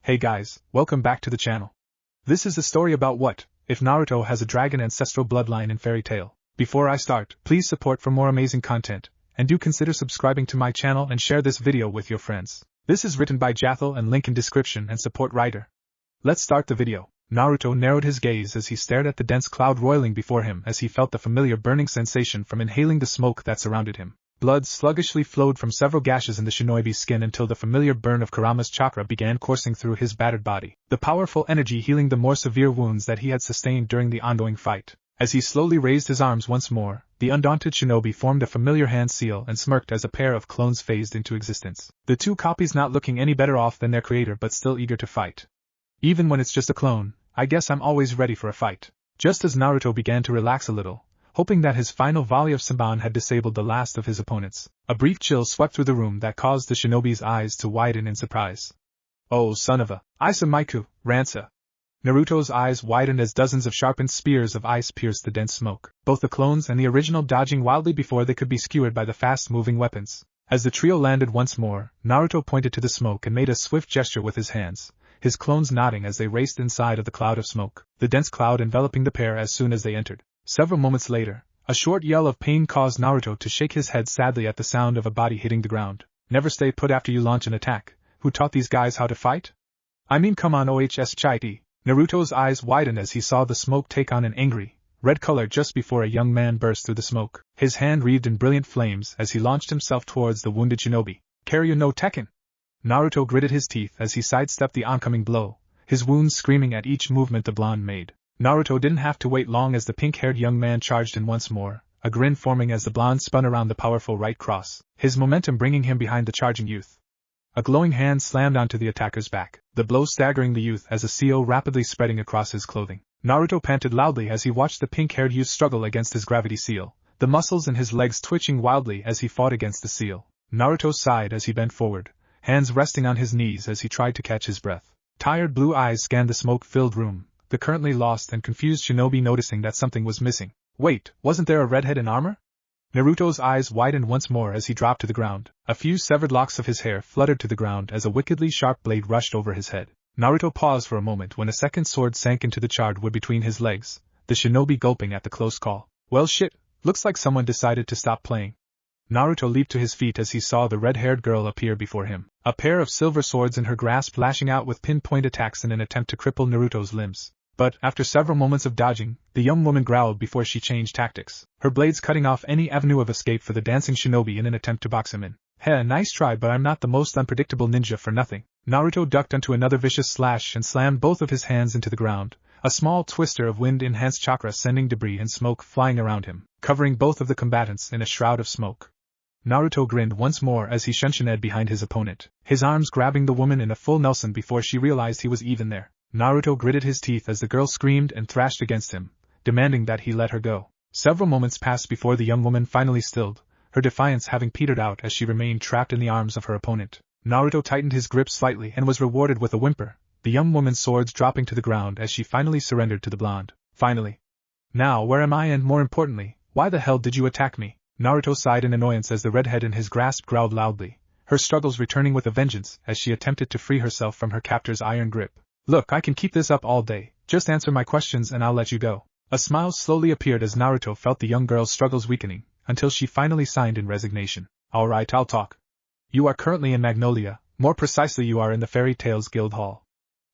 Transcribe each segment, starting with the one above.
Hey guys, welcome back to the channel. This is a story about what if Naruto has a dragon ancestral bloodline in fairy tale. Before I start, please support for more amazing content, and do consider subscribing to my channel and share this video with your friends. This is written by Jathal and link in description and support writer. Let's start the video. Naruto narrowed his gaze as he stared at the dense cloud roiling before him as he felt the familiar burning sensation from inhaling the smoke that surrounded him. Blood sluggishly flowed from several gashes in the shinobi's skin until the familiar burn of Kurama's chakra began coursing through his battered body, the powerful energy healing the more severe wounds that he had sustained during the ongoing fight. As he slowly raised his arms once more, the undaunted shinobi formed a familiar hand seal and smirked as a pair of clones phased into existence. The two copies not looking any better off than their creator but still eager to fight. Even when it's just a clone, I guess I'm always ready for a fight. Just as Naruto began to relax a little, hoping that his final volley of Senbon had disabled the last of his opponents, a brief chill swept through the room that caused the shinobi's eyes to widen in surprise. Oh, son of a Isa Maiku, Ransa. Naruto's eyes widened as dozens of sharpened spears of ice pierced the dense smoke, both the clones and the original dodging wildly before they could be skewered by the fast-moving weapons. As the trio landed once more, Naruto pointed to the smoke and made a swift gesture with his hands, his clones nodding as they raced inside of the cloud of smoke, the dense cloud enveloping the pair as soon as they entered. Several moments later, a short yell of pain caused Naruto to shake his head sadly at the sound of a body hitting the ground. Never stay put after you launch an attack. Who taught these guys how to fight? I mean, come on, OHS Chai. Naruto's eyes widened as he saw the smoke take on an angry, red color just before a young man burst through the smoke, his hand wreathed in brilliant flames as he launched himself towards the wounded shinobi. Karyu no Tekken! Naruto gritted his teeth as he sidestepped the oncoming blow, his wounds screaming at each movement the blonde made. Naruto didn't have to wait long as the pink-haired young man charged in once more, a grin forming as the blonde spun around the powerful right cross, his momentum bringing him behind the charging youth. A glowing hand slammed onto the attacker's back, the blow staggering the youth as a CO rapidly spreading across his clothing. Naruto panted loudly as he watched the pink-haired youth struggle against his gravity seal, the muscles in his legs twitching wildly as he fought against the seal. Naruto sighed as he bent forward, hands resting on his knees as he tried to catch his breath. Tired blue eyes scanned the smoke-filled room, the currently lost and confused shinobi noticing that something was missing. Wait, wasn't there a redhead in armor? Naruto's eyes widened once more as he dropped to the ground. A few severed locks of his hair fluttered to the ground as a wickedly sharp blade rushed over his head. Naruto paused for a moment when a second sword sank into the charred wood between his legs, the shinobi gulping at the close call. Well shit, looks like someone decided to stop playing. Naruto leaped to his feet as he saw the red-haired girl appear before him, a pair of silver swords in her grasp lashing out with pinpoint attacks in an attempt to cripple Naruto's limbs. But, after several moments of dodging, the young woman growled before she changed tactics, her blades cutting off any avenue of escape for the dancing shinobi in an attempt to box him in. Heh, nice try, but I'm not the most unpredictable ninja for nothing. Naruto ducked onto another vicious slash and slammed both of his hands into the ground, a small twister of wind-enhanced chakra sending debris and smoke flying around him, covering both of the combatants in a shroud of smoke. Naruto grinned once more as he shunshined behind his opponent, his arms grabbing the woman in a full Nelson before she realized he was even there. Naruto gritted his teeth as the girl screamed and thrashed against him, demanding that he let her go. Several moments passed before the young woman finally stilled, her defiance having petered out as she remained trapped in the arms of her opponent. Naruto tightened his grip slightly and was rewarded with a whimper, the young woman's swords dropping to the ground as she finally surrendered to the blonde. Finally. Now where am I, and more importantly, why the hell did you attack me? Naruto sighed in annoyance as the redhead in his grasp growled loudly, her struggles returning with a vengeance as she attempted to free herself from her captor's iron grip. Look, I can keep this up all day, just answer my questions and I'll let you go. A smile slowly appeared as Naruto felt the young girl's struggles weakening, until she finally signed in resignation. Alright, I'll talk. You are currently in Magnolia, more precisely you are in the Fairy Tales Guild Hall.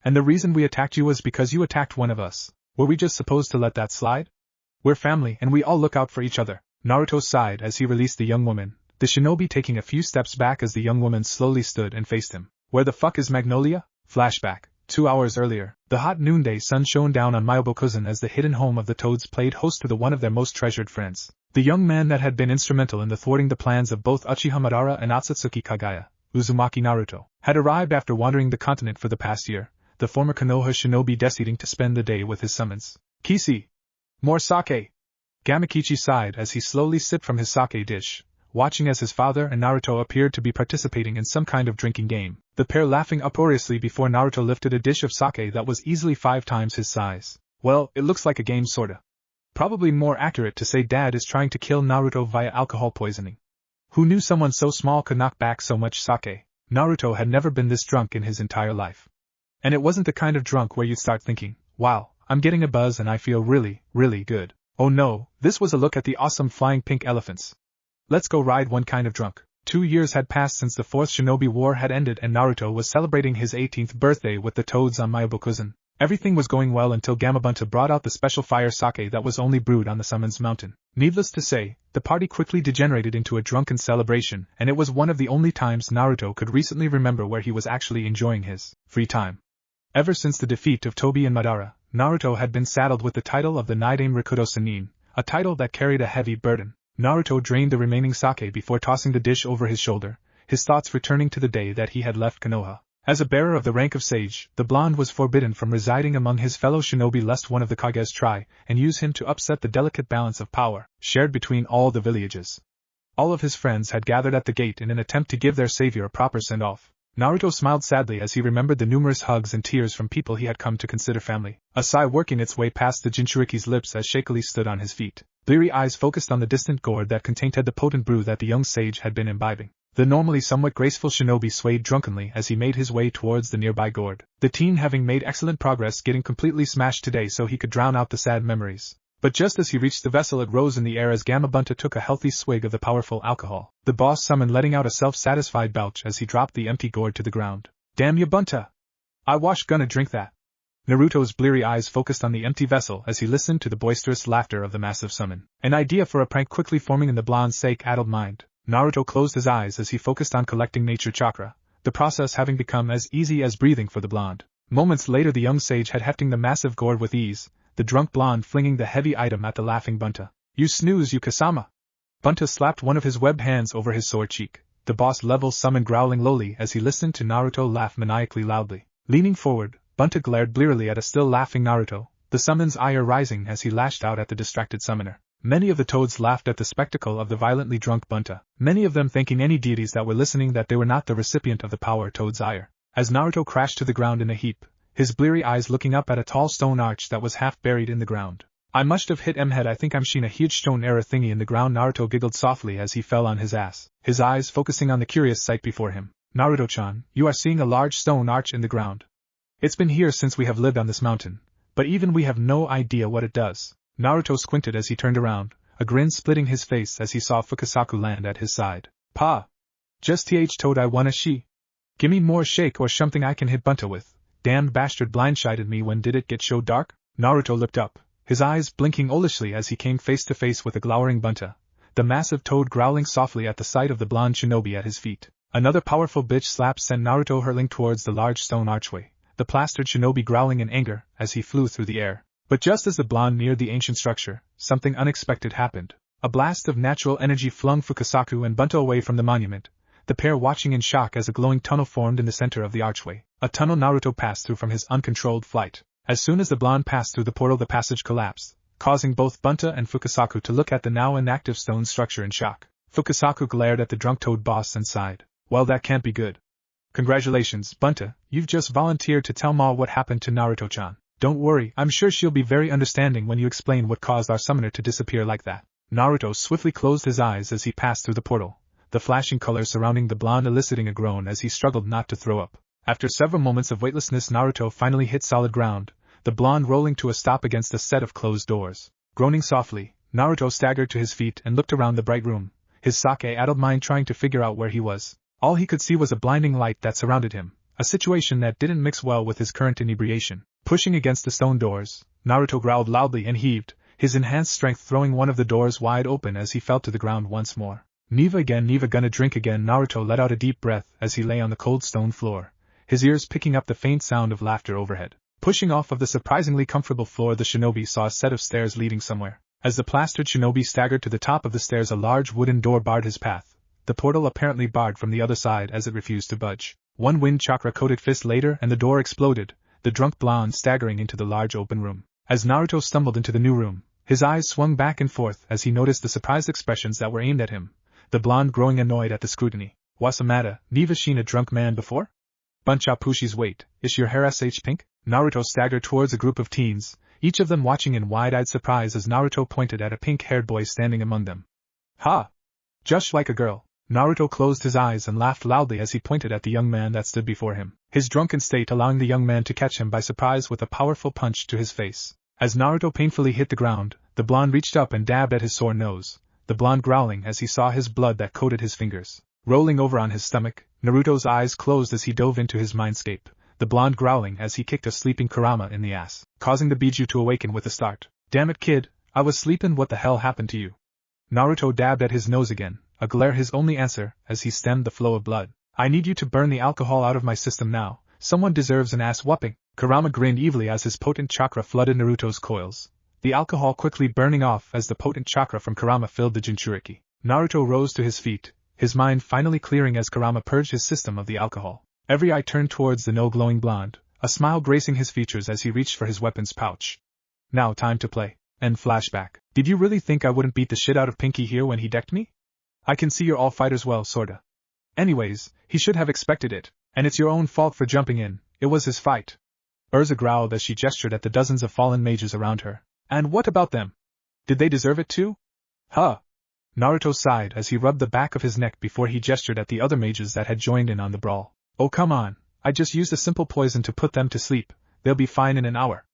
And the reason we attacked you was because you attacked one of us. Were we just supposed to let that slide? We're family and we all look out for each other. Naruto sighed as he released the young woman, the shinobi taking a few steps back as the young woman slowly stood and faced him. Where the fuck is Magnolia? Flashback. 2 hours earlier, the hot noonday sun shone down on Myobokuzen as the hidden home of the Toads played host to one of their most treasured friends. The young man that had been instrumental in thwarting the plans of both Uchiha Madara and Otsutsuki Kagaya, Uzumaki Naruto, had arrived after wandering the continent for the past year, the former Konoha shinobi deciding to spend the day with his summons. Kisi! More sake! Gamakichi sighed as he slowly sipped from his sake dish, watching as his father and Naruto appeared to be participating in some kind of drinking game, the pair laughing uproariously before Naruto lifted a dish of sake that was easily 5 times his size. Well, it looks like a game sorta. Probably more accurate to say Dad is trying to kill Naruto via alcohol poisoning. Who knew someone so small could knock back so much sake? Naruto had never been this drunk in his entire life. And it wasn't the kind of drunk where you'd start thinking, wow, I'm getting a buzz and I feel really, really good. Oh no, this was a look at the awesome flying pink elephants. Let's go ride one kind of drunk. 2 years had passed since the 4th Shinobi War had ended and Naruto was celebrating his 18th birthday with the toads on Myobokuzen. Everything was going well until Gamabunta brought out the special fire sake that was only brewed on the Summons Mountain. Needless to say, the party quickly degenerated into a drunken celebration, and it was one of the only times Naruto could recently remember where he was actually enjoying his free time. Ever since the defeat of Tobi and Madara, Naruto had been saddled with the title of the Naidame Rikudo Sannin, a title that carried a heavy burden. Naruto drained the remaining sake before tossing the dish over his shoulder, his thoughts returning to the day that he had left Konoha. As a bearer of the rank of sage, the blonde was forbidden from residing among his fellow shinobi lest one of the Kages try and use him to upset the delicate balance of power shared between all the villages. All of his friends had gathered at the gate in an attempt to give their savior a proper send-off. Naruto smiled sadly as he remembered the numerous hugs and tears from people he had come to consider family, a sigh working its way past the Jinchuriki's lips as shakily stood on his feet. Bleary eyes focused on the distant gourd that contained the potent brew that the young sage had been imbibing. The normally somewhat graceful shinobi swayed drunkenly as he made his way towards the nearby gourd, the teen having made excellent progress getting completely smashed today so he could drown out the sad memories. But just as he reached the vessel it rose in the air as Gamabunta took a healthy swig of the powerful alcohol, the boss summoned letting out a self-satisfied belch as he dropped the empty gourd to the ground. Damn ya Bunta! I wash gonna drink that. Naruto's bleary eyes focused on the empty vessel as he listened to the boisterous laughter of the massive summon. An idea for a prank quickly forming in the blonde's sake-addled mind. Naruto closed his eyes as he focused on collecting nature chakra, the process having become as easy as breathing for the blonde. Moments later the young sage had hefting the massive gourd with ease, the drunk blonde flinging the heavy item at the laughing Bunta. You snooze you Kasama! Bunta slapped one of his webbed hands over his sore cheek, the boss level summoned growling lowly as he listened to Naruto laugh maniacally loudly. Leaning forward, Bunta glared blearily at a still laughing Naruto, the summon's ire rising as he lashed out at the distracted summoner. Many of the toads laughed at the spectacle of the violently drunk Bunta, many of them thanking any deities that were listening that they were not the recipient of the power toad's ire. As Naruto crashed to the ground in a heap, his bleary eyes looking up at a tall stone arch that was half buried in the ground. I must have hit head. I think I'm seen a huge stone error thingy in the ground. Naruto giggled softly as he fell on his ass, his eyes focusing on the curious sight before him. Naruto-chan, you are seeing a large stone arch in the ground. It's been here since we have lived on this mountain, but even we have no idea what it does. Naruto squinted as he turned around, a grin splitting his face as he saw Fukasaku land at his side. Pa! Just toad I wanna she. Gimme more shake or something I can hit Bunta with. Damned bastard blindsided me when did it get so dark? Naruto looked up, his eyes blinking owlishly as he came face to face with a glowering Bunta, the massive toad growling softly at the sight of the blonde shinobi at his feet. Another powerful bitch slap sent Naruto hurtling towards the large stone archway, the plastered shinobi growling in anger as he flew through the air. But just as the blonde neared the ancient structure, something unexpected happened. A blast of natural energy flung Fukasaku and Bunta away from the monument, the pair watching in shock as a glowing tunnel formed in the center of the archway, a tunnel Naruto passed through from his uncontrolled flight. As soon as the blonde passed through the portal the passage collapsed, causing both Bunta and Fukasaku to look at the now inactive stone structure in shock. Fukasaku glared at the drunk toad boss and sighed. Well, that can't be good. Congratulations, Bunta, you've just volunteered to tell Ma what happened to Naruto-chan. Don't worry, I'm sure she'll be very understanding when you explain what caused our summoner to disappear like that. Naruto swiftly closed his eyes as he passed through the portal, the flashing colors surrounding the blonde eliciting a groan as he struggled not to throw up. After several moments of weightlessness Naruto finally hit solid ground, the blonde rolling to a stop against a set of closed doors. Groaning softly, Naruto staggered to his feet and looked around the bright room, his sake-addled mind trying to figure out where he was. All he could see was a blinding light that surrounded him, a situation that didn't mix well with his current inebriation. Pushing against the stone doors, Naruto growled loudly and heaved, his enhanced strength throwing one of the doors wide open as he fell to the ground once more. Neva again, Neva gonna drink again. Naruto let out a deep breath as he lay on the cold stone floor, his ears picking up the faint sound of laughter overhead. Pushing off of the surprisingly comfortable floor the shinobi saw a set of stairs leading somewhere. As the plastered shinobi staggered to the top of the stairs a large wooden door barred his path, the portal apparently barred from the other side as it refused to budge. One wind chakra-coated fist later and the door exploded, the drunk blonde staggering into the large open room. As Naruto stumbled into the new room, his eyes swung back and forth as he noticed the surprised expressions that were aimed at him, the blonde growing annoyed at the scrutiny. What's the matter, Neva seen a drunk man before? Buncha Pushi's wait, is your hair sh pink? Naruto staggered towards a group of teens, each of them watching in wide-eyed surprise as Naruto pointed at a pink-haired boy standing among them. Ha! Just like a girl. Naruto closed his eyes and laughed loudly as he pointed at the young man that stood before him, his drunken state allowing the young man to catch him by surprise with a powerful punch to his face. As Naruto painfully hit the ground, the blonde reached up and dabbed at his sore nose, the blonde growling as he saw his blood that coated his fingers. Rolling over on his stomach, Naruto's eyes closed as he dove into his mindscape, the blonde growling as he kicked a sleeping Kurama in the ass, causing the Biju to awaken with a start. Damn it, kid, I was sleepin', what the hell happened to you? Naruto dabbed at his nose again, a glare his only answer, as he stemmed the flow of blood. I need you to burn the alcohol out of my system now, someone deserves an ass whooping. Kurama grinned evilly as his potent chakra flooded Naruto's coils, the alcohol quickly burning off as the potent chakra from Kurama filled the Jinchuriki. Naruto rose to his feet, his mind finally clearing as Kurama purged his system of the alcohol. Every eye turned towards the no-glowing blonde, a smile gracing his features as he reached for his weapon's pouch. Now time to play. End flashback. Did you really think I wouldn't beat the shit out of Pinky here when he decked me? I can see you're all fighters, well, sorta. Anyways, he should have expected it, and it's your own fault for jumping in, it was his fight. Urza growled as she gestured at the dozens of fallen mages around her. And what about them? Did they deserve it too? Huh. Naruto sighed as he rubbed the back of his neck before he gestured at the other mages that had joined in on the brawl. Oh come on, I just used a simple poison to put them to sleep, they'll be fine in an hour.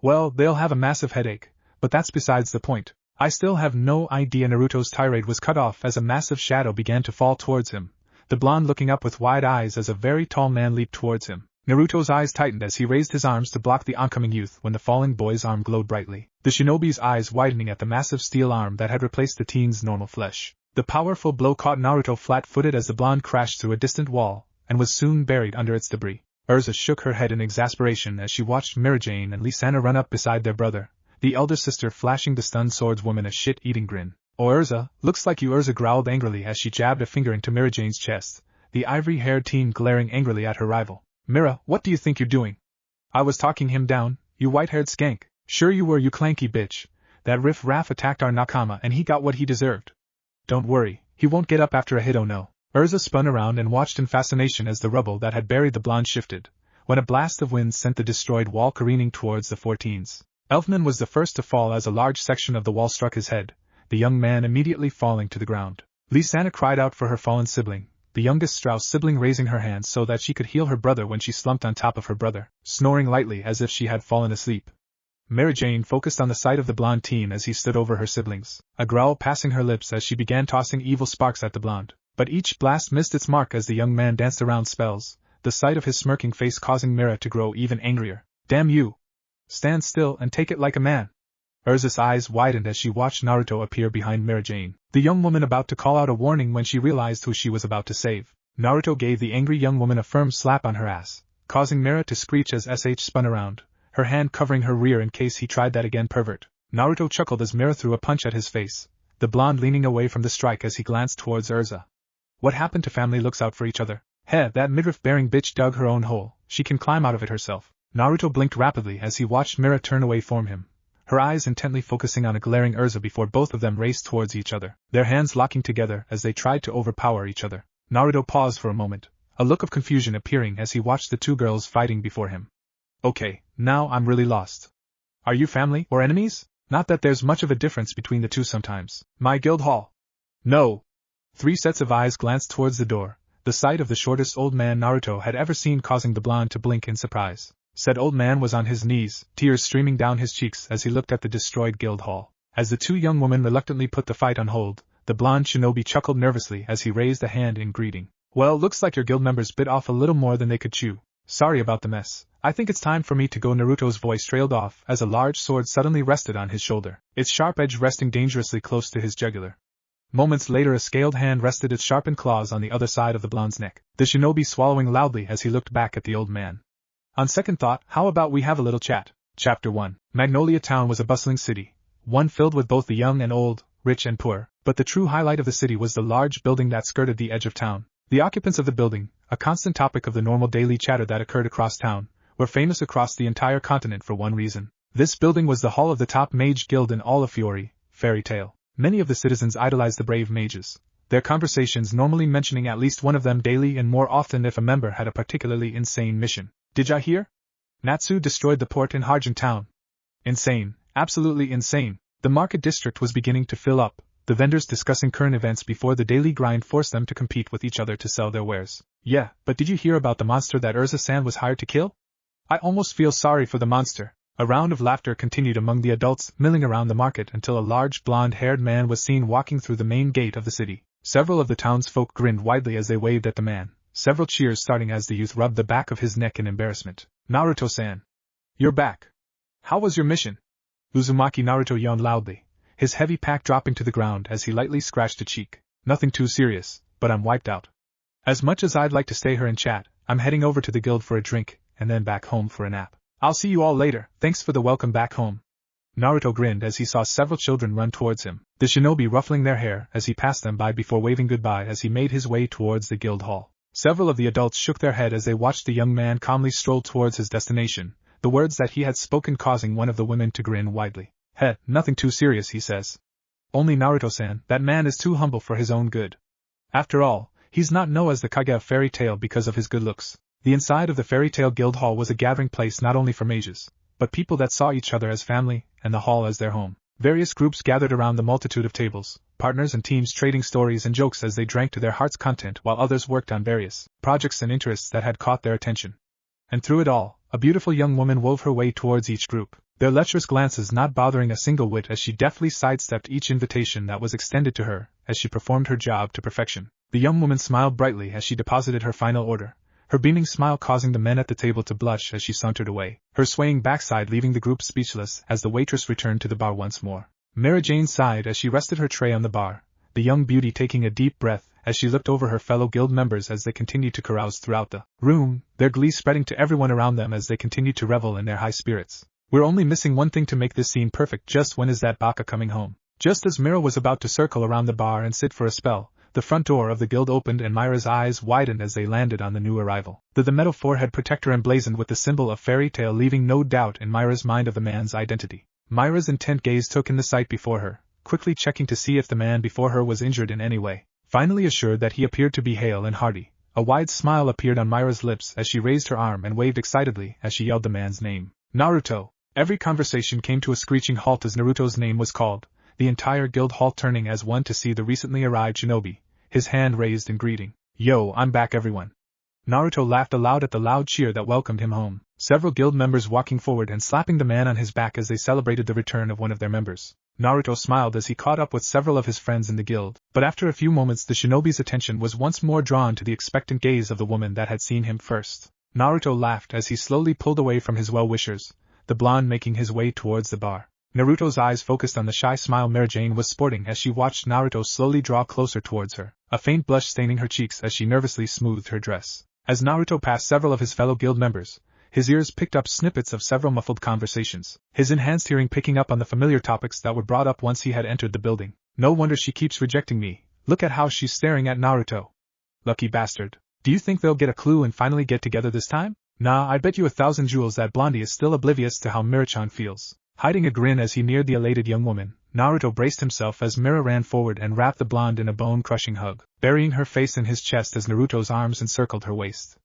Well, they'll have a massive headache, but that's besides the point. I still have no idea. Naruto's tirade was cut off as a massive shadow began to fall towards him, the blonde looking up with wide eyes as a very tall man leaped towards him. Naruto's eyes tightened as he raised his arms to block the oncoming youth when the falling boy's arm glowed brightly, the shinobi's eyes widening at the massive steel arm that had replaced the teen's normal flesh. The powerful blow caught Naruto flat-footed as the blonde crashed through a distant wall, and was soon buried under its debris. Urza shook her head in exasperation as she watched Mirajane and Lisana run up beside their brother, the elder sister flashing the stunned swordswoman a shit-eating grin. Oh Urza, looks like you. Urza growled angrily as she jabbed a finger into Mirajane's chest, the ivory-haired teen glaring angrily at her rival. Mira, what do you think you're doing? I was talking him down, you white-haired skank. Sure you were, you clanky bitch. That riff-raff attacked our nakama and he got what he deserved. Don't worry, he won't get up after a hit, oh no. Urza spun around and watched in fascination as the rubble that had buried the blonde shifted, when a blast of wind sent the destroyed wall careening towards the 14s. Elfman was the first to fall as a large section of the wall struck his head, the young man immediately falling to the ground. Lisana cried out for her fallen sibling, the youngest Strauss sibling, raising her hands so that she could heal her brother when she slumped on top of her brother, snoring lightly as if she had fallen asleep. Mirajane focused on the sight of the blonde teen as he stood over her siblings, a growl passing her lips as she began tossing evil sparks at the blonde. But each blast missed its mark as the young man danced around spells, the sight of his smirking face causing Mira to grow even angrier. Damn you! Stand still and take it like a man. Urza's eyes widened as she watched Naruto appear behind Mirajane, the young woman about to call out a warning when she realized who she was about to save. Naruto gave the angry young woman a firm slap on her ass, causing Mira to screech as SH spun around, her hand covering her rear in case he tried that again. Pervert. Naruto chuckled as Mira threw a punch at his face, the blonde leaning away from the strike as he glanced towards Urza. What happened to family looks out for each other? Heh, that midriff-bearing bitch dug her own hole, she can climb out of it herself. Naruto blinked rapidly as he watched Mira turn away from him, her eyes intently focusing on a glaring Urza before both of them raced towards each other, their hands locking together as they tried to overpower each other. Naruto paused for a moment, a look of confusion appearing as he watched the two girls fighting before him. Okay, now I'm really lost. Are you family or enemies? Not that there's much of a difference between the two sometimes. My guild hall. No. 3 sets of eyes glanced towards the door, the sight of the shortest old man Naruto had ever seen causing the blonde to blink in surprise. Said old man was on his knees, tears streaming down his cheeks as he looked at the destroyed guild hall. As the two young women reluctantly put the fight on hold, the blonde shinobi chuckled nervously as he raised a hand in greeting. Well, looks like your guild members bit off a little more than they could chew. Sorry about the mess. I think it's time for me to go. Naruto's voice trailed off as a large sword suddenly rested on his shoulder, its sharp edge resting dangerously close to his jugular. Moments later a scaled hand rested its sharpened claws on the other side of the blonde's neck, the shinobi swallowing loudly as he looked back at the old man. On second thought, how about we have a little chat? Chapter 1. Magnolia Town was a bustling city, one filled with both the young and old, rich and poor, but the true highlight of the city was the large building that skirted the edge of town. The occupants of the building, a constant topic of the normal daily chatter that occurred across town, were famous across the entire continent for one reason. This building was the hall of the top mage guild in all of Fiori, Fairy Tale. Many of the citizens idolized the brave mages, their conversations normally mentioning at least one of them daily and more often if a member had a particularly insane mission. Did ya hear? Natsu destroyed the port in Harjin Town. Insane, absolutely insane. The market district was beginning to fill up, the vendors discussing current events before the daily grind forced them to compete with each other to sell their wares. Yeah, but did you hear about the monster that Urza-san was hired to kill? I almost feel sorry for the monster. A round of laughter continued among the adults milling around the market until a large blonde-haired man was seen walking through the main gate of the city. Several of the townsfolk grinned widely as they waved at the man, several cheers starting as the youth rubbed the back of his neck in embarrassment. Naruto-san. You're back. How was your mission? Uzumaki Naruto yawned loudly, his heavy pack dropping to the ground as he lightly scratched a cheek. Nothing too serious, but I'm wiped out. As much as I'd like to stay here and chat, I'm heading over to the guild for a drink, and then back home for a nap. I'll see you all later, thanks for the welcome back home. Naruto grinned as he saw several children run towards him, the shinobi ruffling their hair as he passed them by before waving goodbye as he made his way towards the guild hall. Several of the adults shook their head as they watched the young man calmly stroll towards his destination, the words that he had spoken causing one of the women to grin widely. Nothing too serious, he says. Only Naruto-san, that man is too humble for his own good. After all, he's not known as the Kage of Fairy Tail because of his good looks. The inside of the Fairy Tail Guild Hall was a gathering place not only for mages, but people that saw each other as family, and the hall as their home. Various groups gathered around the multitude of tables, partners and teams trading stories and jokes as they drank to their heart's content while others worked on various projects and interests that had caught their attention. And through it all, a beautiful young woman wove her way towards each group, their lecherous glances not bothering a single whit as she deftly sidestepped each invitation that was extended to her, as she performed her job to perfection. The young woman smiled brightly as she deposited her final order, her beaming smile causing the men at the table to blush as she sauntered away, her swaying backside leaving the group speechless as the waitress returned to the bar once more. Mara Jane sighed as she rested her tray on the bar, the young beauty taking a deep breath as she looked over her fellow guild members as they continued to carouse throughout the room, their glee spreading to everyone around them as they continued to revel in their high spirits. We're only missing one thing to make this scene perfect. Just when is that Baka coming home? Just as Mira was about to circle around the bar and sit for a spell, the front door of the guild opened and Myra's eyes widened as they landed on the new arrival. The metal forehead protector emblazoned with the symbol of Fairy Tail, leaving no doubt in Myra's mind of the man's identity. Myra's intent gaze took in the sight before her, quickly checking to see if the man before her was injured in any way. Finally assured that he appeared to be hale and hearty, a wide smile appeared on Myra's lips as she raised her arm and waved excitedly as she yelled the man's name. Naruto! Every conversation came to a screeching halt as Naruto's name was called, the entire guild hall turning as one to see the recently arrived shinobi, his hand raised in greeting. Yo, I'm back everyone. Naruto laughed aloud at the loud cheer that welcomed him home, several guild members walking forward and slapping the man on his back as they celebrated the return of one of their members. Naruto smiled as he caught up with several of his friends in the guild, but after a few moments the shinobi's attention was once more drawn to the expectant gaze of the woman that had seen him first. Naruto laughed as he slowly pulled away from his well-wishers, the blonde making his way towards the bar. Naruto's eyes focused on the shy smile Mary Jane was sporting as she watched Naruto slowly draw closer towards her, a faint blush staining her cheeks as she nervously smoothed her dress. As Naruto passed several of his fellow guild members, his ears picked up snippets of several muffled conversations, his enhanced hearing picking up on the familiar topics that were brought up once he had entered the building. No wonder she keeps rejecting me, look at how she's staring at Naruto. Lucky bastard. Do you think they'll get a clue and finally get together this time? Nah, I bet you 1,000 jewels that Blondie is still oblivious to how Mirachan feels. Hiding a grin as he neared the elated young woman, Naruto braced himself as Mira ran forward and wrapped the blonde in a bone-crushing hug, burying her face in his chest as Naruto's arms encircled her waist.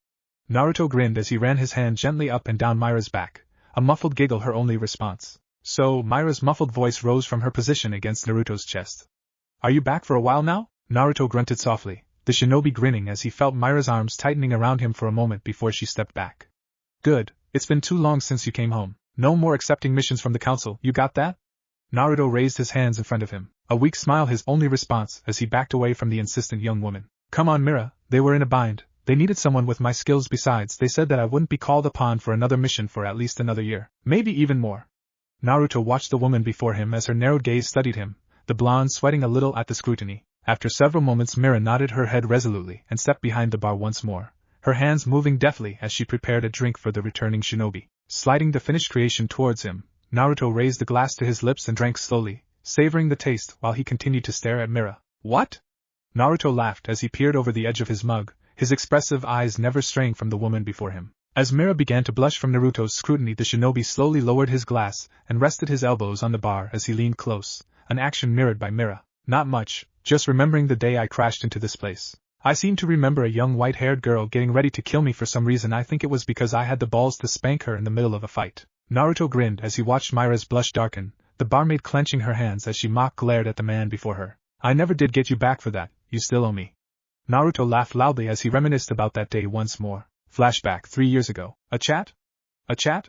Naruto grinned as he ran his hand gently up and down Myra's back, a muffled giggle her only response. So, Myra's muffled voice rose from her position against Naruto's chest. Are you back for a while now? Naruto grunted softly, the shinobi grinning as he felt Myra's arms tightening around him for a moment before she stepped back. Good, it's been too long since you came home. No more accepting missions from the council, you got that? Naruto raised his hands in front of him, a weak smile his only response as he backed away from the insistent young woman. Come on Mira, they were in a bind. They needed someone with my skills. Besides, they said that I wouldn't be called upon for another mission for at least another year, maybe even more. Naruto watched the woman before him as her narrowed gaze studied him, the blonde sweating a little at the scrutiny. After several moments Mira nodded her head resolutely and stepped behind the bar once more, her hands moving deftly as she prepared a drink for the returning shinobi. Sliding the finished creation towards him, Naruto raised the glass to his lips and drank slowly, savoring the taste while he continued to stare at Mira. What? Naruto laughed as he peered over the edge of his mug, his expressive eyes never straying from the woman before him. As Mira began to blush from Naruto's scrutiny, the shinobi slowly lowered his glass and rested his elbows on the bar as he leaned close, an action mirrored by Mira. Not much, just remembering the day I crashed into this place. I seem to remember a young white-haired girl getting ready to kill me for some reason. I think it was because I had the balls to spank her in the middle of a fight. Naruto grinned as he watched Myra's blush darken, the barmaid clenching her hands as she mock glared at the man before her. I never did get you back for that, you still owe me. Naruto laughed loudly as he reminisced about that day once more. Flashback 3 years ago. A chat? A chat?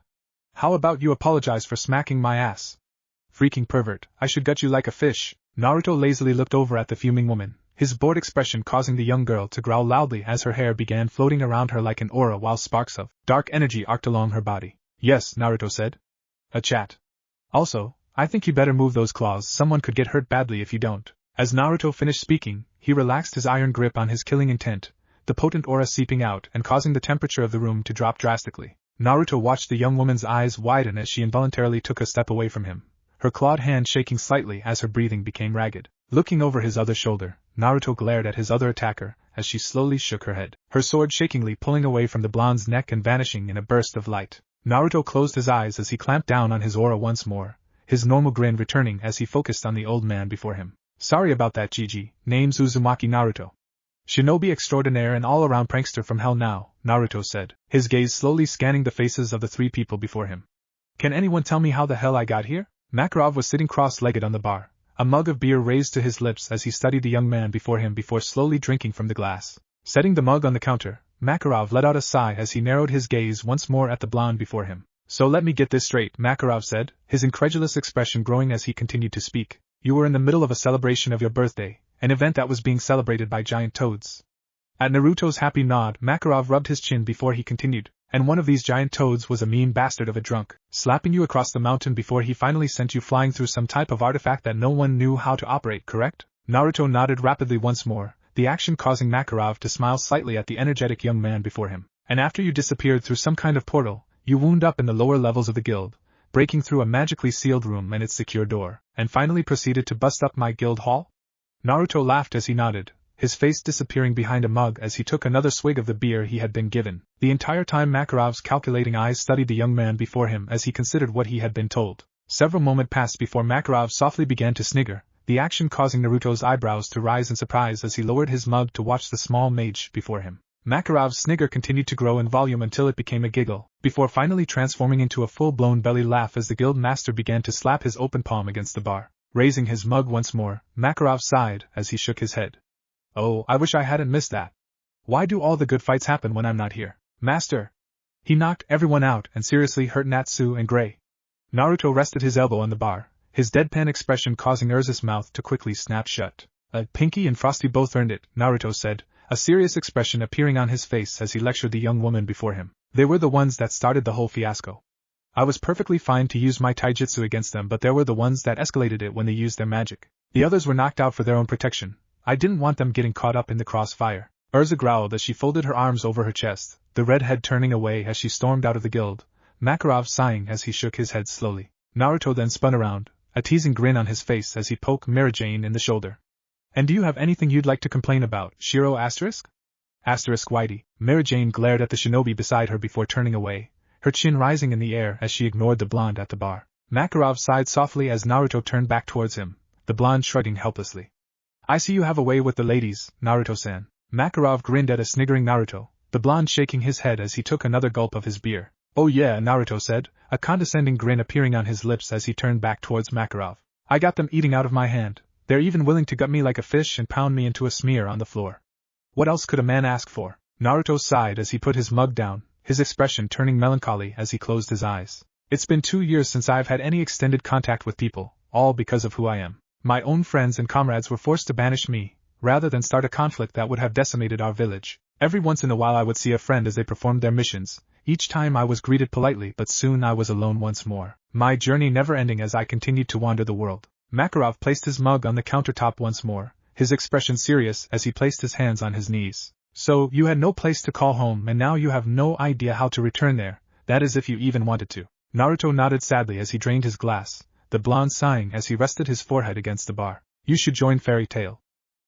How about you apologize for smacking my ass? Freaking pervert, I should gut you like a fish. Naruto lazily looked over at the fuming woman, his bored expression causing the young girl to growl loudly as her hair began floating around her like an aura while sparks of dark energy arced along her body. Yes, Naruto said. A chat. Also, I think you better move those claws, someone could get hurt badly if you don't. As Naruto finished speaking, he relaxed his iron grip on his killing intent, the potent aura seeping out and causing the temperature of the room to drop drastically. Naruto watched the young woman's eyes widen as she involuntarily took a step away from him, her clawed hand shaking slightly as her breathing became ragged. Looking over his other shoulder, Naruto glared at his other attacker as she slowly shook her head, her sword shakingly pulling away from the blonde's neck and vanishing in a burst of light. Naruto closed his eyes as he clamped down on his aura once more, his normal grin returning as he focused on the old man before him. Sorry about that, Gigi. Name's Uzumaki Naruto. Shinobi extraordinaire and all-around prankster from hell now, Naruto said, his gaze slowly scanning the faces of the 3 people before him. Can anyone tell me how the hell I got here? Makarov was sitting cross-legged on the bar, a mug of beer raised to his lips as he studied the young man before him before slowly drinking from the glass. Setting the mug on the counter, Makarov let out a sigh as he narrowed his gaze once more at the blonde before him. So let me get this straight, Makarov said, his incredulous expression growing as he continued to speak. You were in the middle of a celebration of your birthday, an event that was being celebrated by giant toads. At Naruto's happy nod, Makarov rubbed his chin before he continued, and one of these giant toads was a mean bastard of a drunk, slapping you across the mountain before he finally sent you flying through some type of artifact that no one knew how to operate, correct? Naruto nodded rapidly once more, the action causing Makarov to smile slightly at the energetic young man before him. And after you disappeared through some kind of portal, you wound up in the lower levels of the guild, breaking through a magically sealed room and its secure door, and finally proceeded to bust up my guild hall? Naruto laughed as he nodded, his face disappearing behind a mug as he took another swig of the beer he had been given. The entire time Makarov's calculating eyes studied the young man before him as he considered what he had been told. Several moments passed before Makarov softly began to snigger, the action causing Naruto's eyebrows to rise in surprise as he lowered his mug to watch the small mage before him. Makarov's snigger continued to grow in volume until it became a giggle, before finally transforming into a full-blown belly laugh as the guild master began to slap his open palm against the bar. Raising his mug once more, Makarov sighed as he shook his head. Oh, I wish I hadn't missed that. Why do all the good fights happen when I'm not here? Master! He knocked everyone out and seriously hurt Natsu and Gray. Naruto rested his elbow on the bar, his deadpan expression causing Urza's mouth to quickly snap shut. Pinky and Frosty both earned it, Naruto said, a serious expression appearing on his face as he lectured the young woman before him. They were the ones that started the whole fiasco. I was perfectly fine to use my taijutsu against them, but they were the ones that escalated it when they used their magic. The others were knocked out for their own protection. I didn't want them getting caught up in the crossfire. Urza growled as she folded her arms over her chest, the redhead turning away as she stormed out of the guild, Makarov sighing as he shook his head slowly. Naruto then spun around, a teasing grin on his face as he poked Mira-Jane in the shoulder. And do you have anything you'd like to complain about, Shiro asterisk? Asterisk Whitey. Mira-Jane glared at the shinobi beside her before turning away, her chin rising in the air as she ignored the blonde at the bar. Makarov sighed softly as Naruto turned back towards him, the blonde shrugging helplessly. I see you have a way with the ladies, Naruto-san. Makarov grinned at a sniggering Naruto, the blonde shaking his head as he took another gulp of his beer. Oh yeah, Naruto said, a condescending grin appearing on his lips as he turned back towards Makarov. I got them eating out of my hand. They're even willing to gut me like a fish and pound me into a smear on the floor. What else could a man ask for? Naruto sighed as he put his mug down, his expression turning melancholy as he closed his eyes. It's been 2 years since I've had any extended contact with people, all because of who I am. My own friends and comrades were forced to banish me, rather than start a conflict that would have decimated our village. Every once in a while I would see a friend as they performed their missions. Each time I was greeted politely, but soon I was alone once more, my journey never ending as I continued to wander the world. Makarov placed his mug on the countertop once more, his expression serious as he placed his hands on his knees. So, you had no place to call home and now you have no idea how to return there, that is if you even wanted to. Naruto nodded sadly as he drained his glass, the blonde sighing as he rested his forehead against the bar. You should join Fairy Tail.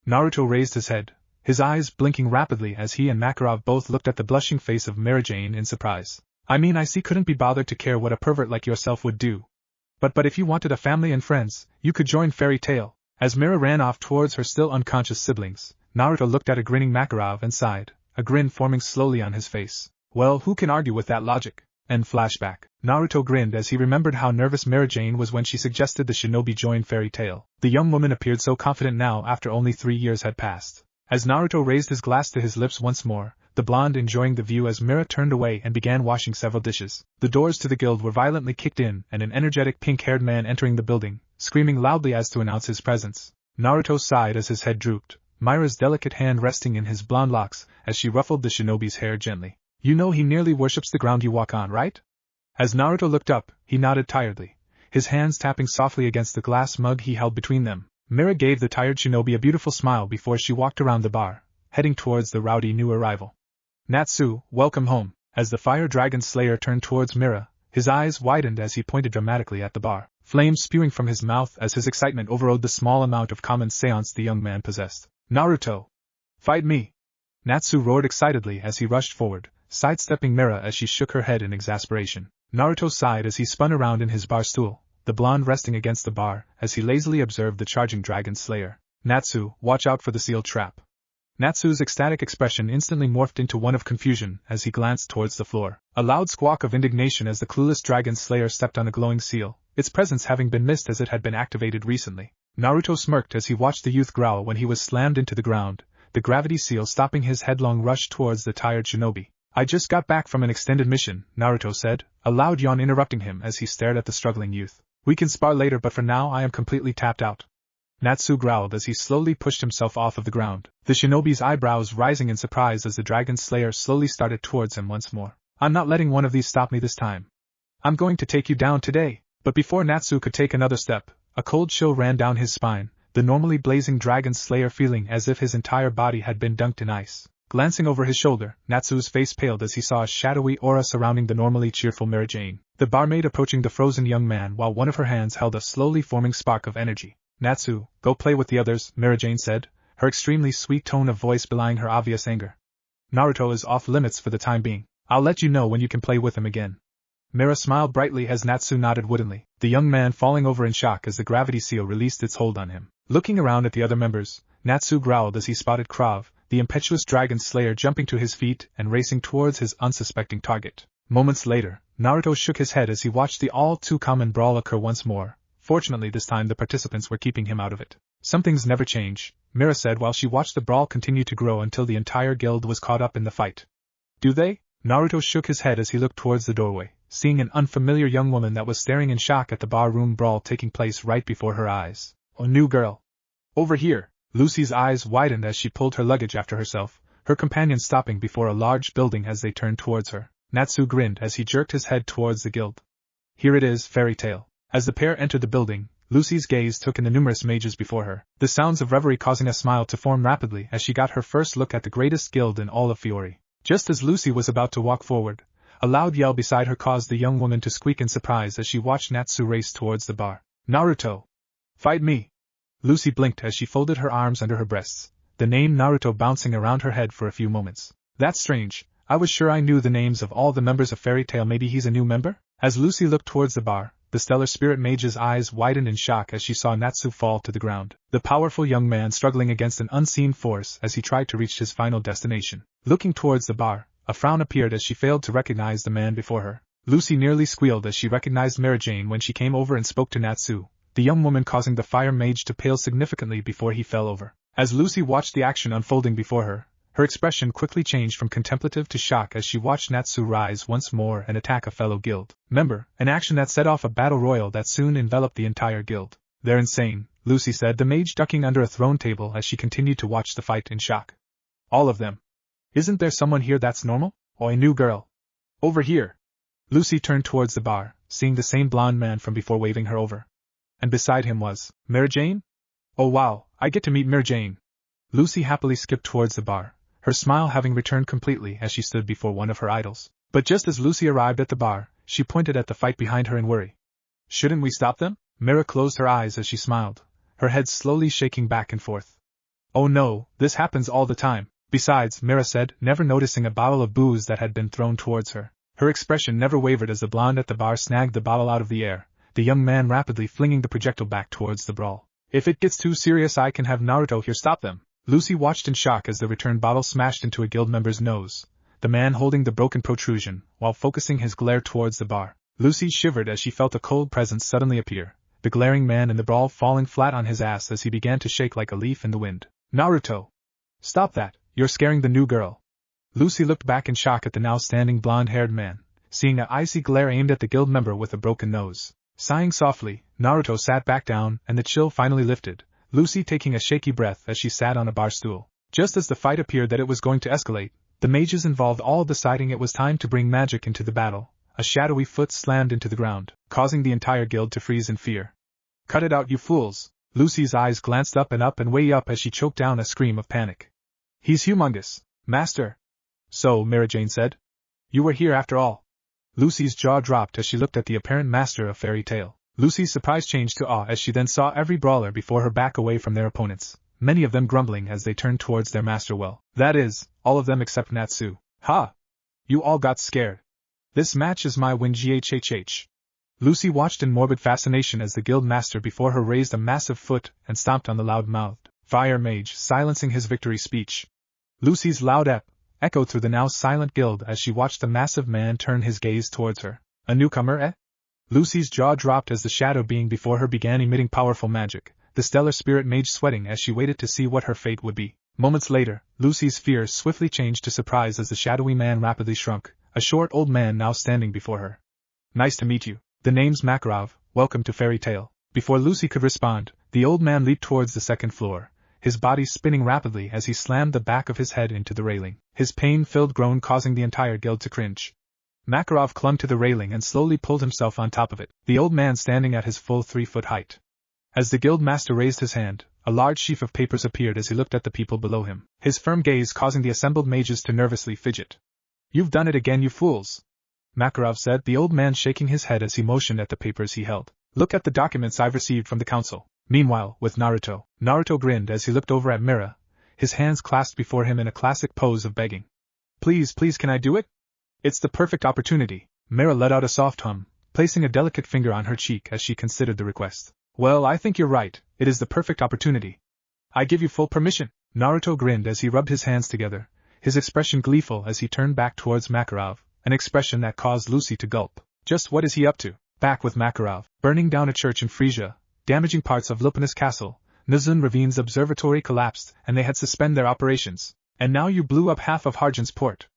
Naruto raised his head, his eyes blinking rapidly as he and Makarov both looked at the blushing face of Mira-Jane in surprise. I mean, I see couldn't be bothered to care what a pervert like yourself would do. But if you wanted a family and friends, you could join Fairy Tail. As Mira ran off towards her still unconscious siblings, Naruto looked at a grinning Makarov and sighed, a grin forming slowly on his face. Well, who can argue with that logic? End flashback. Naruto grinned as he remembered how nervous Mira Jane was when she suggested the shinobi join Fairy Tail. The young woman appeared so confident now after only 3 years had passed. As Naruto raised his glass to his lips once more, the blonde enjoying the view as Mira turned away and began washing several dishes. The doors to the guild were violently kicked in and an energetic pink-haired man entering the building, screaming loudly as to announce his presence. Naruto sighed as his head drooped, Mira's delicate hand resting in his blonde locks as she ruffled the shinobi's hair gently. You know he nearly worships the ground you walk on, right? As Naruto looked up, he nodded tiredly, his hands tapping softly against the glass mug he held between them. Mira gave the tired shinobi a beautiful smile before she walked around the bar, heading towards the rowdy new arrival. Natsu, welcome home. As the fire dragon slayer turned towards Mira, his eyes widened as he pointed dramatically at the bar, flames spewing from his mouth as his excitement overrode the small amount of common seance the young man possessed. Naruto! Fight me! Natsu roared excitedly as he rushed forward, sidestepping Mira as she shook her head in exasperation. Naruto sighed as he spun around in his bar stool, the blonde resting against the bar, as he lazily observed the charging dragon slayer. Natsu, watch out for the sealed trap. Natsu's ecstatic expression instantly morphed into one of confusion as he glanced towards the floor. A loud squawk of indignation as the clueless dragon slayer stepped on a glowing seal, its presence having been missed as it had been activated recently. Naruto smirked as he watched the youth growl when he was slammed into the ground, the gravity seal stopping his headlong rush towards the tired shinobi. I just got back from an extended mission, Naruto said, a loud yawn interrupting him as he stared at the struggling youth. We can spar later, but for now I am completely tapped out. Natsu growled as he slowly pushed himself off of the ground, the shinobi's eyebrows rising in surprise as the dragon slayer slowly started towards him once more. I'm not letting one of these stop me this time. I'm going to take you down today. But before Natsu could take another step, a cold chill ran down his spine, the normally blazing dragon slayer feeling as if his entire body had been dunked in ice. Glancing over his shoulder, Natsu's face paled as he saw a shadowy aura surrounding the normally cheerful Mira Jane, the barmaid approaching the frozen young man while one of her hands held a slowly forming spark of energy. Natsu, go play with the others, Mira Jane said, her extremely sweet tone of voice belying her obvious anger. Naruto is off limits for the time being. I'll let you know when you can play with him again. Mira smiled brightly as Natsu nodded woodenly, the young man falling over in shock as the gravity seal released its hold on him. Looking around at the other members, Natsu growled as he spotted Krav, the impetuous dragon slayer, jumping to his feet and racing towards his unsuspecting target. Moments later, Naruto shook his head as he watched the all-too-common brawl occur once more. Fortunately this time the participants were keeping him out of it. Some things never change, Mira said while she watched the brawl continue to grow until the entire guild was caught up in the fight. Do they? Naruto shook his head as he looked towards the doorway, seeing an unfamiliar young woman that was staring in shock at the barroom brawl taking place right before her eyes. Oh, new girl. Over here. Lucy's eyes widened as she pulled her luggage after herself, her companion stopping before a large building as they turned towards her. Natsu grinned as he jerked his head towards the guild. Here it is, Fairy Tail. As the pair entered the building, Lucy's gaze took in the numerous mages before her, the sounds of revelry causing a smile to form rapidly as she got her first look at the greatest guild in all of Fiori. Just as Lucy was about to walk forward, a loud yell beside her caused the young woman to squeak in surprise as she watched Natsu race towards the bar. Naruto! Fight me! Lucy blinked as she folded her arms under her breasts, the name Naruto bouncing around her head for a few moments. That's strange, I was sure I knew the names of all the members of Fairy Tail. Maybe he's a new member? As Lucy looked towards the bar, the Stellar Spirit Mage's eyes widened in shock as she saw Natsu fall to the ground, the powerful young man struggling against an unseen force as he tried to reach his final destination. Looking towards the bar, a frown appeared as she failed to recognize the man before her. Lucy nearly squealed as she recognized Mira Jane when she came over and spoke to Natsu, the young woman causing the fire mage to pale significantly before he fell over. As Lucy watched the action unfolding before her, her expression quickly changed from contemplative to shock as she watched Natsu rise once more and attack a fellow guild member, an action that set off a battle royal that soon enveloped the entire guild. They're insane, Lucy said, the mage ducking under a throne table as she continued to watch the fight in shock. All of them. Isn't there someone here that's normal? Or a new girl? Over here. Lucy turned towards the bar, seeing the same blonde man from before waving her over. And beside him was Mira Jane? Oh wow, I get to meet Mira Jane. Lucy happily skipped towards the bar, her smile having returned completely as she stood before one of her idols. But just as Lucy arrived at the bar, she pointed at the fight behind her in worry. Shouldn't we stop them? Mira closed her eyes as she smiled, her head slowly shaking back and forth. Oh no, this happens all the time. Besides, Mira said, never noticing a bottle of booze that had been thrown towards her. Her expression never wavered as the blonde at the bar snagged the bottle out of the air, the young man rapidly flinging the projectile back towards the brawl. If it gets too serious, I can have Naruto here stop them. Lucy watched in shock as the returned bottle smashed into a guild member's nose, the man holding the broken protrusion, while focusing his glare towards the bar. Lucy shivered as she felt a cold presence suddenly appear, the glaring man in the brawl falling flat on his ass as he began to shake like a leaf in the wind. Naruto! Stop that, you're scaring the new girl. Lucy looked back in shock at the now standing blonde-haired man, seeing an icy glare aimed at the guild member with a broken nose. Sighing softly, Naruto sat back down and the chill finally lifted, Lucy taking a shaky breath as she sat on a bar stool. Just as the fight appeared that it was going to escalate, the mages involved all deciding it was time to bring magic into the battle. A shadowy foot slammed into the ground, causing the entire guild to freeze in fear. Cut it out, you fools! Lucy's eyes glanced up and way up as she choked down a scream of panic. He's humongous, Master! So, Mary Jane said. You were here after all. Lucy's jaw dropped as she looked at the apparent master of fairy tale. Lucy's surprise changed to awe as she then saw every brawler before her back away from their opponents, many of them grumbling as they turned towards their master. Well, that is, all of them except Natsu. Ha! You all got scared. This match is my win, GHHH. Lucy watched in morbid fascination as the guild master before her raised a massive foot and stomped on the loud-mouthed fire mage, silencing his victory speech. Lucy's loud ep echoed through the now silent guild as she watched the massive man turn his gaze towards her. A newcomer, eh? Lucy's jaw dropped as the shadow being before her began emitting powerful magic, the stellar spirit mage sweating as she waited to see what her fate would be. Moments later, Lucy's fear swiftly changed to surprise as the shadowy man rapidly shrunk, a short old man now standing before her. Nice to meet you. The name's Makarov, welcome to Fairy Tale. Before Lucy could respond, the old man leaped towards the second floor, his body spinning rapidly as he slammed the back of his head into the railing, his pain-filled groan causing the entire guild to cringe. Makarov clung to the railing and slowly pulled himself on top of it, the old man standing at his full 3-foot height. As the guild master raised his hand, a large sheaf of papers appeared as he looked at the people below him, his firm gaze causing the assembled mages to nervously fidget. You've done it again, you fools! Makarov said, the old man shaking his head as he motioned at the papers he held. Look at the documents I've received from the council. Meanwhile, with Naruto grinned as he looked over at Mira, his hands clasped before him in a classic pose of begging. Please, can I do it? It's the perfect opportunity. Mira let out a soft hum, placing a delicate finger on her cheek as she considered the request. Well, I think you're right, it is the perfect opportunity. I give you full permission. Naruto grinned as he rubbed his hands together, his expression gleeful as he turned back towards Makarov, an expression that caused Lucy to gulp. Just what is he up to? Back with Makarov, burning down a church in Frisia, damaging parts of Lupanus Castle, Nizun Ravine's observatory collapsed and they had suspended their operations, and now you blew up half of Harjan's port.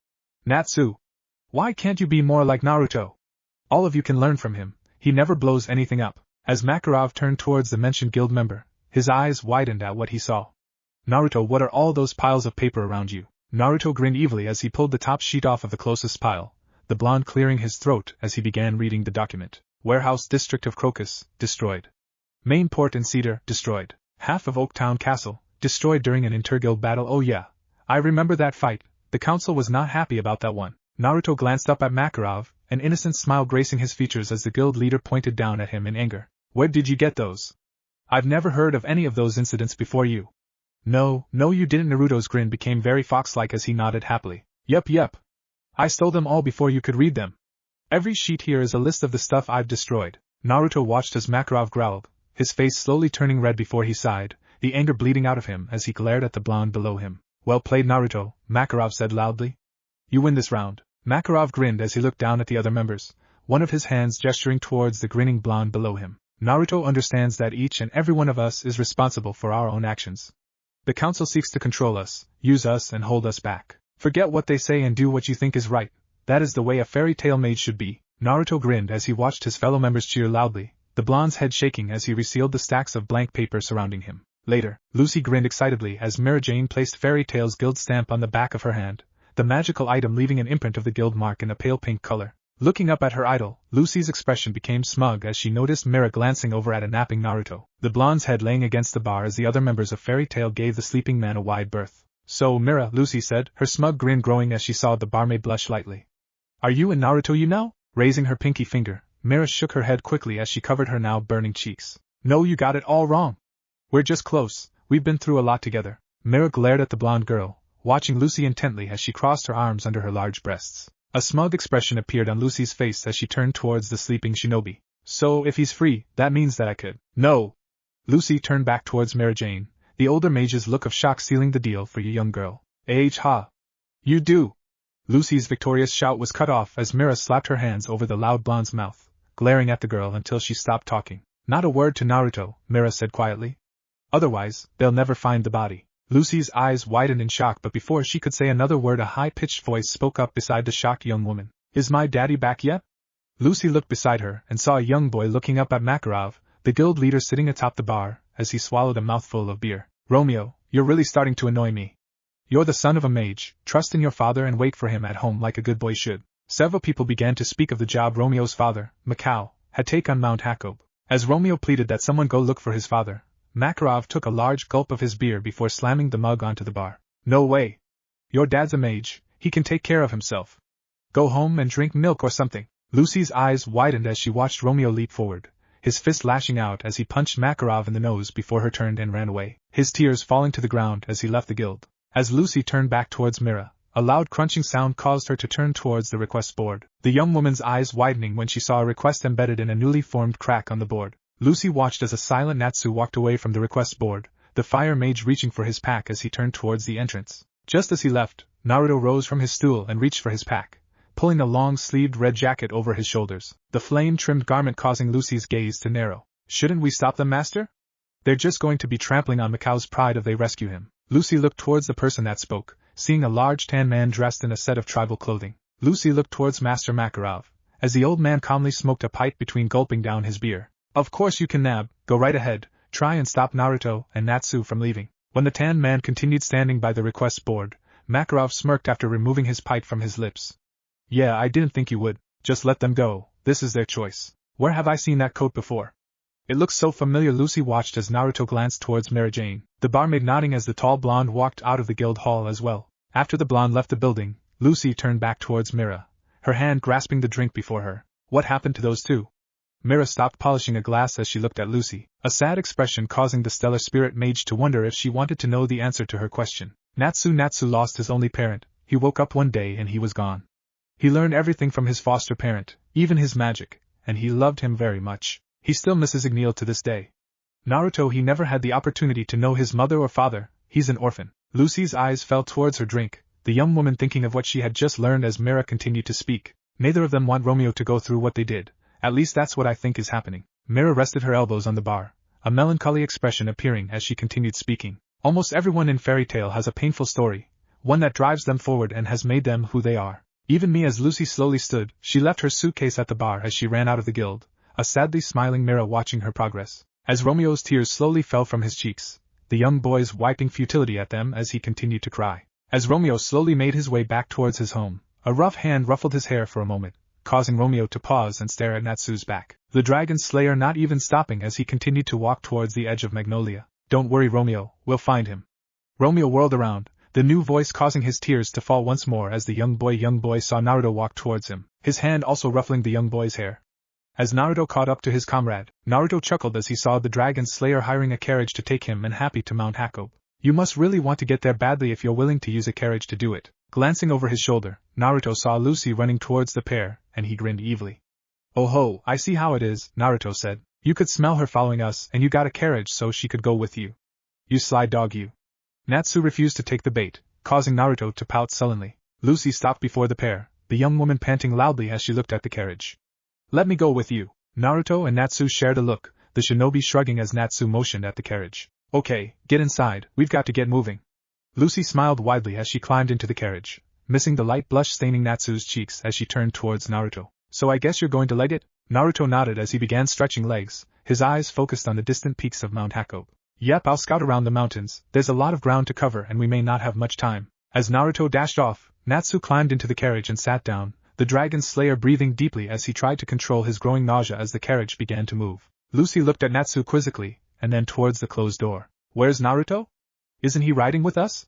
Natsu! Why can't you be more like Naruto? All of you can learn from him, he never blows anything up. As Makarov turned towards the mentioned guild member, his eyes widened at what he saw. Naruto, what are all those piles of paper around you? Naruto grinned evilly as he pulled the top sheet off of the closest pile, the blonde clearing his throat as he began reading the document. Warehouse District of Crocus, destroyed. Main port in Cedar, destroyed. Half of Oaktown Castle, destroyed during an interguild battle. Oh yeah, I remember that fight, the council was not happy about that one. Naruto glanced up at Makarov, an innocent smile gracing his features as the guild leader pointed down at him in anger. Where did you get those? I've never heard of any of those incidents before you. No, you didn't. Naruto's grin became very fox-like as he nodded happily. Yep. I stole them all before you could read them. Every sheet here is a list of the stuff I've destroyed. Naruto watched as Makarov growled, his face slowly turning red before he sighed, the anger bleeding out of him as he glared at the blonde below him. Well played, Naruto, Makarov said loudly. You win this round. Makarov grinned as he looked down at the other members, one of his hands gesturing towards the grinning blonde below him. Naruto understands that each and every one of us is responsible for our own actions. The council seeks to control us, use us and hold us back. Forget what they say and do what you think is right. That is the way a fairy tale mage should be. Naruto grinned as he watched his fellow members cheer loudly, the blonde's head shaking as he resealed the stacks of blank paper surrounding him. Later, Lucy grinned excitedly as Mary Jane placed Fairy Tale's guild stamp on the back of her hand, the magical item leaving an imprint of the guild mark in a pale pink color. Looking up at her idol, Lucy's expression became smug as she noticed Mira glancing over at a napping Naruto, the blonde's head laying against the bar as the other members of Fairy Tale gave the sleeping man a wide berth. So, Mira, Lucy said, her smug grin growing as she saw the barmaid blush lightly. Are you and Naruto you now? Raising her pinky finger, Mira shook her head quickly as she covered her now burning cheeks. No, you got it all wrong. We're just close, we've been through a lot together. Mira glared at the blonde girl, watching Lucy intently as she crossed her arms under her large breasts. A smug expression appeared on Lucy's face as she turned towards the sleeping shinobi. So, if he's free, that means that I could. No! Lucy turned back towards Mary Jane, the older mage's look of shock sealing the deal for you young girl. Ha! You do! Lucy's victorious shout was cut off as Mira slapped her hands over the loud blonde's mouth, glaring at the girl until she stopped talking. Not a word to Naruto, Mira said quietly. Otherwise, they'll never find the body. Lucy's eyes widened in shock, but before she could say another word, a high-pitched voice spoke up beside the shocked young woman. Is my daddy back yet? Lucy looked beside her and saw a young boy looking up at Makarov, the guild leader sitting atop the bar, as he swallowed a mouthful of beer. Romeo, you're really starting to annoy me. You're the son of a mage, trust in your father and wait for him at home like a good boy should. Several people began to speak of the job Romeo's father, Makarov, had taken on Mount Hako. As Romeo pleaded that someone go look for his father, Makarov took a large gulp of his beer before slamming the mug onto the bar. No way. Your dad's a mage, he can take care of himself. Go home and drink milk or something. Lucy's eyes widened as she watched Romeo leap forward, his fist lashing out as he punched Makarov in the nose before he turned and ran away, his tears falling to the ground as he left the guild. As Lucy turned back towards Mira, a loud crunching sound caused her to turn towards the request board, the young woman's eyes widening when she saw a request embedded in a newly formed crack on the board. Lucy watched as a silent Natsu walked away from the request board, the fire mage reaching for his pack as he turned towards the entrance. Just as he left, Naruto rose from his stool and reached for his pack, pulling a long-sleeved red jacket over his shoulders, the flame-trimmed garment causing Lucy's gaze to narrow. Shouldn't we stop them, master? They're just going to be trampling on Mikao's pride if they rescue him. Lucy looked towards the person that spoke, seeing a large tan man dressed in a set of tribal clothing. Lucy looked towards Master Makarov, as the old man calmly smoked a pipe between gulping down his beer. Of course you can, Nab, go right ahead, try and stop Naruto and Natsu from leaving. When the tan man continued standing by the request board, Makarov smirked after removing his pipe from his lips. Yeah, I didn't think you would. Just let them go, this is their choice. Where have I seen that coat before? It looks so familiar. Lucy watched as Naruto glanced towards Mary Jane, the barmaid nodding as the tall blonde walked out of the guild hall as well. After the blonde left the building, Lucy turned back towards Mira, her hand grasping the drink before her. What happened to those two? Mira stopped polishing a glass as she looked at Lucy, a sad expression causing the stellar spirit mage to wonder if she wanted to know the answer to her question. Natsu lost his only parent. He woke up one day and he was gone. He learned everything from his foster parent, even his magic, and he loved him very much. He still misses Igneel to this day. Naruto, he never had the opportunity to know his mother or father, he's an orphan. Lucy's eyes fell towards her drink, the young woman thinking of what she had just learned as Mira continued to speak. Neither of them want Romeo to go through what they did. At least that's what I think is happening. Mira rested her elbows on the bar, a melancholy expression appearing as she continued speaking. Almost everyone in fairy tale has a painful story, one that drives them forward and has made them who they are. Even me. As Lucy slowly stood, she left her suitcase at the bar as she ran out of the guild, a sadly smiling Mira watching her progress. As Romeo's tears slowly fell from his cheeks, the young boys wiping futility at them as he continued to cry. As Romeo slowly made his way back towards his home, a rough hand ruffled his hair for a moment, causing Romeo to pause and stare at Natsu's back. The dragon slayer not even stopping as he continued to walk towards the edge of Magnolia. Don't worry, Romeo, we'll find him. Romeo whirled around, the new voice causing his tears to fall once more as the young boy saw Naruto walk towards him, his hand also ruffling the young boy's hair. As Naruto caught up to his comrade, Naruto chuckled as he saw the dragon slayer hiring a carriage to take him and happy to Mount Hako. You must really want to get there badly if you're willing to use a carriage to do it. Glancing over his shoulder, Naruto saw Lucy running towards the pair, and he grinned evilly. Oh ho, I see how it is, Naruto said. You could smell her following us and you got a carriage so she could go with you. You sly dog you. Natsu refused to take the bait, causing Naruto to pout sullenly. Lucy stopped before the pair, the young woman panting loudly as she looked at the carriage. Let me go with you. Naruto and Natsu shared a look, the shinobi shrugging as Natsu motioned at the carriage. Okay, get inside, we've got to get moving. Lucy smiled widely as she climbed into the carriage, missing the light blush staining Natsu's cheeks as she turned towards Naruto. So I guess you're going to leg it? Naruto nodded as he began stretching legs, his eyes focused on the distant peaks of Mount Hako. Yep, I'll scout around the mountains, there's a lot of ground to cover and we may not have much time. As Naruto dashed off, Natsu climbed into the carriage and sat down, the dragon slayer breathing deeply as he tried to control his growing nausea as the carriage began to move. Lucy looked at Natsu quizzically, and then towards the closed door. Where's Naruto? Isn't he riding with us?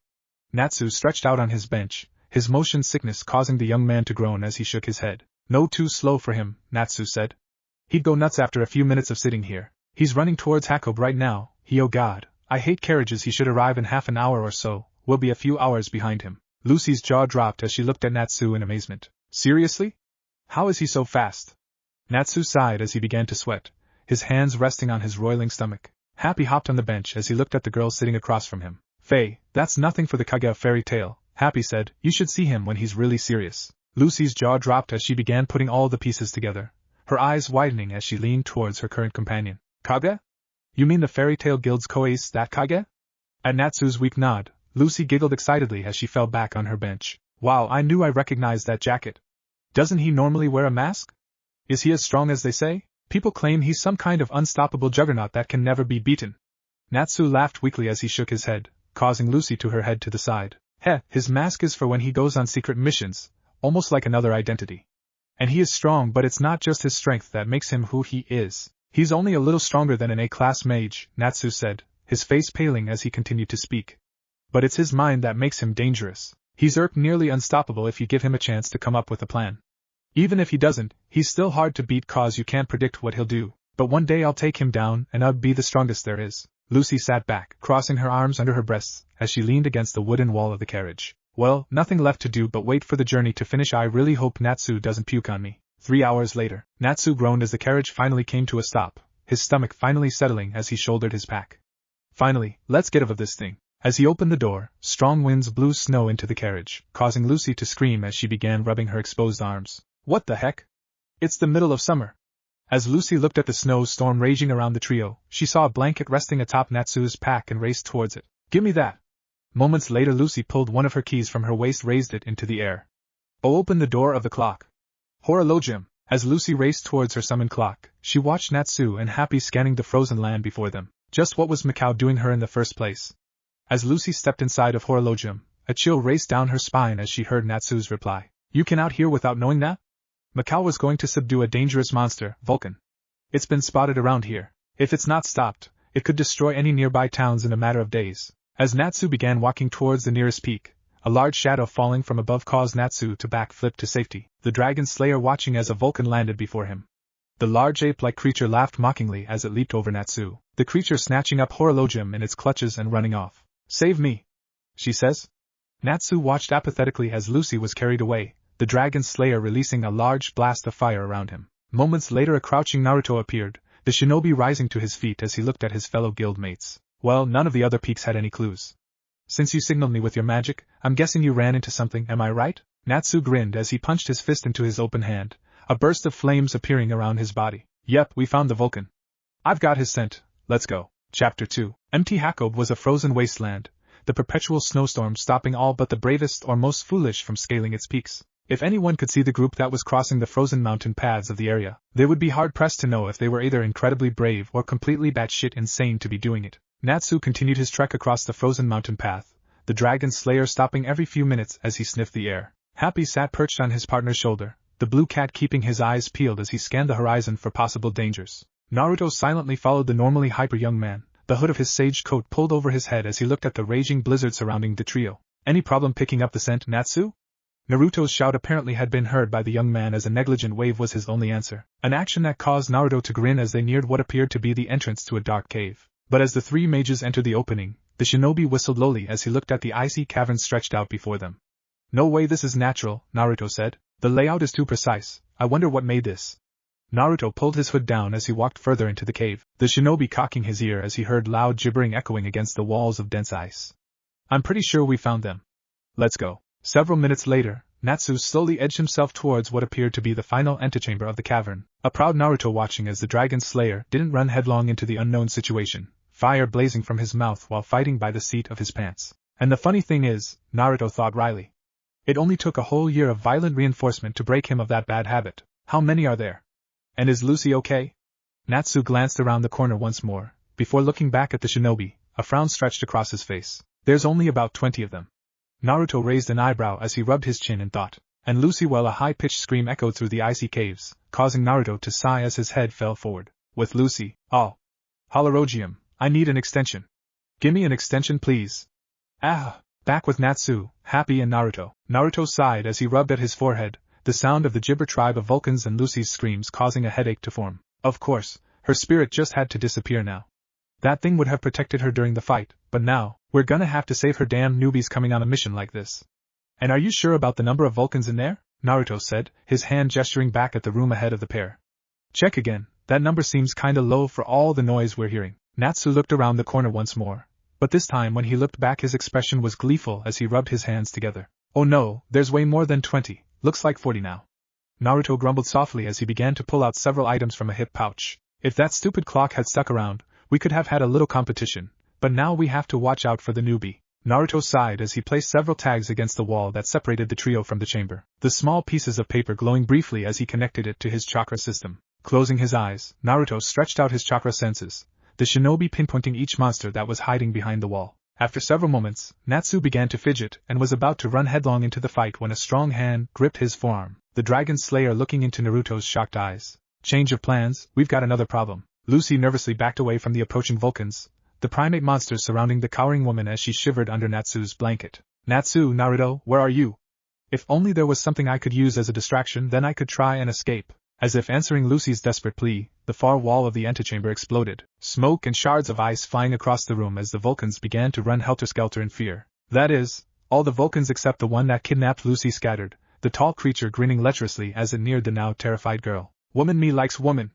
Natsu stretched out on his bench, his motion sickness causing the young man to groan as he shook his head. No, too slow for him, Natsu said. He'd go nuts after a few minutes of sitting here. He's running towards Hako right now. Oh god, I hate carriages. He should arrive in half an hour or so. We'll be a few hours behind him. Lucy's jaw dropped as she looked at Natsu in amazement. Seriously? How is he so fast? Natsu sighed as he began to sweat, his hands resting on his roiling stomach. Happy hopped on the bench as he looked at the girl sitting across from him. Faye, that's nothing for the Kage of fairy tale. Happy said, you should see him when he's really serious. Lucy's jaw dropped as she began putting all the pieces together, her eyes widening as she leaned towards her current companion. Kage? You mean the fairy tale guild's co-ace, that Kage? At Natsu's weak nod, Lucy giggled excitedly as she fell back on her bench. Wow, I knew I recognized that jacket. Doesn't he normally wear a mask? Is he as strong as they say? People claim he's some kind of unstoppable juggernaut that can never be beaten. Natsu laughed weakly as he shook his head, causing Lucy to her head to the side. His mask is for when he goes on secret missions, almost like another identity. And he is strong, but it's not just his strength that makes him who he is. He's only a little stronger than an A-class mage, Natsu said, his face paling as he continued to speak. But it's his mind that makes him dangerous. He's nearly unstoppable if you give him a chance to come up with a plan. Even if he doesn't, he's still hard to beat cause you can't predict what he'll do. But one day I'll take him down and I'll be the strongest there is. Lucy sat back, crossing her arms under her breasts, as she leaned against the wooden wall of the carriage. Well, nothing left to do but wait for the journey to finish. I really hope Natsu doesn't puke on me. 3 hours later, Natsu groaned as the carriage finally came to a stop, his stomach finally settling as he shouldered his pack. Finally, let's get out of this thing. As he opened the door, strong winds blew snow into the carriage, causing Lucy to scream as she began rubbing her exposed arms. What the heck? It's the middle of summer. As Lucy looked at the snowstorm raging around the trio, she saw a blanket resting atop Natsu's pack and raced towards it. Give me that! Moments later, Lucy pulled one of her keys from her waist, raised it into the air. Opened the door of the clock. Horologium! As Lucy raced towards her summoned clock, she watched Natsu and Happy scanning the frozen land before them. Just what was Mikau doing her in the first place? As Lucy stepped inside of Horologium, a chill raced down her spine as she heard Natsu's reply. You can out here without knowing that? Mikau was going to subdue a dangerous monster, Vulcan. It's been spotted around here. If it's not stopped, it could destroy any nearby towns in a matter of days. As Natsu began walking towards the nearest peak, a large shadow falling from above caused Natsu to backflip to safety, the dragon slayer watching as a Vulcan landed before him. The large ape-like creature laughed mockingly as it leaped over Natsu, the creature snatching up Horologium in its clutches and running off. Save me! She says. Natsu watched apathetically as Lucy was carried away, the dragon slayer releasing a large blast of fire around him. Moments later, a crouching Naruto appeared, the shinobi rising to his feet as he looked at his fellow guild mates. Well, none of the other peaks had any clues. Since you signaled me with your magic, I'm guessing you ran into something, am I right? Natsu grinned as he punched his fist into his open hand, a burst of flames appearing around his body. Yep, we found the Vulcan. I've got his scent, let's go. Chapter 2. Empty Hako was a frozen wasteland, the perpetual snowstorm stopping all but the bravest or most foolish from scaling its peaks. If anyone could see the group that was crossing the frozen mountain paths of the area, they would be hard-pressed to know if they were either incredibly brave or completely batshit insane to be doing it. Natsu continued his trek across the frozen mountain path, the dragon slayer stopping every few minutes as he sniffed the air. Happy sat perched on his partner's shoulder, the blue cat keeping his eyes peeled as he scanned the horizon for possible dangers. Naruto silently followed the normally hyper young man, the hood of his sage coat pulled over his head as he looked at the raging blizzard surrounding the trio. Any problem picking up the scent, Natsu? Naruto's shout apparently had been heard by the young man as a negligent wave was his only answer, an action that caused Naruto to grin as they neared what appeared to be the entrance to a dark cave. But as the three mages entered the opening, the shinobi whistled lowly as he looked at the icy cavern stretched out before them. No way this is natural, Naruto said. The layout is too precise. I wonder what made this. Naruto pulled his hood down as he walked further into the cave, the shinobi cocking his ear as he heard loud gibbering echoing against the walls of dense ice. I'm pretty sure we found them. Let's go. Several minutes later, Natsu slowly edged himself towards what appeared to be the final antechamber of the cavern, a proud Naruto watching as the dragon slayer didn't run headlong into the unknown situation, fire blazing from his mouth while fighting by the seat of his pants. And the funny thing is, Naruto thought wryly, it only took a whole year of violent reinforcement to break him of that bad habit. How many are there? And is Lucy okay? Natsu glanced around the corner once more, before looking back at the shinobi, a frown stretched across his face. There's only about 20 of them. Naruto raised an eyebrow as he rubbed his chin in thought. And Lucy, well, a high-pitched scream echoed through the icy caves, causing Naruto to sigh as his head fell forward. With Lucy, oh. Horologium, I need an extension. Gimme an extension, please. Ah. Back with Natsu, Happy and Naruto. Naruto sighed as he rubbed at his forehead, the sound of the gibber tribe of Vulcans and Lucy's screams causing a headache to form. Of course, her spirit just had to disappear now. That thing would have protected her during the fight, but now, we're gonna have to save her damn newbies coming on a mission like this. And are you sure about the number of Vulcans in there? Naruto said, his hand gesturing back at the room ahead of the pair. Check again, that number seems kinda low for all the noise we're hearing. Natsu looked around the corner once more, but this time when he looked back his expression was gleeful as he rubbed his hands together. Oh no, there's way more than 20, looks like 40 now. Naruto grumbled softly as he began to pull out several items from a hip pouch. If that stupid clock had stuck around, we could have had a little competition, but now we have to watch out for the newbie. Naruto sighed as he placed several tags against the wall that separated the trio from the chamber, the small pieces of paper glowing briefly as he connected it to his chakra system. Closing his eyes, Naruto stretched out his chakra senses, the shinobi pinpointing each monster that was hiding behind the wall. After several moments, Natsu began to fidget and was about to run headlong into the fight when a strong hand gripped his forearm, the dragon slayer looking into Naruto's shocked eyes. Change of plans, we've got another problem. Lucy nervously backed away from the approaching Vulcans, the primate monsters surrounding the cowering woman as she shivered under Natsu's blanket. Natsu, Naruto, where are you? If only there was something I could use as a distraction, then I could try and escape. As if answering Lucy's desperate plea, the far wall of the antechamber exploded, smoke and shards of ice flying across the room as the Vulcans began to run helter-skelter in fear. That is, all the Vulcans except the one that kidnapped Lucy scattered, the tall creature grinning lecherously as it neared the now terrified girl. Woman me likes woman!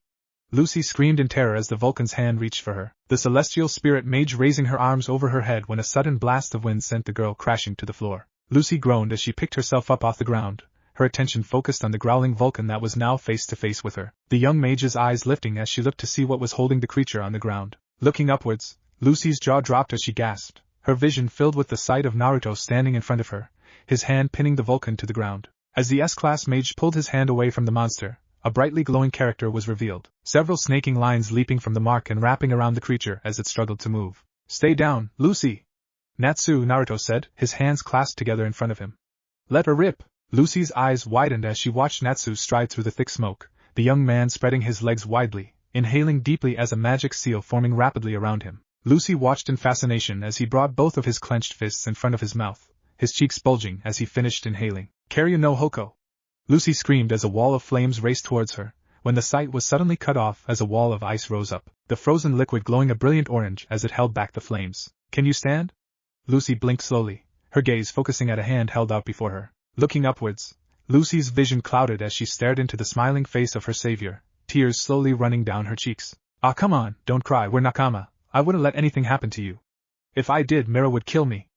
Lucy screamed in terror as the Vulcan's hand reached for her, the celestial spirit mage raising her arms over her head when a sudden blast of wind sent the girl crashing to the floor. Lucy groaned as she picked herself up off the ground, her attention focused on the growling Vulcan that was now face to face with her, the young mage's eyes lifting as she looked to see what was holding the creature on the ground. Looking upwards, Lucy's jaw dropped as she gasped, her vision filled with the sight of Naruto standing in front of her, his hand pinning the Vulcan to the ground. As the S-class mage pulled his hand away from the monster, a brightly glowing character was revealed, several snaking lines leaping from the mark and wrapping around the creature as it struggled to move. Stay down, Lucy! Natsu, Naruto said, his hands clasped together in front of him. Let her rip! Lucy's eyes widened as she watched Natsu stride through the thick smoke, the young man spreading his legs widely, inhaling deeply as a magic seal forming rapidly around him. Lucy watched in fascination as he brought both of his clenched fists in front of his mouth, his cheeks bulging as he finished inhaling. Karyu no Hoko! Lucy screamed as a wall of flames raced towards her, when the sight was suddenly cut off as a wall of ice rose up, the frozen liquid glowing a brilliant orange as it held back the flames. Can you stand? Lucy blinked slowly, her gaze focusing at a hand held out before her. Looking upwards, Lucy's vision clouded as she stared into the smiling face of her savior, tears slowly running down her cheeks. Ah, come on, don't cry, we're nakama, I wouldn't let anything happen to you. If I did, Mira would kill me.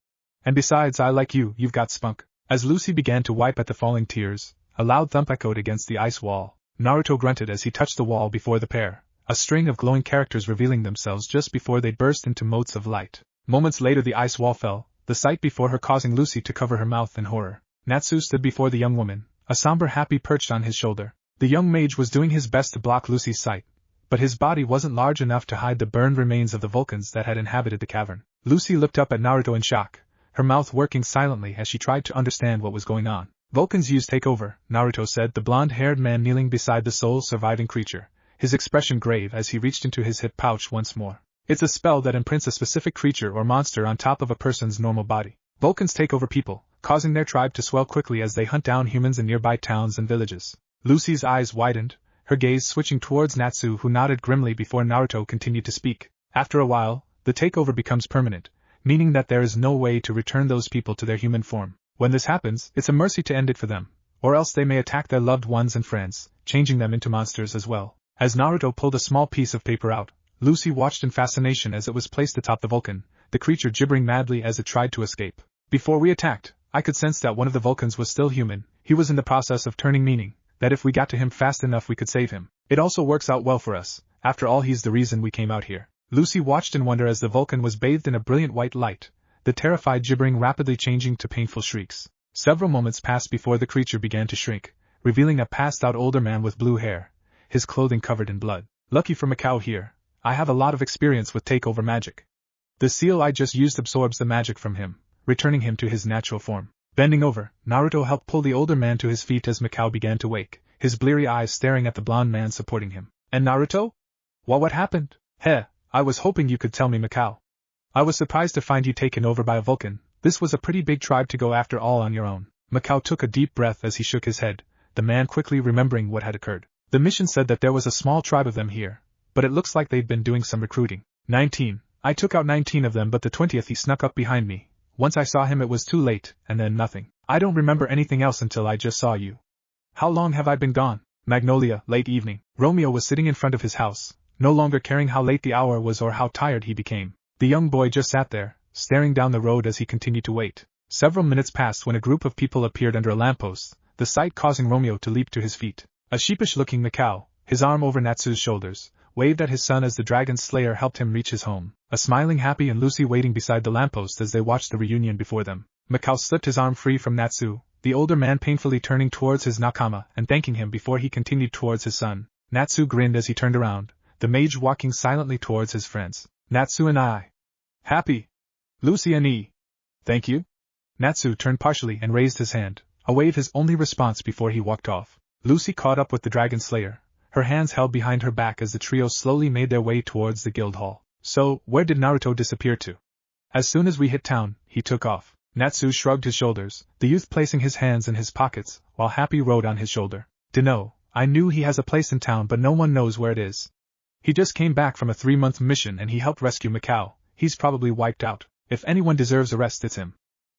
And besides, I like you, you've got spunk. As Lucy began to wipe at the falling tears, a loud thump echoed against the ice wall. Naruto grunted as he touched the wall before the pair, a string of glowing characters revealing themselves just before they burst into motes of light. Moments later the ice wall fell, the sight before her causing Lucy to cover her mouth in horror. Natsu stood before the young woman, a somber happy perched on his shoulder. The young mage was doing his best to block Lucy's sight, but his body wasn't large enough to hide the burned remains of the Vulcans that had inhabited the cavern. Lucy looked up at Naruto in shock, her mouth working silently as she tried to understand what was going on. Vulcans use takeover, Naruto said, the blonde-haired man kneeling beside the sole surviving creature, his expression grave as he reached into his hip pouch once more. It's a spell that imprints a specific creature or monster on top of a person's normal body. Vulcans take over people, causing their tribe to swell quickly as they hunt down humans in nearby towns and villages. Lucy's eyes widened, her gaze switching towards Natsu, who nodded grimly before Naruto continued to speak. After a while, the takeover becomes permanent, meaning that there is no way to return those people to their human form. When this happens, it's a mercy to end it for them, or else they may attack their loved ones and friends, changing them into monsters as well. As Naruto pulled a small piece of paper out, Lucy watched in fascination as it was placed atop the Vulcan, the creature gibbering madly as it tried to escape. Before we attacked, I could sense that one of the Vulcans was still human. He was in the process of turning, meaning that if we got to him fast enough we could save him. It also works out well for us. After all, he's the reason we came out here. Lucy watched in wonder as the Vulcan was bathed in a brilliant white light, the terrified gibbering rapidly changing to painful shrieks. Several moments passed before the creature began to shrink, revealing a passed-out older man with blue hair, his clothing covered in blood. Lucky for Mikao here, I have a lot of experience with takeover magic. The seal I just used absorbs the magic from him, returning him to his natural form. Bending over, Naruto helped pull the older man to his feet as Mikao began to wake, his bleary eyes staring at the blonde man supporting him. And Naruto? What happened? Heh, I was hoping you could tell me, Mikao. I was surprised to find you taken over by a Vulcan. This was a pretty big tribe to go after all on your own. Mikao took a deep breath as he shook his head, the man quickly remembering what had occurred. The mission said that there was a small tribe of them here, but it looks like they'd been doing some recruiting. 19. I took out 19 of them, but the 20th he snuck up behind me. Once I saw him it was too late, and then nothing. I don't remember anything else until I just saw you. How long have I been gone? Magnolia, late evening. Romeo was sitting in front of his house, no longer caring how late the hour was or how tired he became. The young boy just sat there, staring down the road as he continued to wait. Several minutes passed when a group of people appeared under a lamppost, the sight causing Romeo to leap to his feet. A sheepish-looking Mikao, his arm over Natsu's shoulders, waved at his son as the dragon slayer helped him reach his home, a smiling Happy and Lucy waiting beside the lamppost as they watched the reunion before them. Mikao slipped his arm free from Natsu, the older man painfully turning towards his nakama and thanking him before he continued towards his son. Natsu grinned as he turned around, the mage walking silently towards his friends. Natsu and I. Happy. Lucy and E. Thank you? Natsu turned partially and raised his hand, a wave his only response before he walked off. Lucy caught up with the dragon slayer, her hands held behind her back as the trio slowly made their way towards the guild hall. So, where did Naruto disappear to? As soon as we hit town, he took off. Natsu shrugged his shoulders, the youth placing his hands in his pockets, while Happy rode on his shoulder. Dunno, I knew he has a place in town but no one knows where it is. He just came back from a 3-month mission and he helped rescue Mikao. He's probably wiped out. If anyone deserves a rest, it's him.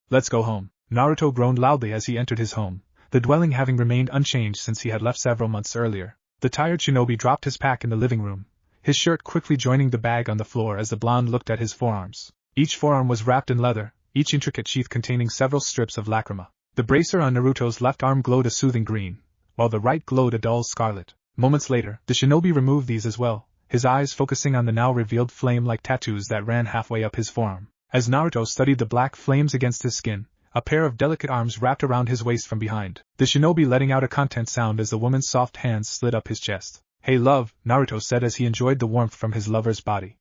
Let's go home. Naruto groaned loudly as he entered his home, the dwelling having remained unchanged since he had left several months earlier. The tired shinobi dropped his pack in the living room, his shirt quickly joining the bag on the floor as the blonde looked at his forearms. Each forearm was wrapped in leather, each intricate sheath containing several strips of lacrima. The bracer on Naruto's left arm glowed a soothing green, while the right glowed a dull scarlet. Moments later, the shinobi removed these as well, his eyes focusing on the now revealed flame-like tattoos that ran halfway up his forearm. As Naruto studied the black flames against his skin, a pair of delicate arms wrapped around his waist from behind, the shinobi letting out a content sound as the woman's soft hands slid up his chest. Hey love, Naruto said as he enjoyed the warmth from his lover's body.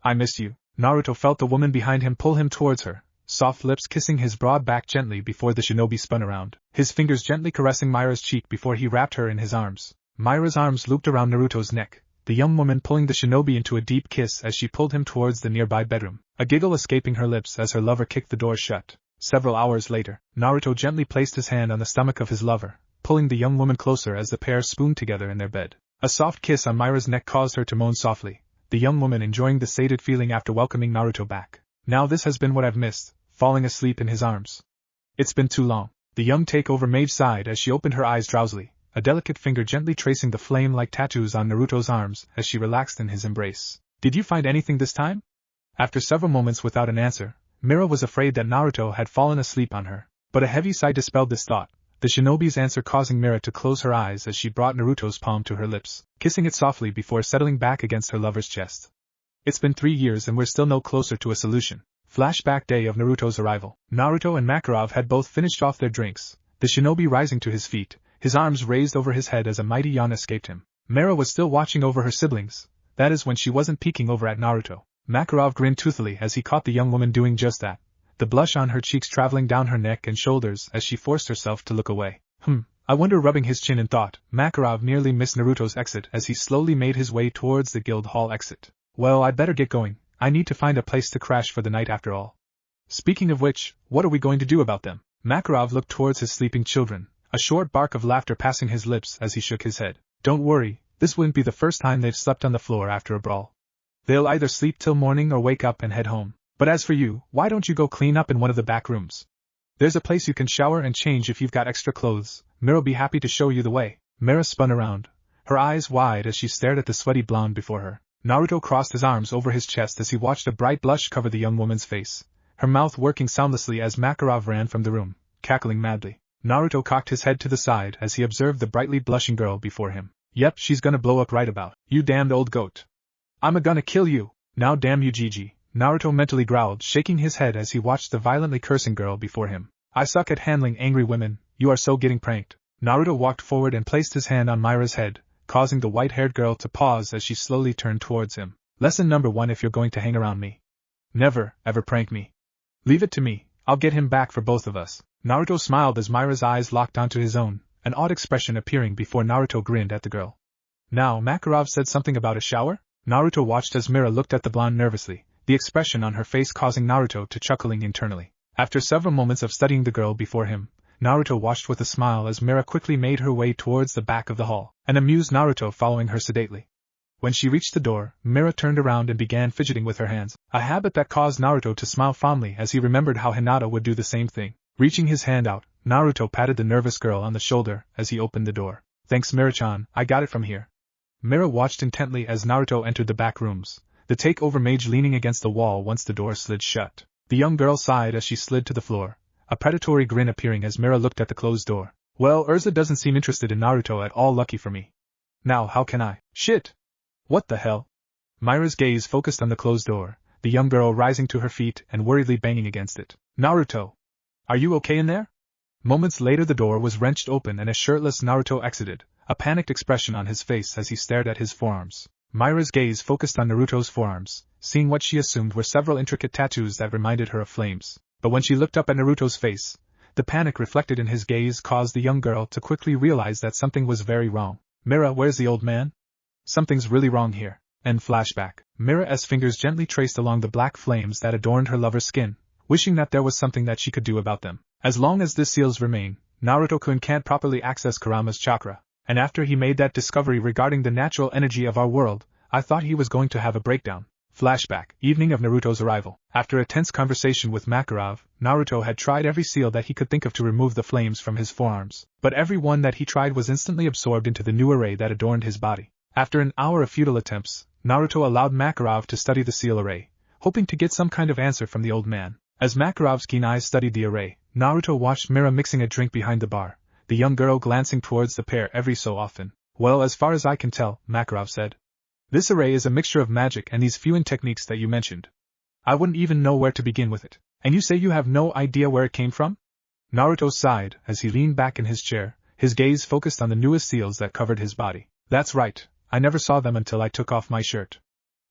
I missed you. Naruto felt the woman behind him pull him towards her, soft lips kissing his broad back gently before the shinobi spun around, his fingers gently caressing Myra's cheek before he wrapped her in his arms. Myra's arms looped around Naruto's neck, the young woman pulling the shinobi into a deep kiss as she pulled him towards the nearby bedroom, a giggle escaping her lips as her lover kicked the door shut. Several hours later, Naruto gently placed his hand on the stomach of his lover, pulling the young woman closer as the pair spooned together in their bed. A soft kiss on Myra's neck caused her to moan softly, the young woman enjoying the sated feeling after welcoming Naruto back. Now this has been what I've missed, falling asleep in his arms. It's been too long. The young takeover mage sighed as she opened her eyes drowsily, a delicate finger gently tracing the flame-like tattoos on Naruto's arms as she relaxed in his embrace. Did you find anything this time? After several moments without an answer, Mira was afraid that Naruto had fallen asleep on her, but a heavy sigh dispelled this thought, the shinobi's answer causing Mira to close her eyes as she brought Naruto's palm to her lips, kissing it softly before settling back against her lover's chest. It's been 3 years and we're still no closer to a solution. Flashback day of Naruto's arrival. Naruto and Makarov had both finished off their drinks, the shinobi rising to his feet, his arms raised over his head as a mighty yawn escaped him. Mira was still watching over her siblings, that is when she wasn't peeking over at Naruto. Makarov grinned toothily as he caught the young woman doing just that, the blush on her cheeks traveling down her neck and shoulders as she forced herself to look away. I wonder, rubbing his chin in thought, Makarov nearly missed Naruto's exit as he slowly made his way towards the guild hall exit. Well, I'd better get going, I need to find a place to crash for the night after all. Speaking of which, what are we going to do about them? Makarov looked towards his sleeping children, a short bark of laughter passing his lips as he shook his head. Don't worry, this wouldn't be the first time they've slept on the floor after a brawl. They'll either sleep till morning or wake up and head home. But as for you, why don't you go clean up in one of the back rooms? There's a place you can shower and change if you've got extra clothes. Mira'll be happy to show you the way. Mira spun around, her eyes wide as she stared at the sweaty blonde before her. Naruto crossed his arms over his chest as he watched a bright blush cover the young woman's face, her mouth working soundlessly as Makarov ran from the room, cackling madly. Naruto cocked his head to the side as he observed the brightly blushing girl before him. Yep, she's gonna blow up right about. You damned old goat. I'm gonna kill you. Now damn you Gigi, Naruto mentally growled, shaking his head as he watched the violently cursing girl before him. I suck at handling angry women, you are so getting pranked. Naruto walked forward and placed his hand on Myra's head, causing the white-haired girl to pause as she slowly turned towards him. Lesson number 1: if you're going to hang around me, never, ever prank me. Leave it to me, I'll get him back for both of us. Naruto smiled as Myra's eyes locked onto his own, an odd expression appearing before Naruto grinned at the girl. Now, Makarov said something about a shower? Naruto watched as Mira looked at the blonde nervously, the expression on her face causing Naruto to chuckling internally. After several moments of studying the girl before him, Naruto watched with a smile as Mira quickly made her way towards the back of the hall, and amused Naruto following her sedately. When she reached the door, Mira turned around and began fidgeting with her hands, a habit that caused Naruto to smile fondly as he remembered how Hinata would do the same thing. Reaching his hand out, Naruto patted the nervous girl on the shoulder as he opened the door. Thanks Mira-chan, I got it from here. Mira watched intently as Naruto entered the back rooms, the takeover mage leaning against the wall once the door slid shut. The young girl sighed as she slid to the floor, a predatory grin appearing as Mira looked at the closed door. Well, Urza doesn't seem interested in Naruto at all. Lucky for me. Now how can I? Shit! What the hell? Mira's gaze focused on the closed door, the young girl rising to her feet and worriedly banging against it. Naruto! Are you okay in there? Moments later the door was wrenched open and a shirtless Naruto exited, a panicked expression on his face as he stared at his forearms. Mira's gaze focused on Naruto's forearms, seeing what she assumed were several intricate tattoos that reminded her of flames. But when she looked up at Naruto's face, the panic reflected in his gaze caused the young girl to quickly realize that something was very wrong. Mira, where's the old man? Something's really wrong here. End flashback. Mira's fingers gently traced along the black flames that adorned her lover's skin, wishing that there was something that she could do about them. As long as these seals remain, Naruto-kun can't properly access Kurama's chakra, and after he made that discovery regarding the natural energy of our world, I thought he was going to have a breakdown. Flashback. Evening of Naruto's arrival. After a tense conversation with Makarov, Naruto had tried every seal that he could think of to remove the flames from his forearms, but every one that he tried was instantly absorbed into the new array that adorned his body. After an hour of futile attempts, Naruto allowed Makarov to study the seal array, hoping to get some kind of answer from the old man. As Makarov's keen eyes studied the array, Naruto watched Mira mixing a drink behind the bar, the young girl glancing towards the pair every so often. Well, as far as I can tell, Makarov said, this array is a mixture of magic and these fusing techniques that you mentioned. I wouldn't even know where to begin with it. And you say you have no idea where it came from? Naruto sighed as he leaned back in his chair, his gaze focused on the newest seals that covered his body. That's right, I never saw them until I took off my shirt.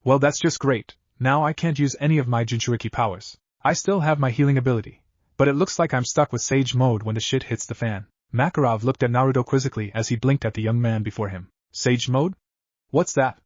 Well, that's just great. Now I can't use any of my Jinchuriki powers. I still have my healing ability, but it looks like I'm stuck with Sage Mode when the shit hits the fan. Makarov looked at Naruto quizzically as he blinked at the young man before him. Sage Mode? What's that?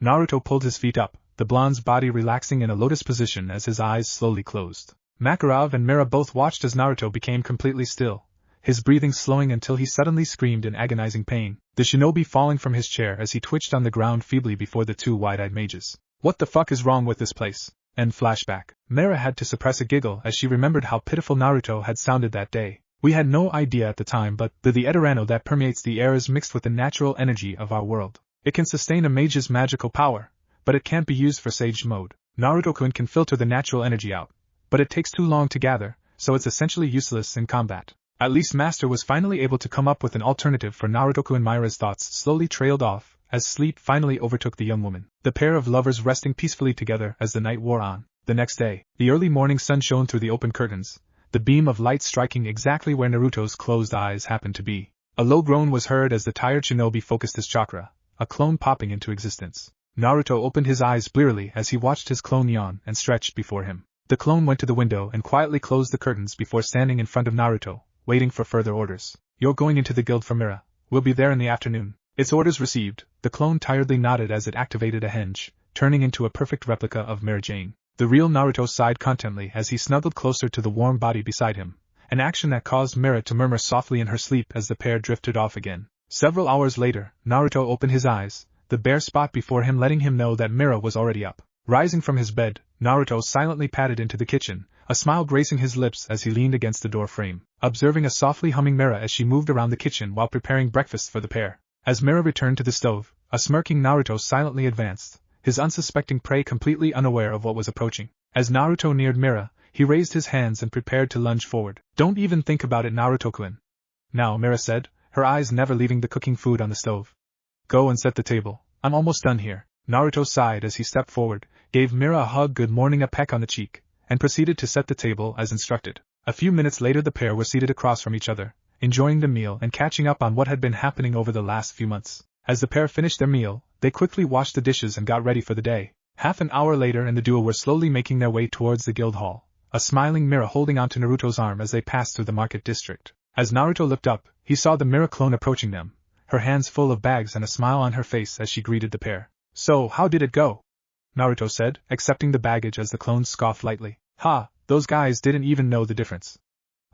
Naruto pulled his feet up, the blonde's body relaxing in a lotus position as his eyes slowly closed. Makarov and Mira both watched as Naruto became completely still, his breathing slowing until he suddenly screamed in agonizing pain, the shinobi falling from his chair as he twitched on the ground feebly before the two wide-eyed mages. What the fuck is wrong with this place? End flashback. Mira had to suppress a giggle as she remembered how pitiful Naruto had sounded that day. We had no idea at the time, but the Eterano that permeates the air is mixed with the natural energy of our world. It can sustain a mage's magical power, but it can't be used for Sage Mode. Naruto-kun can filter the natural energy out, but it takes too long to gather, so it's essentially useless in combat. At least Master was finally able to come up with an alternative for Naruto-kun. Mira's thoughts slowly trailed off, as sleep finally overtook the young woman. The pair of lovers resting peacefully together as the night wore on. The next day, the early morning sun shone through the open curtains, the beam of light striking exactly where Naruto's closed eyes happened to be. A low groan was heard as the tired shinobi focused his chakra, a clone popping into existence. Naruto opened his eyes blearily as he watched his clone yawn and stretch before him. The clone went to the window and quietly closed the curtains before standing in front of Naruto, waiting for further orders. You're going into the guild for Mira. We'll be there in the afternoon. Its orders received, the clone tiredly nodded as it activated a henge, turning into a perfect replica of Mira Jane. The real Naruto sighed contently as he snuggled closer to the warm body beside him, an action that caused Mira to murmur softly in her sleep as the pair drifted off again. Several hours later, Naruto opened his eyes, the bare spot before him letting him know that Mira was already up. Rising from his bed, Naruto silently padded into the kitchen, a smile gracing his lips as he leaned against the door frame, observing a softly humming Mira as she moved around the kitchen while preparing breakfast for the pair. As Mira returned to the stove, a smirking Naruto silently advanced, his unsuspecting prey completely unaware of what was approaching. As Naruto neared Mira, he raised his hands and prepared to lunge forward. Don't even think about it, Naruto-kun. Now, Mira said, her eyes never leaving the cooking food on the stove. Go and set the table. I'm almost done here. Naruto sighed as he stepped forward, gave Mira a hug, good morning, a peck on the cheek, and proceeded to set the table as instructed. A few minutes later the pair were seated across from each other, enjoying the meal and catching up on what had been happening over the last few months. As the pair finished their meal, they quickly washed the dishes and got ready for the day. Half an hour later and the duo were slowly making their way towards the guild hall, a smiling Mira holding onto Naruto's arm as they passed through the market district. As Naruto looked up, he saw the Mira clone approaching them, her hands full of bags and a smile on her face as she greeted the pair. So, how did it go? Naruto said, accepting the baggage as the clone scoffed lightly. Ha, those guys didn't even know the difference.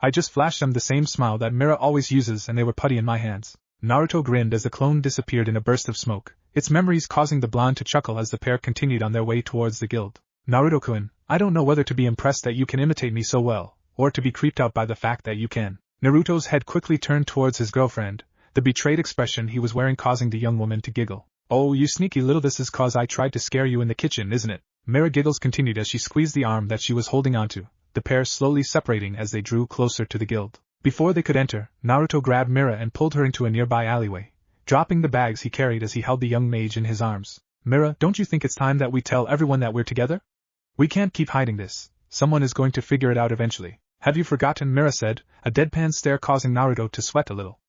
I just flashed them the same smile that Mira always uses and they were putty in my hands. Naruto grinned as the clone disappeared in a burst of smoke, its memories causing the blonde to chuckle as the pair continued on their way towards the guild. Naruto-kun, I don't know whether to be impressed that you can imitate me so well, or to be creeped out by the fact that you can. Naruto's head quickly turned towards his girlfriend, the betrayed expression he was wearing causing the young woman to giggle. Oh, you sneaky little, this is cause I tried to scare you in the kitchen, isn't it? Mira giggles continued as she squeezed the arm that she was holding onto, the pair slowly separating as they drew closer to the guild. Before they could enter, Naruto grabbed Mira and pulled her into a nearby alleyway, dropping the bags he carried as he held the young mage in his arms. Mira, don't you think it's time that we tell everyone that we're together? We can't keep hiding this. Someone is going to figure it out eventually. Have you forgotten? Mira said, a deadpan stare causing Naruto to sweat a little.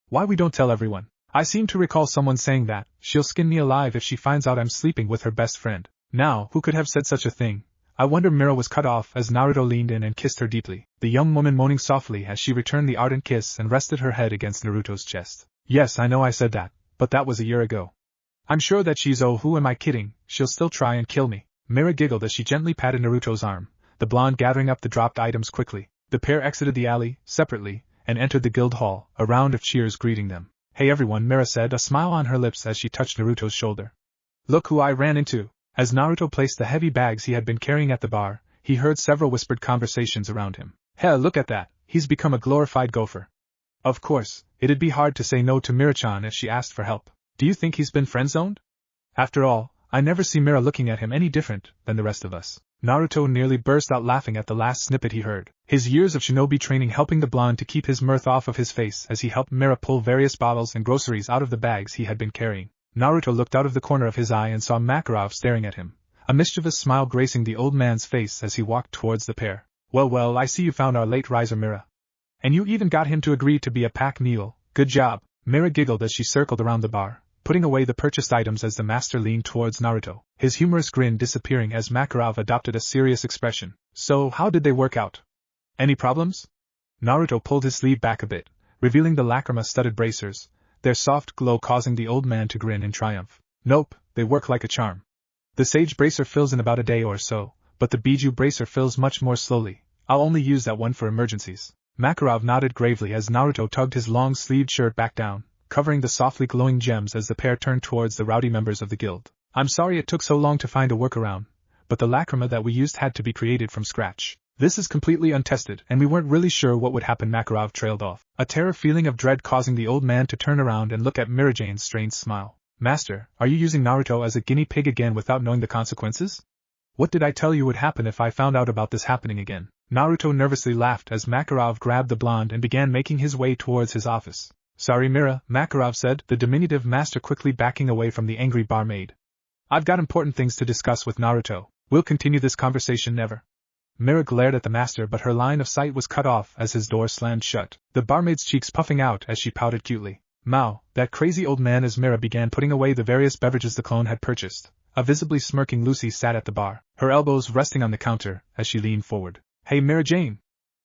Why we don't tell everyone? I seem to recall someone saying that she'll skin me alive if she finds out I'm sleeping with her best friend. Now, who could have said such a thing? I wonder. Mira was cut off as Naruto leaned in and kissed her deeply, the young woman moaning softly as she returned the ardent kiss and rested her head against Naruto's chest. Yes, I know I said that, but that was a year ago. I'm sure that she's who am I kidding, she'll still try and kill me. Mira giggled as she gently patted Naruto's arm, the blonde gathering up the dropped items quickly. The pair exited the alley, separately, and entered the guild hall, a round of cheers greeting them. Hey everyone, Mira said, a smile on her lips as she touched Naruto's shoulder. Look who I ran into. As Naruto placed the heavy bags he had been carrying at the bar, he heard several whispered conversations around him. Hey, look at that, he's become a glorified gopher. Of course, it'd be hard to say no to Mira-chan as she asked for help. Do you think he's been friend-zoned? After all, I never see Mira looking at him any different than the rest of us. Naruto nearly burst out laughing at the last snippet he heard, his years of shinobi training helping the blonde to keep his mirth off of his face as he helped Mira pull various bottles and groceries out of the bags he had been carrying. Naruto looked out of the corner of his eye and saw Makarov staring at him, a mischievous smile gracing the old man's face as he walked towards the pair. Well, I see you found our late riser Mira. And you even got him to agree to be a pack mule. Good job. Mira giggled as she circled around the bar, putting away the purchased items as the master leaned towards Naruto, his humorous grin disappearing as Makarov adopted a serious expression. So, how did they work out? Any problems? Naruto pulled his sleeve back a bit, revealing the lacrima-studded bracers, their soft glow causing the old man to grin in triumph. Nope, they work like a charm. The sage bracer fills in about a day or so, but the Biju bracer fills much more slowly. I'll only use that one for emergencies. Makarov nodded gravely as Naruto tugged his long-sleeved shirt back down, covering the softly glowing gems as the pair turned towards the rowdy members of the guild. I'm sorry it took so long to find a workaround, but the lacrima that we used had to be created from scratch. This is completely untested, and we weren't really sure what would happen. Makarov trailed off, a terror feeling of dread causing the old man to turn around and look at Mirajane's strange smile. Master, are you using Naruto as a guinea pig again without knowing the consequences? What did I tell you would happen if I found out about this happening again? Naruto nervously laughed as Makarov grabbed the blonde and began making his way towards his office. Sorry Mira, Makarov said, the diminutive master quickly backing away from the angry barmaid. I've got important things to discuss with Naruto. We'll continue this conversation never. Mira glared at the master, but her line of sight was cut off as his door slammed shut, the barmaid's cheeks puffing out as she pouted cutely. Mao, that crazy old man. As Mira began putting away the various beverages the clone had purchased, a visibly smirking Lucy sat at the bar, her elbows resting on the counter as she leaned forward. Hey Mira Jane.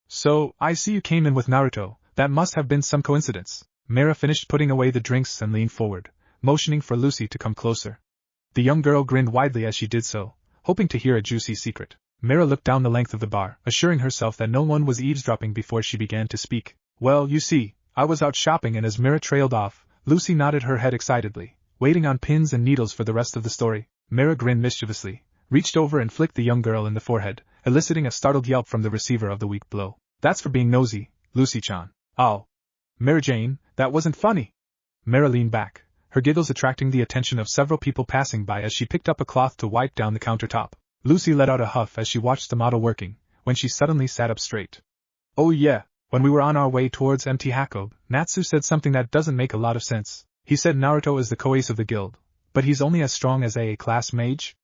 So, I see you came in with Naruto, that must have been some coincidence. Mira finished putting away the drinks and leaned forward, motioning for Lucy to come closer. The young girl grinned widely as she did so, hoping to hear a juicy secret. Mira looked down the length of the bar, assuring herself that no one was eavesdropping before she began to speak. Well, you see, I was out shopping, and as Mira trailed off, Lucy nodded her head excitedly, waiting on pins and needles for the rest of the story. Mira grinned mischievously, reached over and flicked the young girl in the forehead, eliciting a startled yelp from the receiver of the weak blow. That's for being nosy, Lucy-chan. Oh. Mira Jane, that wasn't funny. Mira leaned back, her giggles attracting the attention of several people passing by as she picked up a cloth to wipe down the countertop. Lucy let out a huff as she watched the model working, when she suddenly sat up straight. Oh yeah, when we were on our way towards MT Hako, Natsu said something that doesn't make a lot of sense. He said Naruto is the co-ace of the guild, but he's only as strong as a class mage?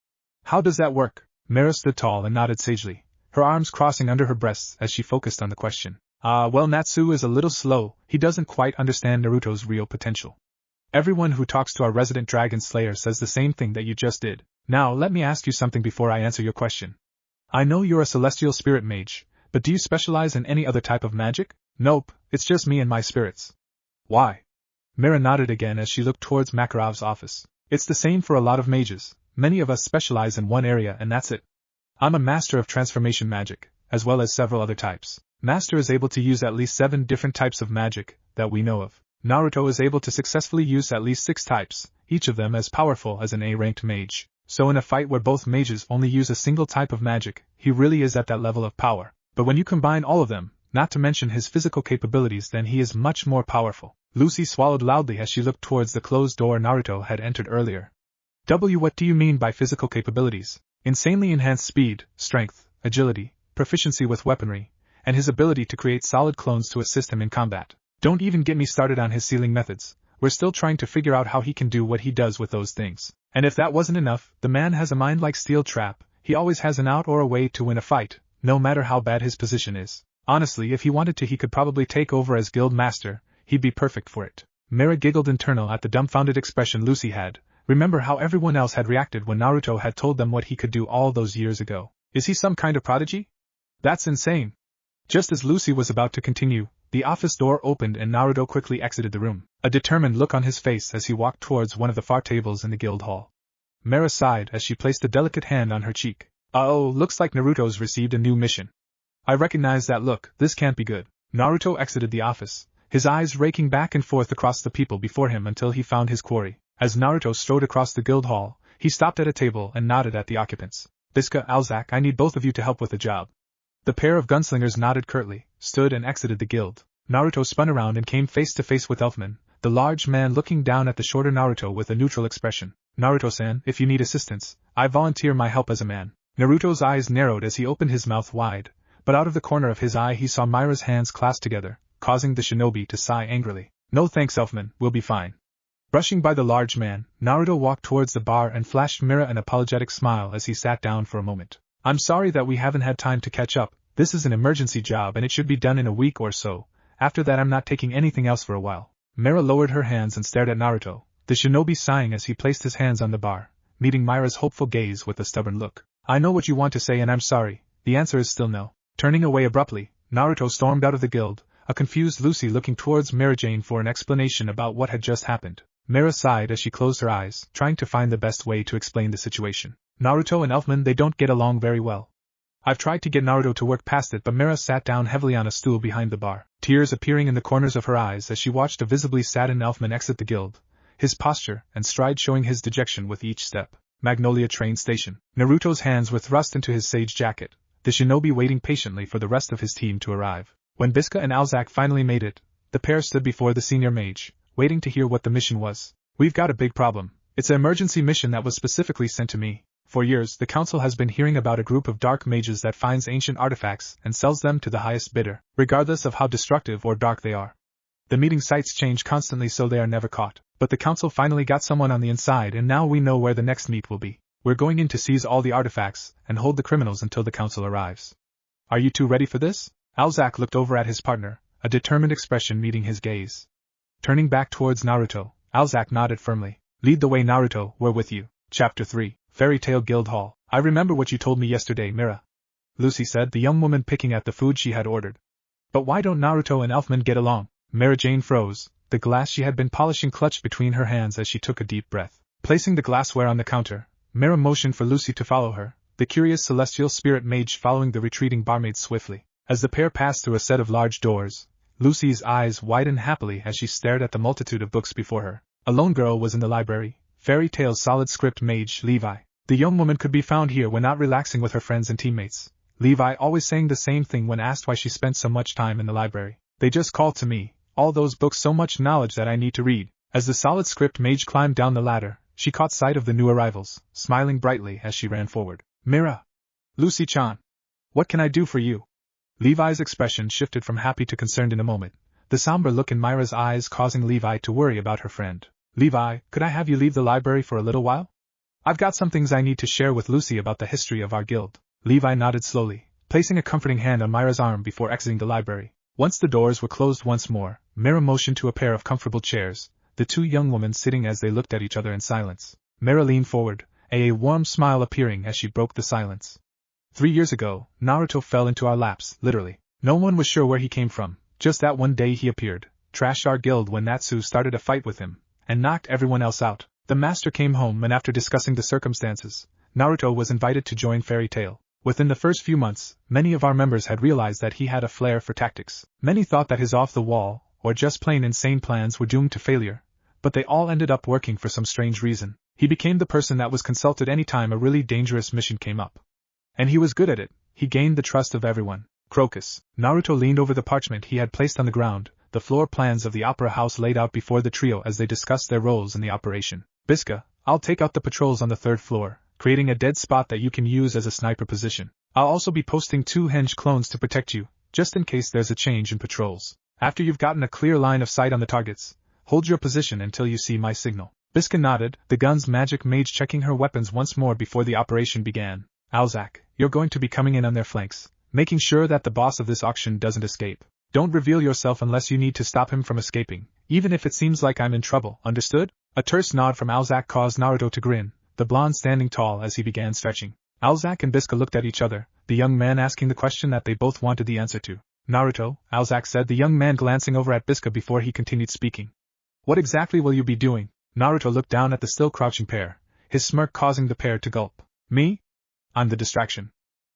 How does that work? Mira stood tall and nodded sagely, her arms crossing under her breasts as she focused on the question. Well, Natsu is a little slow, he doesn't quite understand Naruto's real potential. Everyone who talks to our resident dragon slayer says the same thing that you just did. Now let me ask you something before I answer your question. I know you're a celestial spirit mage, but do you specialize in any other type of magic? Nope, it's just me and my spirits. Why? Mira nodded again as she looked towards Makarov's office. It's the same for a lot of mages, many of us specialize in one area and that's it. I'm a master of transformation magic, as well as several other types. Master is able to use at least 7 different types of magic that we know of. Naruto is able to successfully use at least 6 types, each of them as powerful as an A-ranked mage. So in a fight where both mages only use a single type of magic, he really is at that level of power. But when you combine all of them, not to mention his physical capabilities, then he is much more powerful. Lucy swallowed loudly as she looked towards the closed door Naruto had entered earlier. What do you mean by physical capabilities? Insanely enhanced speed, strength, agility, proficiency with weaponry, and his ability to create solid clones to assist him in combat. Don't even get me started on his sealing methods. We're still trying to figure out how he can do what he does with those things. And if that wasn't enough, the man has a mind like steel trap. He always has an out or a way to win a fight, no matter how bad his position is. Honestly, if he wanted to, he could probably take over as guild master. He'd be perfect for it. Mira giggled internal at the dumbfounded expression Lucy had. Remember how everyone else had reacted when Naruto had told them what he could do all those years ago. Is he some kind of prodigy? That's insane. Just as Lucy was about to continue, the office door opened and Naruto quickly exited the room, a determined look on his face as he walked towards one of the far tables in the guild hall. Mira sighed as she placed a delicate hand on her cheek. Uh-oh, looks like Naruto's received a new mission. I recognize that look, this can't be good. Naruto exited the office, his eyes raking back and forth across the people before him until he found his quarry. As Naruto strode across the guild hall, he stopped at a table and nodded at the occupants. Biska, Alzak, I need both of you to help with a job. The pair of gunslingers nodded curtly, stood and exited the guild. Naruto spun around and came face to face with Elfman, the large man looking down at the shorter Naruto with a neutral expression. Naruto-san, if you need assistance, I volunteer my help as a man. Naruto's eyes narrowed as he opened his mouth wide, but out of the corner of his eye he saw Mira's hands clasped together, causing the shinobi to sigh angrily. No thanks, Elfman, we'll be fine. Brushing by the large man, Naruto walked towards the bar and flashed Mira an apologetic smile as he sat down for a moment. I'm sorry that we haven't had time to catch up. This is an emergency job and it should be done in a week or so. After that I'm not taking anything else for a while. Mira lowered her hands and stared at Naruto, the shinobi sighing as he placed his hands on the bar, meeting Mira's hopeful gaze with a stubborn look. I know what you want to say and I'm sorry. The answer is still no. Turning away abruptly, Naruto stormed out of the guild, a confused Lucy looking towards Mira Jane for an explanation about what had just happened. Mira sighed as she closed her eyes, trying to find the best way to explain the situation. Naruto and Elfman, they don't get along very well. I've tried to get Naruto to work past it, but Mira sat down heavily on a stool behind the bar, tears appearing in the corners of her eyes as she watched a visibly saddened Elfman exit the guild, his posture and stride showing his dejection with each step. Magnolia train station. Naruto's hands were thrust into his sage jacket, the shinobi waiting patiently for the rest of his team to arrive. When Biska and Alzak finally made it, the pair stood before the senior mage, waiting to hear what the mission was. We've got a big problem. It's an emergency mission that was specifically sent to me. For years, the council has been hearing about a group of dark mages that finds ancient artifacts and sells them to the highest bidder, regardless of how destructive or dark they are. The meeting sites change constantly so they are never caught, but the council finally got someone on the inside and now we know where the next meet will be. We're going in to seize all the artifacts and hold the criminals until the council arrives. Are you two ready for this? Alzak looked over at his partner, a determined expression meeting his gaze. Turning back towards Naruto, Alzak nodded firmly. Lead the way, Naruto, we're with you. Chapter 3, Fairy Tale Guild Hall. I remember what you told me yesterday, Mira. Lucy said, the young woman picking at the food she had ordered. But why don't Naruto and Elfman get along? Mira Jane froze, the glass she had been polishing clutched between her hands as she took a deep breath. Placing the glassware on the counter, Mira motioned for Lucy to follow her, the curious celestial spirit mage following the retreating barmaid swiftly. As the pair passed through a set of large doors, Lucy's eyes widened happily as she stared at the multitude of books before her. A lone girl was in the library, Fairy Tale's solid script mage Levi. The young woman could be found here when not relaxing with her friends and teammates. Levi always saying the same thing when asked why she spent so much time in the library. They just call to me, all those books, so much knowledge that I need to read. As the solid script mage climbed down the ladder, she caught sight of the new arrivals, smiling brightly as she ran forward. Mira! Lucy-chan! What can I do for you? Levi's expression shifted from happy to concerned in a moment, the somber look in Mira's eyes causing Levi to worry about her friend. Levi, could I have you leave the library for a little while? I've got some things I need to share with Lucy about the history of our guild. Levi nodded slowly, placing a comforting hand on Mira's arm before exiting the library. Once the doors were closed once more, Mira motioned to a pair of comfortable chairs, the two young women sitting as they looked at each other in silence. Mira leaned forward, a warm smile appearing as she broke the silence. 3 years ago, Naruto fell into our laps, literally. No one was sure where he came from. Just that one day he appeared, trashed our guild when Natsu started a fight with him, and knocked everyone else out. The master came home and after discussing the circumstances, Naruto was invited to join Fairy Tail. Within the first few months, many of our members had realized that he had a flair for tactics. Many thought that his off-the-wall, or just plain insane plans were doomed to failure, but they all ended up working for some strange reason. He became the person that was consulted anytime a really dangerous mission came up. And he was good at it. He gained the trust of everyone. Crocus. Naruto leaned over the parchment he had placed on the ground, the floor plans of the opera house laid out before the trio as they discussed their roles in the operation. Biska, I'll take out the patrols on the 3rd floor, creating a dead spot that you can use as a sniper position. I'll also be posting 2 henge clones to protect you, just in case there's a change in patrols. After you've gotten a clear line of sight on the targets, hold your position until you see my signal. Biska nodded, the gun's magic mage checking her weapons once more before the operation began. Alzak, you're going to be coming in on their flanks, making sure that the boss of this auction doesn't escape. Don't reveal yourself unless you need to stop him from escaping, even if it seems like I'm in trouble, understood? A terse nod from Alzak caused Naruto to grin, the blonde standing tall as he began stretching. Alzak and Biska looked at each other, the young man asking the question that they both wanted the answer to. Naruto, Alzak said, the young man glancing over at Biska before he continued speaking. What exactly will you be doing? Naruto looked down at the still crouching pair, his smirk causing the pair to gulp. Me? I'm the distraction.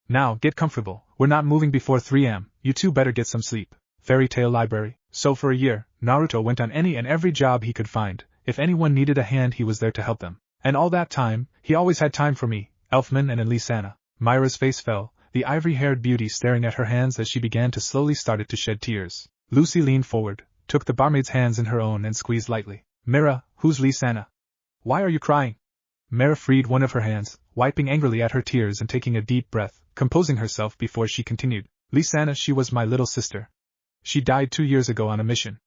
Now, get comfortable, we're not moving before 3 am, you two better get some sleep. Fairy tale library. So for a year, Naruto went on any and every job he could find. If anyone needed a hand, he was there to help them. And all that time, he always had time for me, Elfman and Elisana. Myra's face fell, the ivory-haired beauty staring at her hands as she began to slowly started to shed tears. Lucy leaned forward, took the barmaid's hands in her own and squeezed lightly. Mira, who's Lisana? Why are you crying? Mira freed one of her hands, wiping angrily at her tears and taking a deep breath, composing herself before she continued. Lisana, she was my little sister. She died 2 years ago on a mission.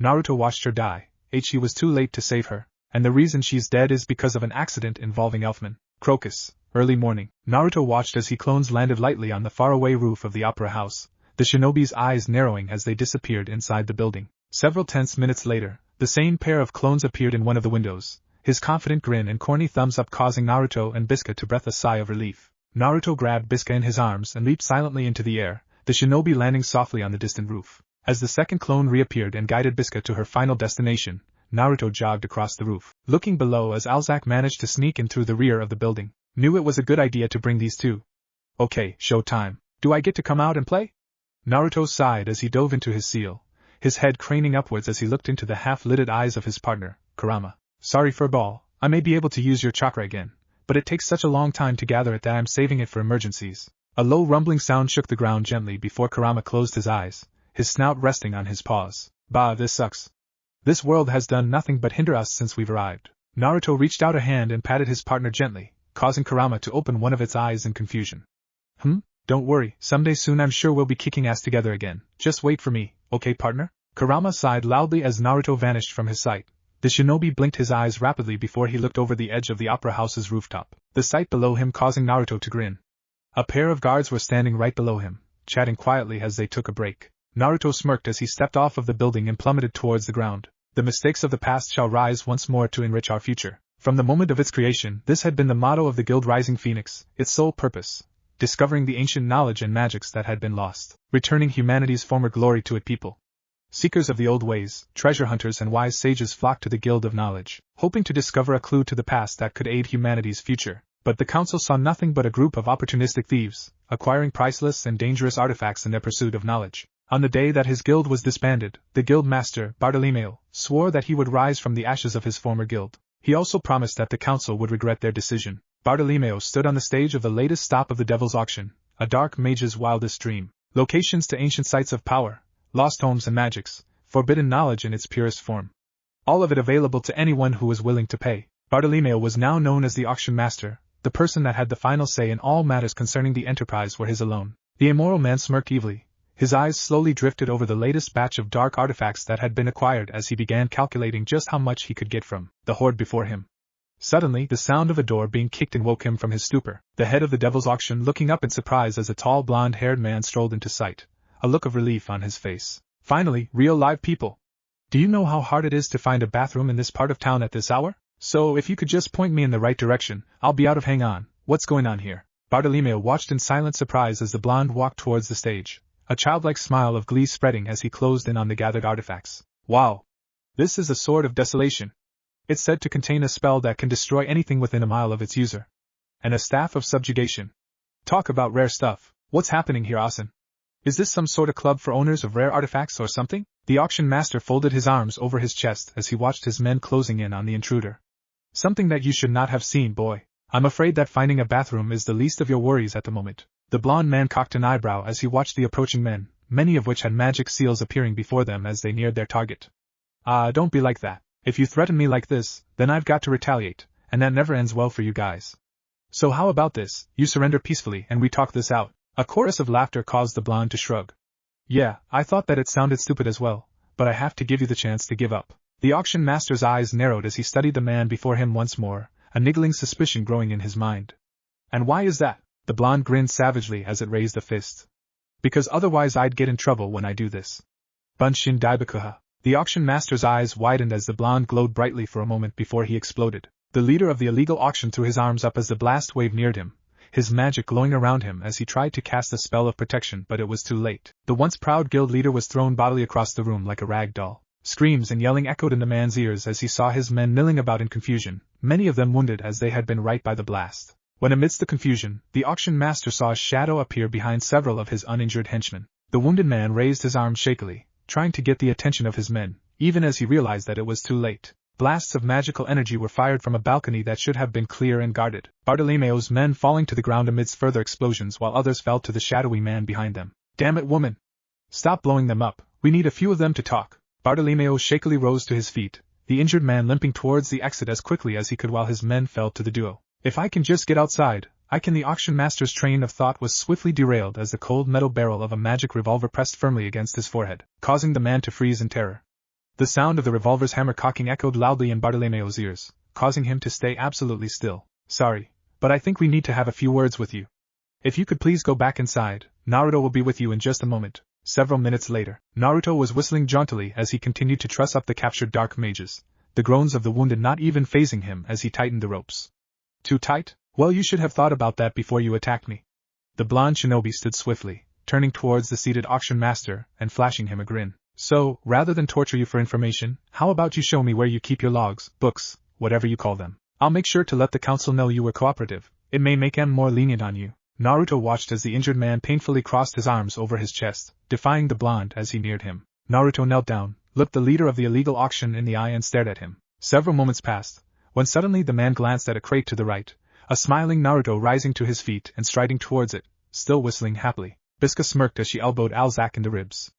Naruto watched her die. She was too late to save her, and the reason she's dead is because of an accident involving Elfman. Crocus. Early morning. Naruto watched as he clones landed lightly on the faraway roof of the opera house, the shinobi's eyes narrowing as they disappeared inside the building. Several tense minutes later, the same pair of clones appeared in one of the windows, his confident grin and corny thumbs up causing Naruto and Biska to breathe a sigh of relief. Naruto grabbed Biska in his arms and leaped silently into the air, the shinobi landing softly on the distant roof. As the second clone reappeared and guided Biska to her final destination, Naruto jogged across the roof, looking below as Alzak managed to sneak in through the rear of the building. Knew it was a good idea to bring these two. Okay, show time. Do I get to come out and play? Naruto sighed as he dove into his seal, his head craning upwards as he looked into the half-lidded eyes of his partner, Kurama. Sorry for a ball, I may be able to use your chakra again, but it takes such a long time to gather it that I'm saving it for emergencies. A low rumbling sound shook the ground gently before Kurama closed his eyes, his snout resting on his paws. Bah, this sucks. This world has done nothing but hinder us since we've arrived. Naruto reached out a hand and patted his partner gently, causing Kurama to open one of its eyes in confusion. Don't worry, someday soon I'm sure we'll be kicking ass together again. Just wait for me, okay partner? Kurama sighed loudly as Naruto vanished from his sight. The shinobi blinked his eyes rapidly before he looked over the edge of the opera house's rooftop, the sight below him causing Naruto to grin. A pair of guards were standing right below him, chatting quietly as they took a break. Naruto smirked as he stepped off of the building and plummeted towards the ground. The mistakes of the past shall rise once more to enrich our future. From the moment of its creation, this had been the motto of the Guild Rising Phoenix, its sole purpose: discovering the ancient knowledge and magics that had been lost, returning humanity's former glory to its people. Seekers of the old ways, treasure hunters and wise sages flocked to the Guild of Knowledge, hoping to discover a clue to the past that could aid humanity's future. But the council saw nothing but a group of opportunistic thieves, acquiring priceless and dangerous artifacts in their pursuit of knowledge. On the day that his guild was disbanded, the guild master, Bartolomeo, swore that he would rise from the ashes of his former guild. He also promised that the council would regret their decision. Bartolomeo stood on the stage of the latest stop of the Devil's Auction, a dark mage's wildest dream. Locations to ancient sites of power, lost homes and magics, forbidden knowledge in its purest form. All of it available to anyone who was willing to pay. Bartolomeo was now known as the auction master, the person that had the final say in all matters concerning the enterprise were his alone. The immoral man smirked evilly. His eyes slowly drifted over the latest batch of dark artifacts that had been acquired as he began calculating just how much he could get from the hoard before him. Suddenly, the sound of a door being kicked in woke him from his stupor. The head of the Devil's Auction looking up in surprise as a tall blonde-haired man strolled into sight, a look of relief on his face. Finally, real live people. Do you know how hard it is to find a bathroom in this part of town at this hour? So if you could just point me in the right direction, I'll be out of. Hang on, what's going on here? Bartolomeo watched in silent surprise as the blonde walked towards the stage, a childlike smile of glee spreading as he closed in on the gathered artifacts. Wow! This is a Sword of Desolation. It's said to contain a spell that can destroy anything within a mile of its user. And a Staff of Subjugation. Talk about rare stuff. What's happening here, Asen? Is this some sort of club for owners of rare artifacts or something? The auction master folded his arms over his chest as he watched his men closing in on the intruder. Something that you should not have seen, boy. I'm afraid that finding a bathroom is the least of your worries at the moment. The blonde man cocked an eyebrow as he watched the approaching men, many of which had magic seals appearing before them as they neared their target. Don't be like that. If you threaten me like this, then I've got to retaliate, and that never ends well for you guys. So how about this, you surrender peacefully and we talk this out. A chorus of laughter caused the blonde to shrug. Yeah, I thought that it sounded stupid as well, but I have to give you the chance to give up. The auction master's eyes narrowed as he studied the man before him once more, a niggling suspicion growing in his mind. And why is that? The blonde grinned savagely as it raised a fist. Because otherwise I'd get in trouble when I do this. Bunshin Daibakuha. The auction master's eyes widened as the blonde glowed brightly for a moment before he exploded. The leader of the illegal auction threw his arms up as the blast wave neared him, his magic glowing around him as he tried to cast a spell of protection, but it was too late. The once proud guild leader was thrown bodily across the room like a rag doll. Screams and yelling echoed in the man's ears as he saw his men milling about in confusion, many of them wounded as they had been right by the blast. When amidst the confusion, the auction master saw a shadow appear behind several of his uninjured henchmen. The wounded man raised his arms shakily, trying to get the attention of his men, even as he realized that it was too late. Blasts of magical energy were fired from a balcony that should have been clear and guarded, Bartolomeo's men falling to the ground amidst further explosions while others fell to the shadowy man behind them. Damn it, woman! Stop blowing them up, we need a few of them to talk. Bartolomeo shakily rose to his feet, the injured man limping towards the exit as quickly as he could while his men fell to the duo. If I can just get outside, I can. The auction master's train of thought was swiftly derailed as the cold metal barrel of a magic revolver pressed firmly against his forehead, causing the man to freeze in terror. The sound of the revolver's hammer cocking echoed loudly in Bartolomeo's ears, causing him to stay absolutely still. Sorry, but I think we need to have a few words with you. If you could please go back inside, Naruto will be with you in just a moment. Several minutes later, Naruto was whistling jauntily as he continued to truss up the captured dark mages, the groans of the wounded not even fazing him as he tightened the ropes. Too tight? Well, you should have thought about that before you attacked me. The blonde shinobi stood swiftly, turning towards the seated auction master and flashing him a grin. So, rather than torture you for information, how about you show me where you keep your logs, books, whatever you call them. I'll make sure to let the council know you were cooperative. It may make them more lenient on you. Naruto watched as the injured man painfully crossed his arms over his chest, defying the blonde as he neared him. Naruto knelt down, looked the leader of the illegal auction in the eye and stared at him. Several moments passed, when suddenly the man glanced at a crate to the right, a smiling Naruto rising to his feet and striding towards it, still whistling happily. Bisca smirked as she elbowed Alzak in the ribs.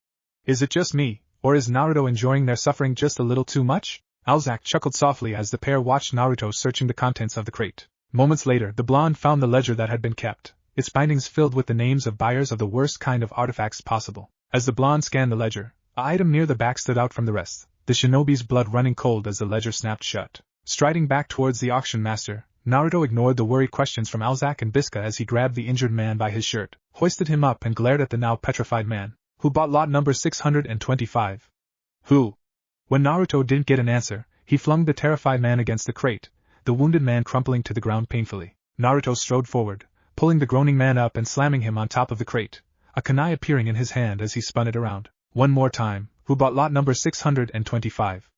Is it just me, or is Naruto enjoying their suffering just a little too much? Alzak chuckled softly as the pair watched Naruto searching the contents of the crate. Moments later, the blonde found the ledger that had been kept, its bindings filled with the names of buyers of the worst kind of artifacts possible. As the blonde scanned the ledger, an item near the back stood out from the rest, the shinobi's blood running cold as the ledger snapped shut. Striding back towards the auction master, Naruto ignored the worried questions from Alzak and Bisca as he grabbed the injured man by his shirt, hoisted him up and glared at the now petrified man. Who bought lot number 625? Who? When Naruto didn't get an answer, he flung the terrified man against the crate, the wounded man crumpling to the ground painfully. Naruto strode forward, pulling the groaning man up and slamming him on top of the crate, a kunai appearing in his hand as he spun it around. One more time, who bought lot number 625?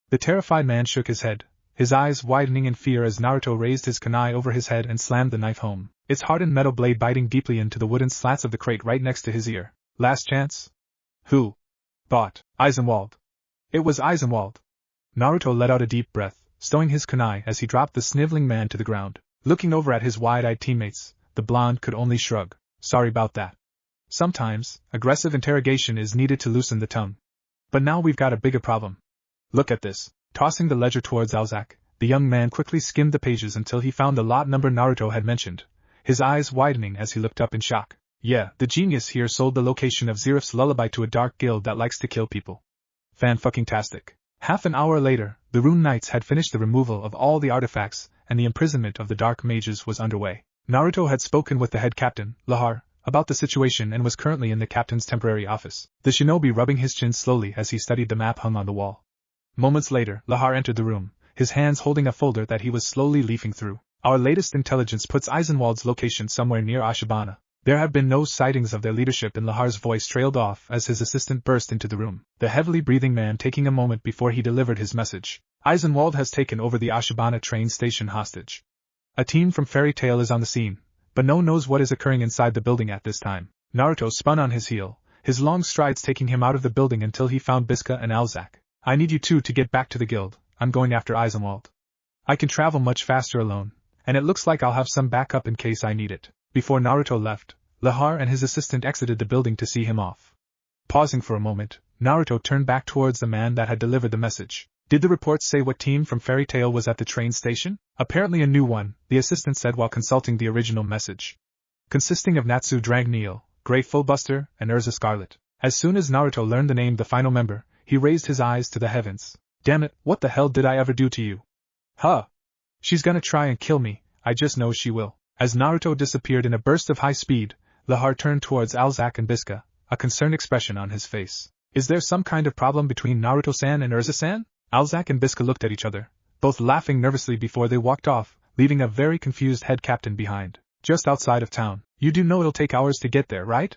The terrified man shook his head, his eyes widening in fear as Naruto raised his kunai over his head and slammed the knife home, its hardened metal blade biting deeply into the wooden slats of the crate right next to his ear. Last chance? Who? Bought. Eisenwald. It was Eisenwald. Naruto let out a deep breath, stowing his kunai as he dropped the sniveling man to the ground. Looking over at his wide-eyed teammates, the blonde could only shrug. Sorry about that. Sometimes, aggressive interrogation is needed to loosen the tongue. But now we've got a bigger problem. Look at this. Tossing the ledger towards Alzak, the young man quickly skimmed the pages until he found the lot number Naruto had mentioned, his eyes widening as he looked up in shock. Yeah, the genius here sold the location of Zerif's lullaby to a dark guild that likes to kill people. Fan-fucking-tastic. Half an hour later, the Rune Knights had finished the removal of all the artifacts, and the imprisonment of the dark mages was underway. Naruto had spoken with the head captain, Lahar, about the situation and was currently in the captain's temporary office, the shinobi rubbing his chin slowly as he studied the map hung on the wall. Moments later, Lahar entered the room, his hands holding a folder that he was slowly leafing through. Our latest intelligence puts Eisenwald's location somewhere near Ashibana. There have been no sightings of their leadership, and Lahar's voice trailed off as his assistant burst into the room, the heavily breathing man taking a moment before he delivered his message. Eisenwald has taken over the Ashibana train station hostage. A team from Fairy Tail is on the scene, but no one knows what is occurring inside the building at this time. Naruto spun on his heel, his long strides taking him out of the building until he found Bisca and Alzak. I need you two to get back to the guild. I'm going after Eisenwald. I can travel much faster alone, and it looks like I'll have some backup in case I need it. Before Naruto left, Lahar and his assistant exited the building to see him off. Pausing for a moment, Naruto turned back towards the man that had delivered the message. Did the reports say what team from Fairy Tail was at the train station? Apparently a new one, the assistant said while consulting the original message. consisting of Natsu Dragneel, Grey Fullbuster, and Urza Scarlet. As soon as Naruto learned the name of the final member, he raised his eyes to the heavens. Damn it, what the hell did I ever do to you? Huh! She's gonna try and kill me, I just know she will. As Naruto disappeared in a burst of high speed, Lahar turned towards Alzak and Biska, a concerned expression on his face. Is there some kind of problem between Naruto-san and Urza-san? Alzak and Biska looked at each other, both laughing nervously before they walked off, leaving a very confused head captain behind. Just outside of town. You do know it'll take hours to get there, right?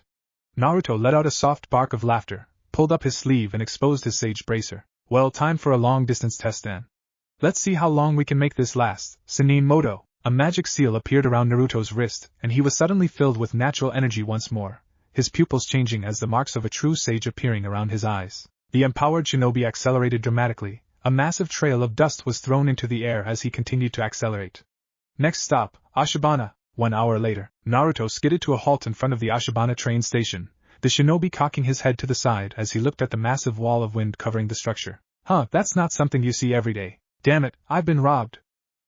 Naruto let out a soft bark of laughter, pulled up his sleeve and exposed his sage bracer. Well, time for a long-distance test then. Let's see how long we can make this last. Senin Moto. A magic seal appeared around Naruto's wrist, and he was suddenly filled with natural energy once more, his pupils changing as the marks of a true sage appearing around his eyes. The empowered shinobi accelerated dramatically. A massive trail of dust was thrown into the air as he continued to accelerate. Next stop, Ashibana. 1 hour later, Naruto skidded to a halt in front of the Ashibana train station, the shinobi cocking his head to the side as he looked at the massive wall of wind covering the structure. Huh, that's not something you see every day. Damn it, I've been robbed.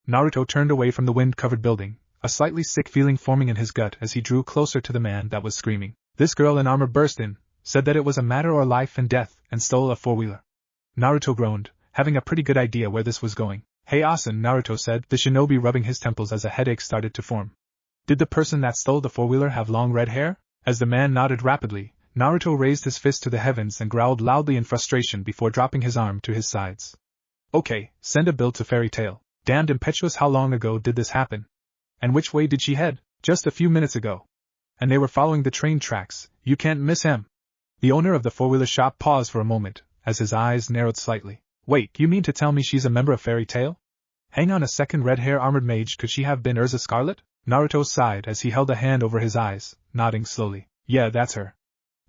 Naruto turned away from the wind-covered building, a slightly sick feeling forming in his gut as he drew closer to the man that was screaming. This girl in armor burst in, said that it was a matter of life and death, and stole a four-wheeler. Naruto groaned, having a pretty good idea where this was going. Hey Asen, Naruto said, the shinobi rubbing his temples as a headache started to form. Did the person that stole the four-wheeler have long red hair? As the man nodded rapidly, Naruto raised his fist to the heavens and growled loudly in frustration before dropping his arm to his sides. Okay, send a bill to Fairy Tail. Damned impetuous, how long ago did this happen? And which way did she head? Just a few minutes ago. And they were following the train tracks, you can't miss him. The owner of the four-wheeler shop paused for a moment, as his eyes narrowed slightly. Wait, you mean to tell me she's a member of Fairy Tail? Hang on a second, red-hair armored mage, could she have been Urza Scarlet? Naruto sighed as he held a hand over his eyes, nodding slowly. Yeah, that's her.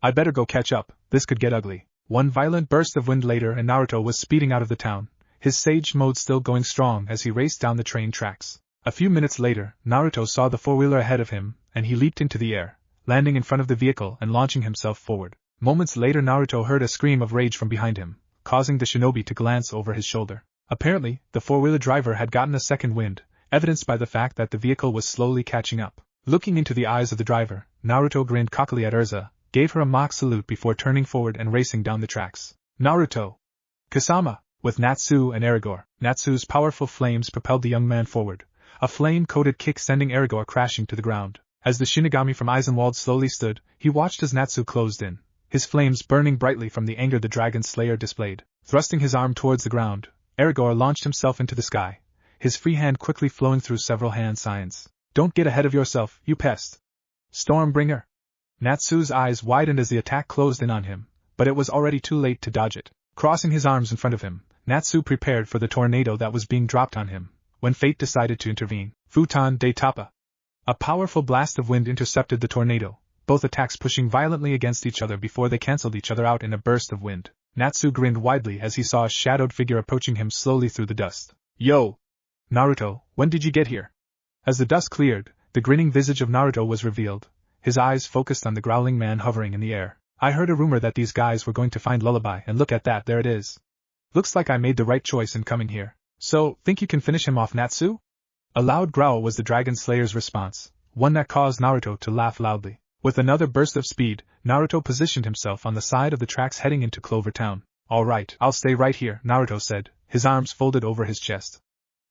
I better go catch up, this could get ugly. One violent burst of wind later and Naruto was speeding out of the town, his sage mode still going strong as he raced down the train tracks. A few minutes later, Naruto saw the four-wheeler ahead of him, and he leaped into the air, landing in front of the vehicle and launching himself forward. Moments later Naruto heard a scream of rage from behind him, causing the shinobi to glance over his shoulder. Apparently, the four-wheeler driver had gotten a second wind, evidenced by the fact that the vehicle was slowly catching up. Looking into the eyes of the driver, Naruto grinned cockily at Urza, gave her a mock salute before turning forward and racing down the tracks. Naruto! Kasama! With Natsu and Aragorn, Natsu's powerful flames propelled the young man forward, a flame-coated kick sending Aragorn crashing to the ground. As the Shinigami from Eisenwald slowly stood, he watched as Natsu closed in, his flames burning brightly from the anger the dragon slayer displayed. Thrusting his arm towards the ground, Aragorn launched himself into the sky, his free hand quickly flowing through several hand signs. Don't get ahead of yourself, you pest! Stormbringer! Natsu's eyes widened as the attack closed in on him, but it was already too late to dodge it. Crossing his arms in front of him, Natsu prepared for the tornado that was being dropped on him, when fate decided to intervene. Futon de Tapa. A powerful blast of wind intercepted the tornado, both attacks pushing violently against each other before they cancelled each other out in a burst of wind. Natsu grinned widely as he saw a shadowed figure approaching him slowly through the dust. Yo! Naruto, when did you get here? As the dust cleared, the grinning visage of Naruto was revealed, his eyes focused on the growling man hovering in the air. I heard a rumor that these guys were going to find Lullaby, and look at that, there it is. Looks like I made the right choice in coming here. So, think you can finish him off, Natsu? A loud growl was the Dragon Slayer's response, one that caused Naruto to laugh loudly. With another burst of speed, Naruto positioned himself on the side of the tracks heading into Clover Town. Alright, I'll stay right here, Naruto said, his arms folded over his chest.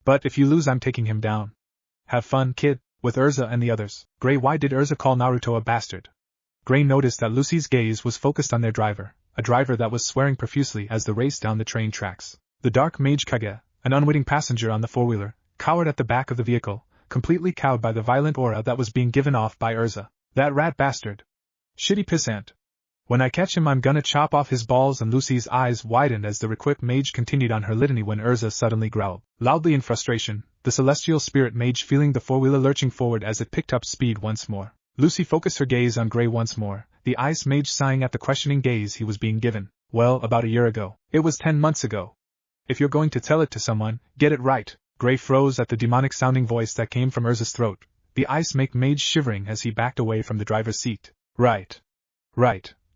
But if you lose, I'm taking him down. Have fun, kid, with Urza and the others. Gray, why did Urza call Naruto a bastard? Gray noticed that Lucy's gaze was focused on their driver, a driver that was swearing profusely as they raced down the train tracks. The dark mage Kage, an unwitting passenger on the four-wheeler, cowered at the back of the vehicle, completely cowed by the violent aura that was being given off by Urza. That rat bastard. Shitty pissant. When I catch him, I'm gonna chop off his balls. And Lucy's eyes widened as the equipped mage continued on her litany when Urza suddenly growled. Loudly in frustration, the celestial spirit mage feeling the four-wheeler lurching forward as it picked up speed once more. Lucy focused her gaze on Gray once more, the ice mage sighing at the questioning gaze he was being given. Well, about a year ago. It was 10 months ago. If you're going to tell it to someone, get it right. Gray froze at the demonic-sounding voice that came from Urza's throat, the ice mage shivering as he backed away from the driver's seat. Right.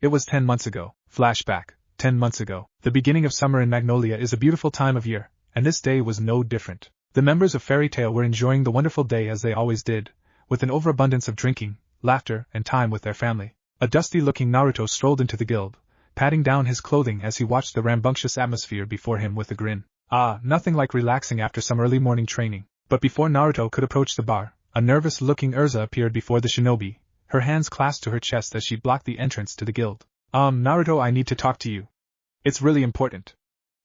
It was 10 months ago. Flashback. 10 months ago. The beginning of summer in Magnolia is a beautiful time of year, and this day was no different. The members of Fairy Tail were enjoying the wonderful day as they always did, with an overabundance of drinking, laughter, and time with their family. A dusty-looking Naruto strolled into the guild, patting down his clothing as he watched the rambunctious atmosphere before him with a grin. Nothing like relaxing after some early morning training. But before Naruto could approach the bar, a nervous-looking Urza appeared before the shinobi, her hands clasped to her chest as she blocked the entrance to the guild. Naruto, I need to talk to you. It's really important.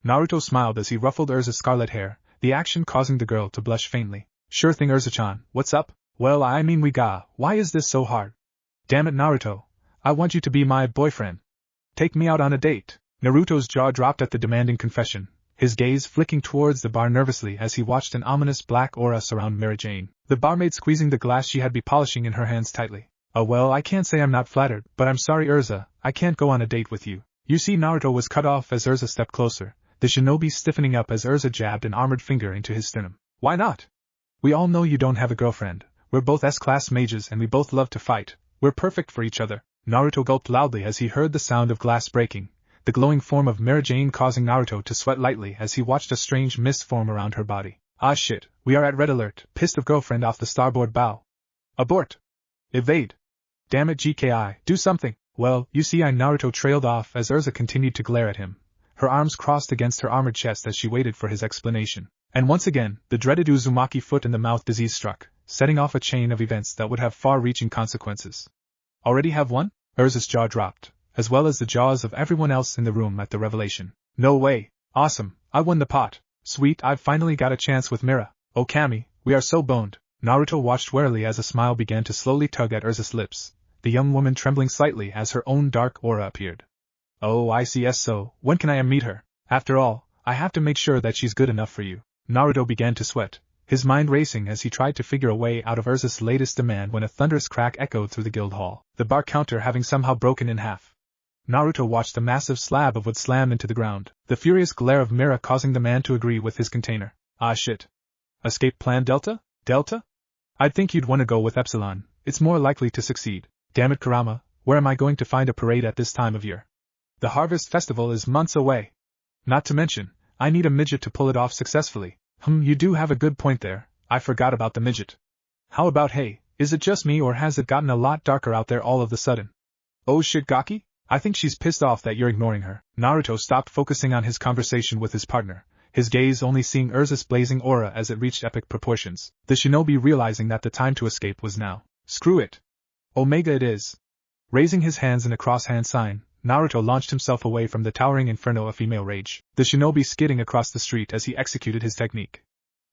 Naruto smiled as he ruffled Urza's scarlet hair, the action causing the girl to blush faintly. Sure thing, Urza-chan, what's up? Well, I mean why is this so hard? Damn it, Naruto. I want you to be my boyfriend. Take me out on a date. Naruto's jaw dropped at the demanding confession, his gaze flicking towards the bar nervously as he watched an ominous black aura surround Mary Jane, the barmaid squeezing the glass she had been polishing in her hands tightly. Well, I can't say I'm not flattered, but I'm sorry, Urza, I can't go on a date with you. You see, Naruto was cut off as Urza stepped closer, the shinobi stiffening up as Urza jabbed an armored finger into his sternum. Why not? We all know you don't have a girlfriend. We're both S-class mages and we both love to fight. We're perfect for each other. Naruto gulped loudly as he heard the sound of glass breaking, the glowing form of Mary Jane causing Naruto to sweat lightly as he watched a strange mist form around her body. Ah shit, we are at red alert, pissed of girlfriend off the starboard bow. Abort. Evade. Damn it, GKI, do something. Well, you see, Naruto trailed off as Urza continued to glare at him, her arms crossed against her armored chest as she waited for his explanation. And once again, the dreaded Uzumaki foot in the mouth disease struck, setting off a chain of events that would have far-reaching consequences. Already have one? Urza's jaw dropped, as well as the jaws of everyone else in the room at the revelation. No way. Awesome, I won the pot. Sweet, I've finally got a chance with Mira. Oh Kami, we are so boned. Naruto watched warily as a smile began to slowly tug at Urza's lips, the young woman trembling slightly as her own dark aura appeared. Oh, I see. So, when can I meet her? After all, I have to make sure that she's good enough for you. Naruto began to sweat, his mind racing as he tried to figure a way out of Urza's latest demand when a thunderous crack echoed through the guild hall, the bar counter having somehow broken in half. Naruto watched the massive slab of wood slam into the ground, the furious glare of Mira causing the man to agree with his container. Ah shit. Escape plan Delta? Delta? I'd think you'd want to go with Epsilon, it's more likely to succeed. Damn it, Kurama, where am I going to find a parade at this time of year? The Harvest Festival is months away. Not to mention, I need a midget to pull it off successfully. You do have a good point there, I forgot about the midget. How about hey, is it just me or has it gotten a lot darker out there all of a sudden? Oh shit, Gaki? I think she's pissed off that you're ignoring her. Naruto stopped focusing on his conversation with his partner, his gaze only seeing Urza's blazing aura as it reached epic proportions, the shinobi realizing that the time to escape was now. Screw it. Omega it is. Raising his hands in a cross-hand sign, Naruto launched himself away from the towering inferno of female rage, the shinobi skidding across the street as he executed his technique.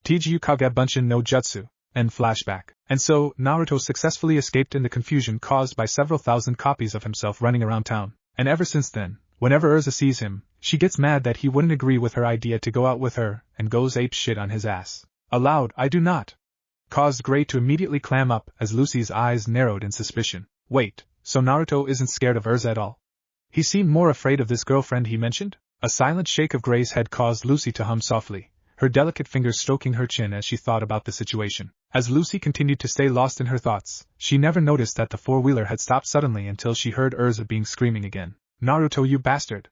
Tiju Kage Bunshin no Jutsu, and flashback. And so, Naruto successfully escaped in the confusion caused by several thousand copies of himself running around town, and ever since then, whenever Urza sees him, she gets mad that he wouldn't agree with her idea to go out with her, and goes apeshit on his ass. Aloud, I do not. Caused Gray to immediately clam up as Lucy's eyes narrowed in suspicion. Wait, so Naruto isn't scared of Urza at all? He seemed more afraid of this girlfriend he mentioned? A silent shake of Gray's head caused Lucy to hum softly, her delicate fingers stroking her chin as she thought about the situation. As Lucy continued to stay lost in her thoughts, she never noticed that the four-wheeler had stopped suddenly until she heard Urza being screaming again. Naruto, you bastard!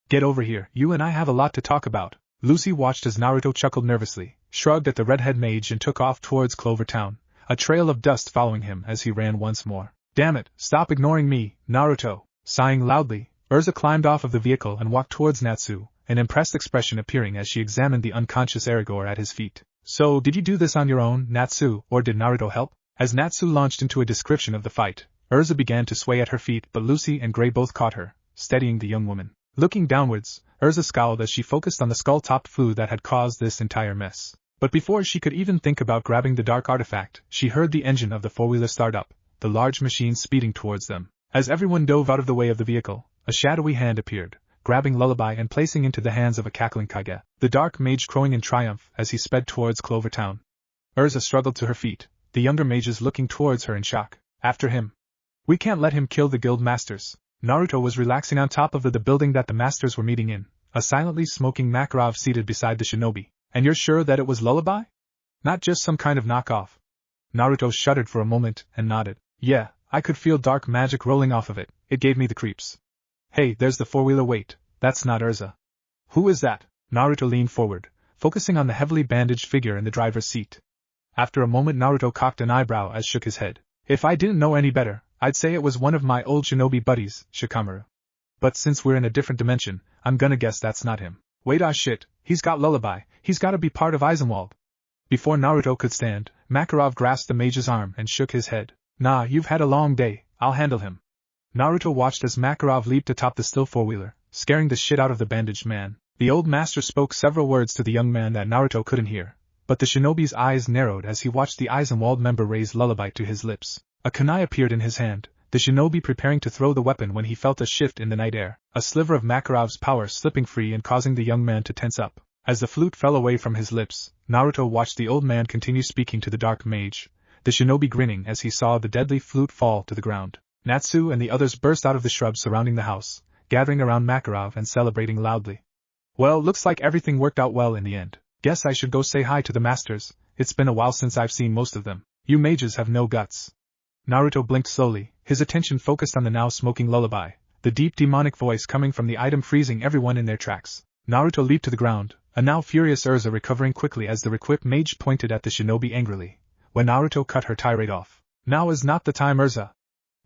Get over here, you and I have a lot to talk about. Lucy watched as Naruto chuckled nervously, shrugged at the redhead mage and took off towards Clover Town, a trail of dust following him as he ran once more. Damn it, stop ignoring me, Naruto! Sighing loudly, Urza climbed off of the vehicle and walked towards Natsu, an impressed expression appearing as she examined the unconscious Aragorn at his feet. So, did you do this on your own, Natsu, or did Naruto help? As Natsu launched into a description of the fight, Urza began to sway at her feet, but Lucy and Gray both caught her, steadying the young woman. Looking downwards, Urza scowled as she focused on the skull-topped flu that had caused this entire mess. But before she could even think about grabbing the dark artifact, she heard the engine of the four-wheeler start up, the large machine speeding towards them. As everyone dove out of the way of the vehicle, a shadowy hand appeared, grabbing Lullaby and placing into the hands of a cackling Kage, the dark mage crowing in triumph as he sped towards Clover Town. Urza struggled to her feet, the younger mages looking towards her in shock. After him. We can't let him kill the guild masters. Naruto was relaxing on top of the building that the masters were meeting in, a silently smoking Makarov seated beside the shinobi. And you're sure that it was Lullaby? Not just some kind of knockoff? Naruto shuddered for a moment and nodded. Yeah, I could feel dark magic rolling off of it, it gave me the creeps. Hey, there's the four-wheeler. Wait, that's not Urza. Who is that? Naruto leaned forward, focusing on the heavily bandaged figure in the driver's seat. After a moment Naruto cocked an eyebrow as shook his head. If I didn't know any better, I'd say it was one of my old shinobi buddies, Shikamaru. But since we're in a different dimension, I'm gonna guess that's not him. Wait, shit, he's got lullaby, he's gotta be part of Eisenwald. Before Naruto could stand, Makarov grasped the mage's arm and shook his head. Nah, you've had a long day, I'll handle him. Naruto watched as Makarov leaped atop the still four-wheeler, scaring the shit out of the bandaged man. The old master spoke several words to the young man that Naruto couldn't hear, but the shinobi's eyes narrowed as he watched the Eisenwald member raise lullaby to his lips. A kunai appeared in his hand, the shinobi preparing to throw the weapon when he felt a shift in the night air, a sliver of Makarov's power slipping free and causing the young man to tense up. As the flute fell away from his lips, Naruto watched the old man continue speaking to the dark mage, the shinobi grinning as he saw the deadly flute fall to the ground. Natsu and the others burst out of the shrubs surrounding the house, gathering around Makarov and celebrating loudly. Well, looks like everything worked out well in the end. Guess I should go say hi to the masters, it's been a while since I've seen most of them. You mages have no guts. Naruto blinked slowly, his attention focused on the now smoking lullaby, the deep demonic voice coming from the item freezing everyone in their tracks. Naruto leaped to the ground, a now furious Urza recovering quickly as the equipped mage pointed at the shinobi angrily. When Naruto cut her tirade off. Now is not the time, Urza.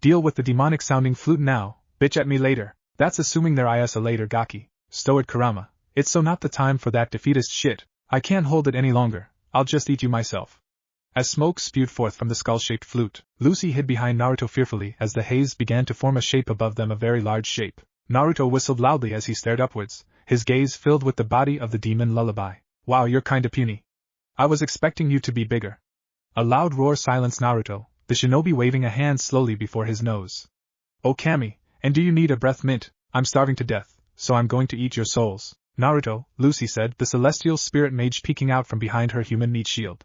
Deal with the demonic-sounding flute now, bitch at me later. That's assuming there is a later Gaki, stoic Kurama. It's so not the time for that defeatist shit. I can't hold it any longer, I'll just eat you myself. As smoke spewed forth from the skull-shaped flute, Lucy hid behind Naruto fearfully as the haze began to form a shape above them, a very large shape. Naruto whistled loudly as he stared upwards, his gaze filled with the body of the demon lullaby. Wow, you're kinda puny. I was expecting you to be bigger. A loud roar silenced Naruto, the shinobi waving a hand slowly before his nose. Oh Kami, and do you need a breath mint? I'm starving to death, so I'm going to eat your souls. Naruto, Lucy said, the celestial spirit mage peeking out from behind her human meat shield.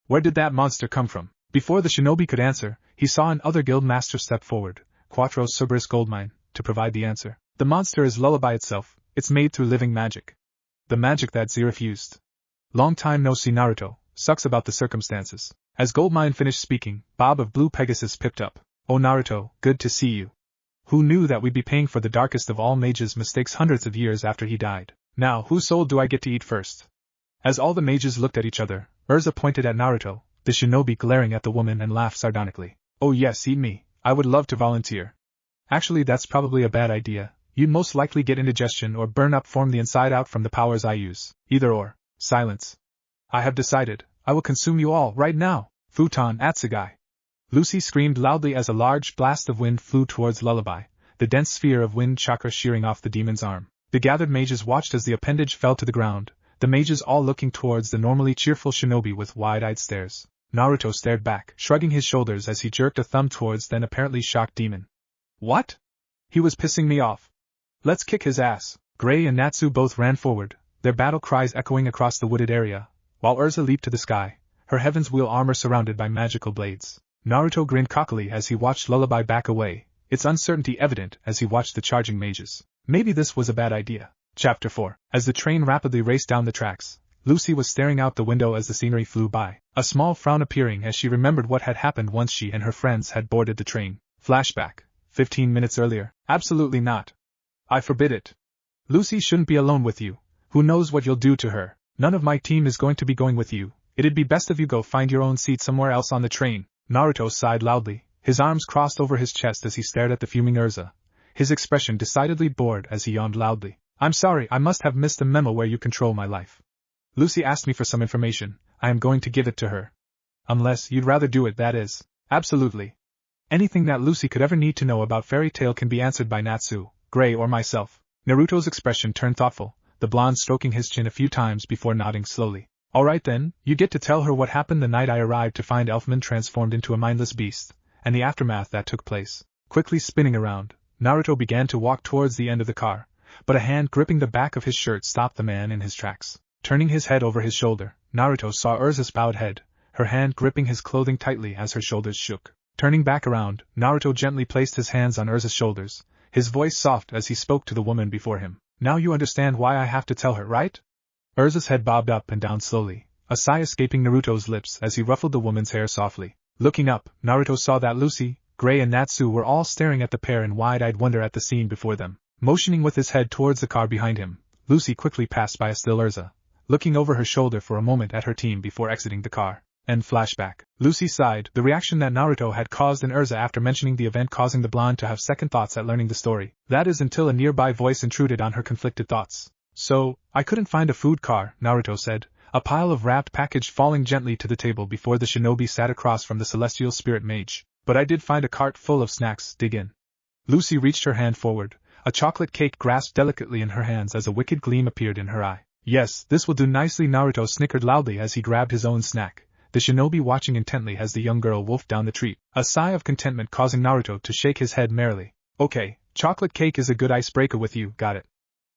Where did that monster come from? Before the shinobi could answer, he saw an other guild master step forward, Quattro Cerberus Goldmine, to provide the answer. The monster is lullaby itself, it's made through living magic. The magic that Zeref used. Long time no see, Naruto, sucks about the circumstances. As Goldmine finished speaking, Bob of Blue Pegasus pipped up. Oh Naruto, good to see you. Who knew that we'd be paying for the darkest of all mages' mistakes hundreds of years after he died? Now, whose soul do I get to eat first? As all the mages looked at each other, Urza pointed at Naruto, the shinobi glaring at the woman and laughed sardonically. Oh yes, eat me, I would love to volunteer. Actually that's probably a bad idea, you'd most likely get indigestion or burn up from the inside out from the powers I use. Either or. Silence. I have decided, I will consume you all right now, Futon Atsugai. Lucy screamed loudly as a large blast of wind flew towards Lullaby, the dense sphere of wind chakra shearing off the demon's arm. The gathered mages watched as the appendage fell to the ground, the mages all looking towards the normally cheerful shinobi with wide-eyed stares. Naruto stared back, shrugging his shoulders as he jerked a thumb towards the apparently shocked demon. What? He was pissing me off. Let's kick his ass. Gray and Natsu both ran forward, their battle cries echoing across the wooded area, while Urza leaped to the sky, her heaven's wheel armor surrounded by magical blades. Naruto grinned cockily as he watched Lullaby back away, its uncertainty evident as he watched the charging mages. Maybe this was a bad idea. Chapter 4. As the train rapidly raced down the tracks, Lucy was staring out the window as the scenery flew by, a small frown appearing as she remembered what had happened once she and her friends had boarded the train. Flashback. 15 minutes earlier. Absolutely not. I forbid it. Lucy shouldn't be alone with you. Who knows what you'll do to her? None of my team is going to be going with you. It'd be best if you go find your own seat somewhere else on the train. Naruto sighed loudly, his arms crossed over his chest as he stared at the fuming Urza, his expression decidedly bored as he yawned loudly. I'm sorry, I must have missed the memo where you control my life. Lucy asked me for some information, I am going to give it to her. Unless you'd rather do it, that is. Absolutely. Anything that Lucy could ever need to know about Fairy Tail can be answered by Natsu, Gray or myself. Naruto's expression turned thoughtful, the blonde stroking his chin a few times before nodding slowly. Alright then, you get to tell her what happened the night I arrived to find Elfman transformed into a mindless beast, and the aftermath that took place. Quickly spinning around, Naruto began to walk towards the end of the car, but a hand gripping the back of his shirt stopped the man in his tracks. Turning his head over his shoulder, Naruto saw Urza's bowed head, her hand gripping his clothing tightly as her shoulders shook. Turning back around, Naruto gently placed his hands on Urza's shoulders, his voice soft as he spoke to the woman before him. Now you understand why I have to tell her, right? Urza's head bobbed up and down slowly, a sigh escaping Naruto's lips as he ruffled the woman's hair softly. Looking up, Naruto saw that Lucy, Gray and Natsu were all staring at the pair in wide-eyed wonder at the scene before them. Motioning with his head towards the car behind him, Lucy quickly passed by a still Urza, looking over her shoulder for a moment at her team before exiting the car. End flashback. Lucy sighed, the reaction that Naruto had caused in Urza after mentioning the event causing the blonde to have second thoughts at learning the story. That is until a nearby voice intruded on her conflicted thoughts. So, I couldn't find a food car, Naruto said, a pile of wrapped package falling gently to the table before the shinobi sat across from the celestial spirit mage. But I did find a cart full of snacks, dig in. Lucy reached her hand forward, a chocolate cake grasped delicately in her hands as a wicked gleam appeared in her eye. Yes, this will do nicely, Naruto snickered loudly as he grabbed his own snack, the shinobi watching intently as the young girl wolfed down the treat, a sigh of contentment causing Naruto to shake his head merrily. Okay, chocolate cake is a good icebreaker with you, got it.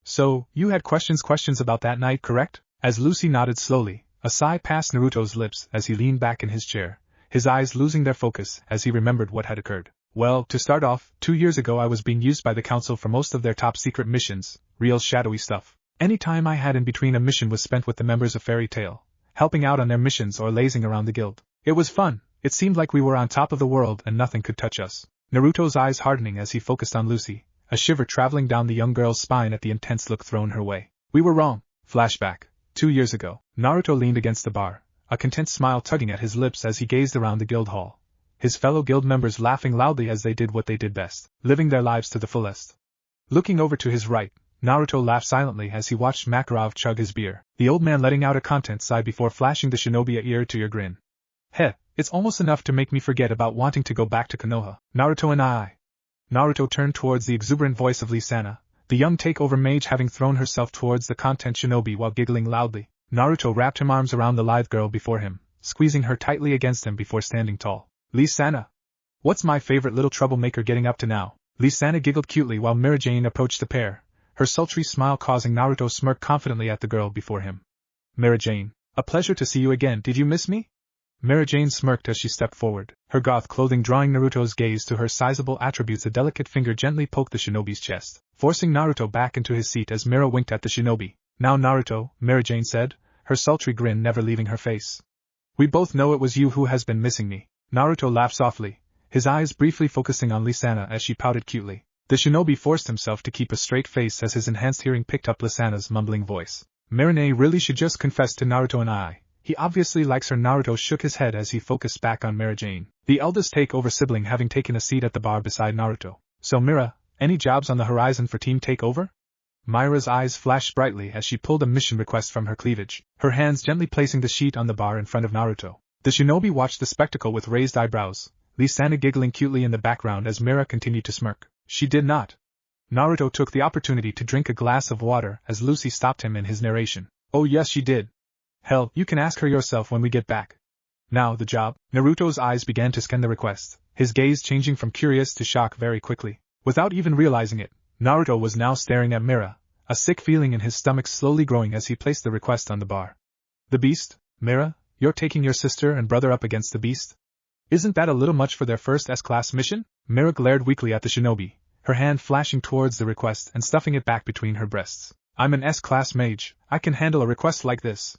So, you had questions about that night, correct? As Lucy nodded slowly, a sigh passed Naruto's lips as he leaned back in his chair, his eyes losing their focus as he remembered what had occurred. Well, to start off, 2 years ago I was being used by the council for most of their top secret missions, real shadowy stuff. Any time I had in between a mission was spent with the members of Fairy Tail, helping out on their missions or lazing around the guild. It was fun, it seemed like we were on top of the world and nothing could touch us. Naruto's eyes hardening as he focused on Lucy, a shiver traveling down the young girl's spine at the intense look thrown her way. We were wrong. Flashback. 2 years ago, Naruto leaned against the bar, a content smile tugging at his lips as he gazed around the guild hall, his fellow guild members laughing loudly as they did what they did best, living their lives to the fullest. Looking over to his right, Naruto laughed silently as he watched Makarov chug his beer, the old man letting out a content sigh before flashing the shinobi a ear-to-ear grin. Heh, it's almost enough to make me forget about wanting to go back to Konoha. Naruto and I. Naruto turned towards the exuberant voice of Lisana, the young takeover mage having thrown herself towards the content shinobi while giggling loudly. Naruto wrapped his arms around the lithe girl before him, squeezing her tightly against him before standing tall. Lisana. What's my favorite little troublemaker getting up to now? Lisana giggled cutely while Mira Jane approached the pair, her sultry smile causing Naruto smirk confidently at the girl before him. Mira Jane, a pleasure to see you again, did you miss me? Mira Jane smirked as she stepped forward, her goth clothing drawing Naruto's gaze to her sizable attributes. A delicate finger gently poked the shinobi's chest, forcing Naruto back into his seat as Mira winked at the shinobi. Now Naruto, Mira Jane said, her sultry grin never leaving her face. We both know it was you who has been missing me. Naruto laughed softly, his eyes briefly focusing on Lisana as she pouted cutely. The shinobi forced himself to keep a straight face as his enhanced hearing picked up Lisana's mumbling voice. Mirane really should just confess to Naruto and I. He obviously likes her. Naruto shook his head as he focused back on Mira Jane, the eldest takeover sibling having taken a seat at the bar beside Naruto. So Mira, any jobs on the horizon for Team Takeover? Myra's eyes flashed brightly as she pulled a mission request from her cleavage, her hands gently placing the sheet on the bar in front of Naruto. The shinobi watched the spectacle with raised eyebrows, Lisana giggling cutely in the background as Mira continued to smirk. She did not. Naruto took the opportunity to drink a glass of water as Lucy stopped him in his narration. Oh yes, she did. Hell, you can ask her yourself when we get back. Now, the job. Naruto's eyes began to scan the request, his gaze changing from curious to shock very quickly. Without even realizing it, Naruto was now staring at Mira, a sick feeling in his stomach slowly growing as he placed the request on the bar. The beast? Mira, you're taking your sister and brother up against the beast? Isn't that a little much for their first S-class mission? Mira glared weakly at the shinobi, her hand flashing towards the request and stuffing it back between her breasts. I'm an S-class mage, I can handle a request like this.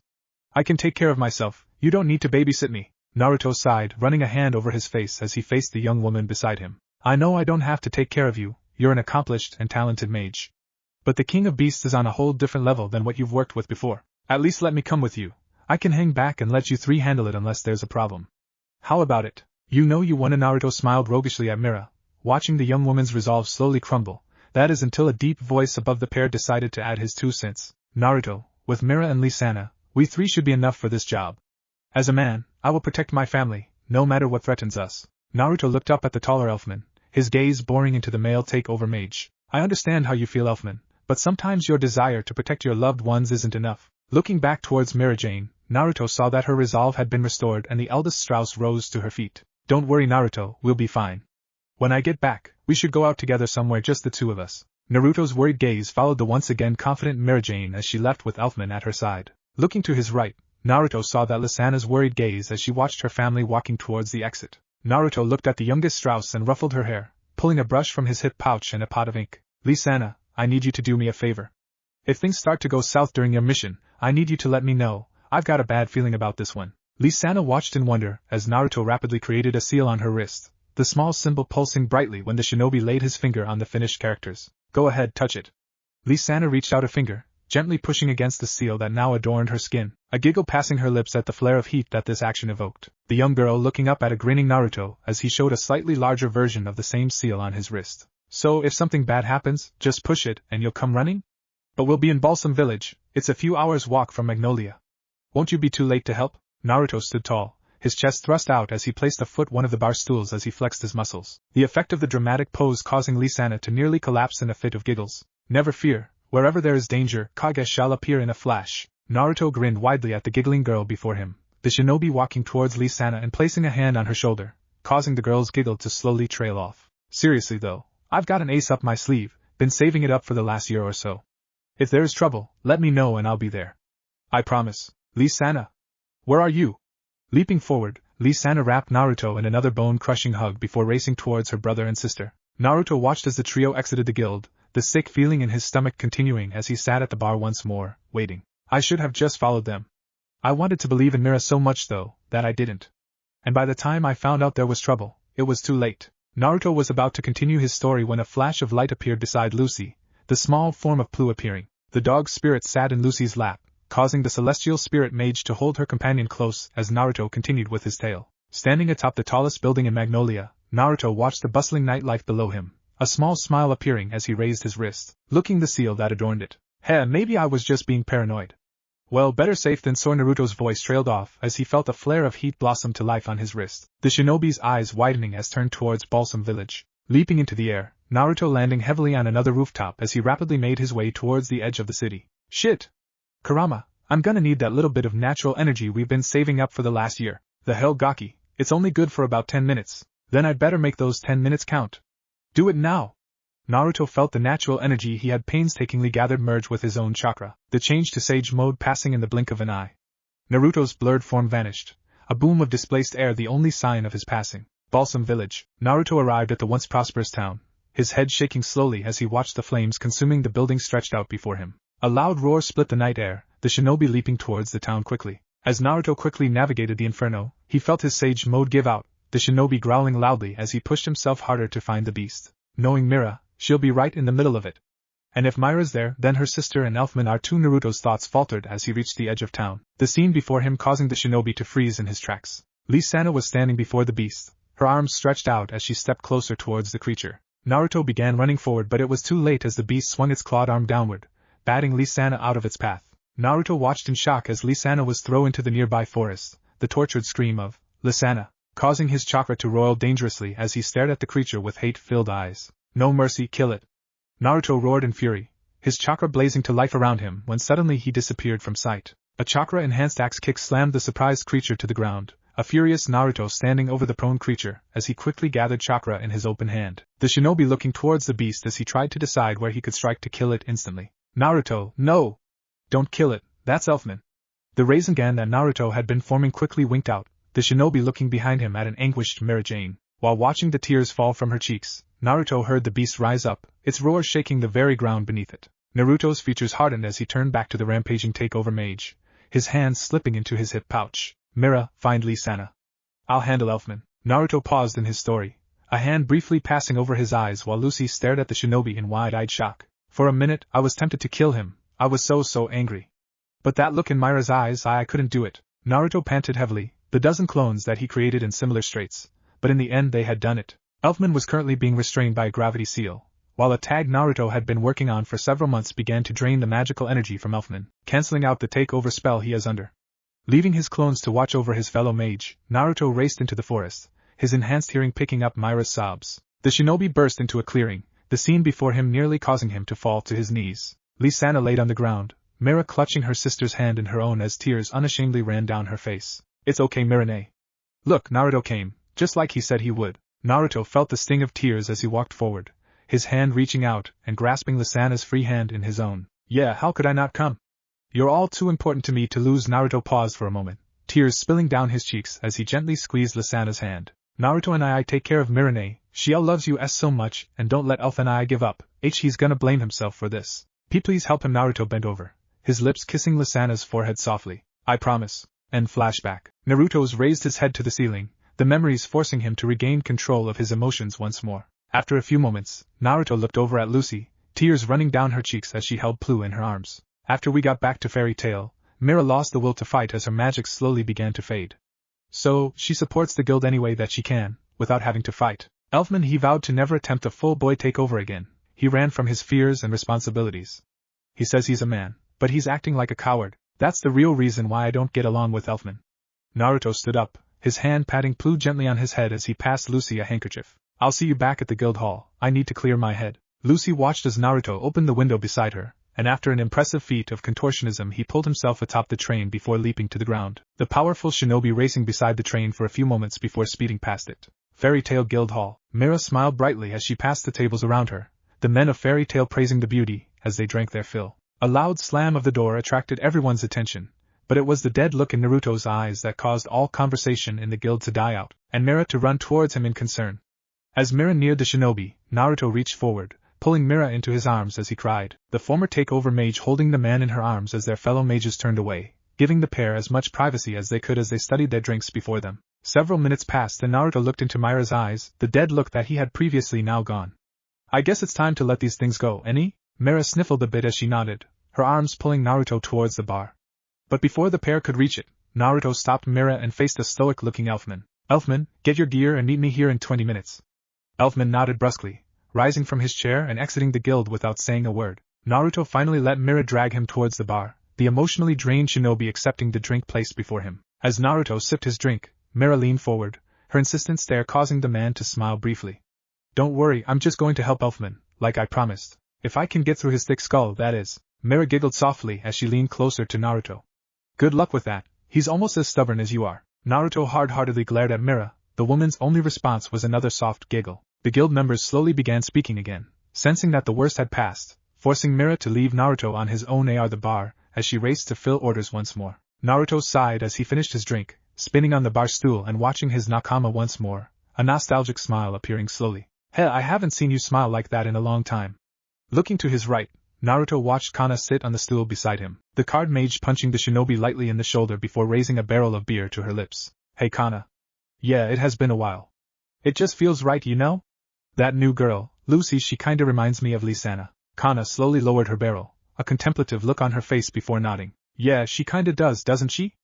I can take care of myself, you don't need to babysit me. Naruto sighed, running a hand over his face as he faced the young woman beside him. I know I don't have to take care of you, you're an accomplished and talented mage. But the King of Beasts is on a whole different level than what you've worked with before. At least let me come with you. I can hang back and let you three handle it unless there's a problem. How about it? You know you won. Naruto smiled roguishly at Mira, watching the young woman's resolve slowly crumble. That is until a deep voice above the pair decided to add his 2 cents. Naruto, with Mira and Lisana, we 3 should be enough for this job. As a man, I will protect my family, no matter what threatens us. Naruto looked up at the taller Elfman, his gaze boring into the male takeover mage. I understand how you feel, Elfman, but sometimes your desire to protect your loved ones isn't enough. Looking back towards Mira Jane, Naruto saw that her resolve had been restored and the eldest Strauss rose to her feet. Don't worry, Naruto, we'll be fine. When I get back, we should go out together somewhere, just the 2 of us. Naruto's worried gaze followed the once again confident Mira Jane as she left with Elfman at her side. Looking to his right, Naruto saw that Lisana's worried gaze as she watched her family walking towards the exit. Naruto looked at the youngest Strauss and ruffled her hair, pulling a brush from his hip pouch and a pot of ink. Lisana, I need you to do me a favor. If things start to go south during your mission, I need you to let me know. I've got a bad feeling about this one. Lisana watched in wonder as Naruto rapidly created a seal on her wrist, the small symbol pulsing brightly when the shinobi laid his finger on the finished characters. Go ahead, touch it. Lisana reached out a finger, gently pushing against the seal that now adorned her skin, a giggle passing her lips at the flare of heat that this action evoked. The young girl looking up at a grinning Naruto as he showed a slightly larger version of the same seal on his wrist. So if something bad happens, just push it and you'll come running? But we'll be in Balsam Village, it's a few hours' walk from Magnolia. Won't you be too late to help? Naruto stood tall, his chest thrust out as he placed a foot one of the bar stools as he flexed his muscles, the effect of the dramatic pose causing Lisana to nearly collapse in a fit of giggles. Never fear, wherever there is danger, Kage shall appear in a flash. Naruto grinned widely at the giggling girl before him, the shinobi walking towards Lisana and placing a hand on her shoulder, causing the girl's giggle to slowly trail off. Seriously though, I've got an ace up my sleeve, been saving it up for the last year or so. If there is trouble, let me know and I'll be there. I promise. Lisana. Where are you? Leaping forward, Lisana wrapped Naruto in another bone-crushing hug before racing towards her brother and sister. Naruto watched as the trio exited the guild, the sick feeling in his stomach continuing as he sat at the bar once more, waiting. I should have just followed them. I wanted to believe in Mira so much though, that I didn't. And by the time I found out there was trouble, it was too late. Naruto was about to continue his story when a flash of light appeared beside Lucy, the small form of Plu appearing. The dog's spirit sat in Lucy's lap, causing the celestial spirit mage to hold her companion close as Naruto continued with his tale. Standing atop the tallest building in Magnolia, Naruto watched the bustling nightlife below him, a small smile appearing as he raised his wrist, looking the seal that adorned it. Heh, maybe I was just being paranoid. Well, better safe than sorry. Naruto's voice trailed off as he felt a flare of heat blossom to life on his wrist, the shinobi's eyes widening as turned towards Balsam Village. Leaping into the air, Naruto landing heavily on another rooftop as he rapidly made his way towards the edge of the city. Shit! Kurama, I'm gonna need that little bit of natural energy we've been saving up for the last year. The hell Gaki, it's only good for about 10 minutes. Then I'd better make those 10 minutes count. Do it now! Naruto felt the natural energy he had painstakingly gathered merge with his own chakra, the change to Sage mode passing in the blink of an eye. Naruto's blurred form vanished, a boom of displaced air the only sign of his passing. Balsam Village. Naruto arrived at the once prosperous town, his head shaking slowly as he watched the flames consuming the building stretched out before him. A loud roar split the night air, the shinobi leaping towards the town quickly. As Naruto quickly navigated the inferno, he felt his Sage mode give out, the shinobi growling loudly as he pushed himself harder to find the beast. Knowing Mira, she'll be right in the middle of it. And if Mira's there, then her sister and Elfman are too. Naruto's thoughts faltered as he reached the edge of town, the scene before him causing the shinobi to freeze in his tracks. Lisana was standing before the beast, her arms stretched out as she stepped closer towards the creature. Naruto began running forward, but it was too late as the beast swung its clawed arm downward, batting Lisana out of its path. Naruto watched in shock as Lisana was thrown into the nearby forest, the tortured scream of Lisana causing his chakra to roil dangerously as he stared at the creature with hate-filled eyes. No mercy, kill it! Naruto roared in fury, his chakra blazing to life around him when suddenly he disappeared from sight. A chakra-enhanced axe kick slammed the surprised creature to the ground, a furious Naruto standing over the prone creature as he quickly gathered chakra in his open hand, the shinobi looking towards the beast as he tried to decide where he could strike to kill it instantly. Naruto, no! Don't kill it, that's Elfman. The Rasengan that Naruto had been forming quickly winked out, the shinobi looking behind him at an anguished Mira Jane. While watching the tears fall from her cheeks, Naruto heard the beast rise up, its roar shaking the very ground beneath it. Naruto's features hardened as he turned back to the rampaging takeover mage, his hands slipping into his hip pouch. Mira, find Lisana. I'll handle Elfman. Naruto paused in his story, a hand briefly passing over his eyes while Lucy stared at the shinobi in wide-eyed shock. For a minute, I was tempted to kill him, I was so angry. But that look in Mira's eyes, I couldn't do it. Naruto panted heavily, the dozen clones that he created in similar straits, but in the end they had done it. Elfman was currently being restrained by a gravity seal, while a tag Naruto had been working on for several months began to drain the magical energy from Elfman, cancelling out the takeover spell he is under. Leaving his clones to watch over his fellow mage, Naruto raced into the forest, his enhanced hearing picking up Mira's sobs. The shinobi burst into a clearing, the scene before him nearly causing him to fall to his knees. Lisana laid on the ground, Mira clutching her sister's hand in her own as tears unashamedly ran down her face. It's okay, Mirane. Look, Naruto came, just like he said he would. Naruto felt the sting of tears as he walked forward, his hand reaching out and grasping Lisana's free hand in his own. Yeah, how could I not come? You're all too important to me to lose. Naruto paused for a moment, tears spilling down his cheeks as he gently squeezed Lisana's hand. Naruto and I take care of Mirane, she loves you so much, and don't let Elf and I give up. He's gonna blame himself for this. Please help him. Naruto bent over, his lips kissing Lisana's forehead softly. I promise. And flashback. Naruto's raised his head to the ceiling, the memories forcing him to regain control of his emotions once more. After a few moments, Naruto looked over at Lucy, tears running down her cheeks as she held Plu in her arms. After we got back to Fairy Tail, Mira lost the will to fight as her magic slowly began to fade. So, she supports the guild any way that she can, without having to fight. Elfman he vowed to never attempt a full boy takeover again. He ran from his fears and responsibilities. He says he's a man, but he's acting like a coward. That's the real reason why I don't get along with Elfman. Naruto stood up, his hand patting Plu gently on his head as he passed Lucy a handkerchief. I'll see you back at the guild hall, I need to clear my head. Lucy watched as Naruto opened the window beside her, and after an impressive feat of contortionism he pulled himself atop the train before leaping to the ground, the powerful shinobi racing beside the train for a few moments before speeding past it. Fairy Tail Guild Hall. Mira smiled brightly as she passed the tables around her, the men of Fairy Tail praising the beauty, as they drank their fill. A loud slam of the door attracted everyone's attention, but it was the dead look in Naruto's eyes that caused all conversation in the guild to die out, and Mira to run towards him in concern. As Mira neared the shinobi, Naruto reached forward, pulling Mira into his arms as he cried, the former takeover mage holding the man in her arms as their fellow mages turned away, giving the pair as much privacy as they could as they studied their drinks before them. Several minutes passed and Naruto looked into Mira's eyes, the dead look that he had previously now gone. I guess it's time to let these things go, any? Mira sniffled a bit as she nodded, her arms pulling Naruto towards the bar. But before the pair could reach it, Naruto stopped Mira and faced a stoic-looking Elfman. Elfman, get your gear and meet me here in 20 minutes. Elfman nodded brusquely, rising from his chair and exiting the guild without saying a word. Naruto finally let Mira drag him towards the bar, the emotionally drained shinobi accepting the drink placed before him. As Naruto sipped his drink, Mira leaned forward, her insistent stare causing the man to smile briefly. Don't worry, I'm just going to help Elfman, like I promised. If I can get through his thick skull, that is. Mira giggled softly as she leaned closer to Naruto. Good luck with that, he's almost as stubborn as you are. Naruto hard-heartedly glared at Mira, the woman's only response was another soft giggle. The guild members slowly began speaking again, sensing that the worst had passed, forcing Mira to leave Naruto on his own at the bar, as she raced to fill orders once more. Naruto sighed as he finished his drink, spinning on the bar stool and watching his nakama once more, a nostalgic smile appearing slowly. Hey, I haven't seen you smile like that in a long time. Looking to his right, Naruto watched Kana sit on the stool beside him, the card mage punching the shinobi lightly in the shoulder before raising a barrel of beer to her lips. Hey Kana. Yeah, it has been a while. It just feels right, you know? That new girl, Lucy, she kinda reminds me of Lisana. Kana slowly lowered her barrel, a contemplative look on her face before nodding. Yeah, she kinda does, doesn't she?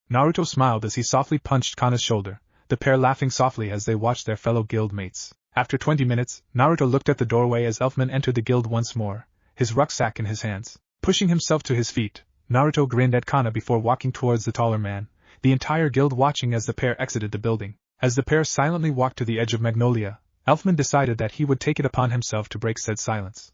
Naruto smiled as he softly punched Kana's shoulder, the pair laughing softly as they watched their fellow guild mates. After 20 minutes, Naruto looked at the doorway as Elfman entered the guild once more, his rucksack in his hands. Pushing himself to his feet, Naruto grinned at Kana before walking towards the taller man, the entire guild watching as the pair exited the building. As the pair silently walked to the edge of Magnolia, Elfman decided that he would take it upon himself to break said silence.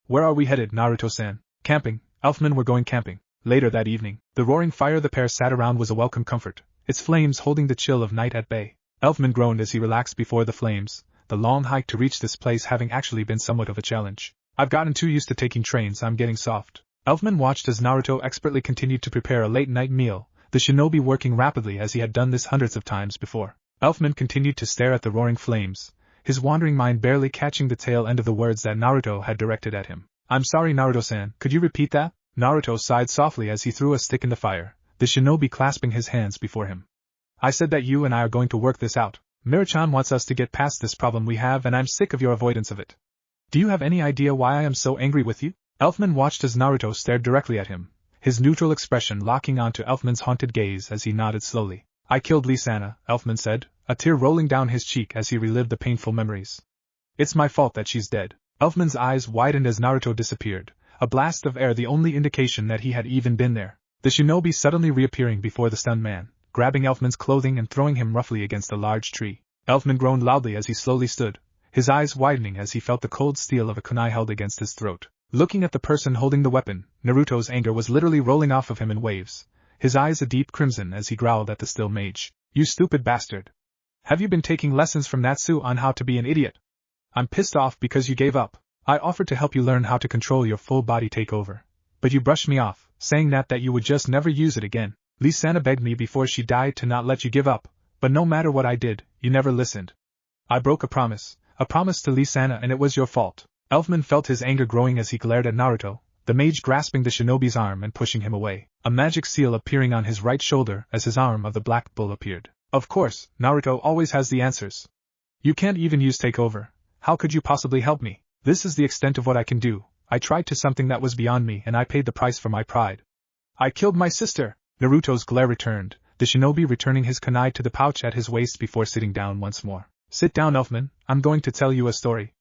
Where are we headed, Naruto-san? Camping, Elfman, we're going camping. Later that evening, the roaring fire the pair sat around was a welcome comfort, its flames holding the chill of night at bay. Elfman groaned as he relaxed before the flames, the long hike to reach this place having actually been somewhat of a challenge. I've gotten too used to taking trains, I'm getting soft. Elfman watched as Naruto expertly continued to prepare a late-night meal, the shinobi working rapidly as he had done this hundreds of times before. Elfman continued to stare at the roaring flames, his wandering mind barely catching the tail end of the words that Naruto had directed at him. I'm sorry, Naruto-san, could you repeat that? Naruto sighed softly as he threw a stick in the fire, the shinobi clasping his hands before him. I said that you and I are going to work this out. Mira-chan wants us to get past this problem we have and I'm sick of your avoidance of it. Do you have any idea why I am so angry with you? Elfman watched as Naruto stared directly at him, his neutral expression locking onto Elfman's haunted gaze as he nodded slowly. I killed Lisana, Elfman said, a tear rolling down his cheek as he relived the painful memories. It's my fault that she's dead. Elfman's eyes widened as Naruto disappeared, a blast of air the only indication that he had even been there. The shinobi suddenly reappearing before the stunned man, grabbing Elfman's clothing and throwing him roughly against a large tree. Elfman groaned loudly as he slowly stood, his eyes widening as he felt the cold steel of a kunai held against his throat. Looking at the person holding the weapon, Naruto's anger was literally rolling off of him in waves, his eyes a deep crimson as he growled at the still mage. You stupid bastard! Have you been taking lessons from Natsu on how to be an idiot? I'm pissed off because you gave up. I offered to help you learn how to control your full body takeover, but you brushed me off, saying that you would just never use it again. Lisana begged me before she died to not let you give up, but no matter what I did, you never listened. I broke a promise to Lisana and it was your fault. Elfman felt his anger growing as he glared at Naruto, the mage grasping the shinobi's arm and pushing him away, a magic seal appearing on his right shoulder as his arm of the black bull appeared. Of course, Naruto always has the answers. You can't even use takeover. How could you possibly help me? This is the extent of what I can do, I tried to something that was beyond me and I paid the price for my pride. I killed my sister! Naruto's glare returned, the shinobi returning his kunai to the pouch at his waist before sitting down once more. Sit down, Elfman, I'm going to tell you a story.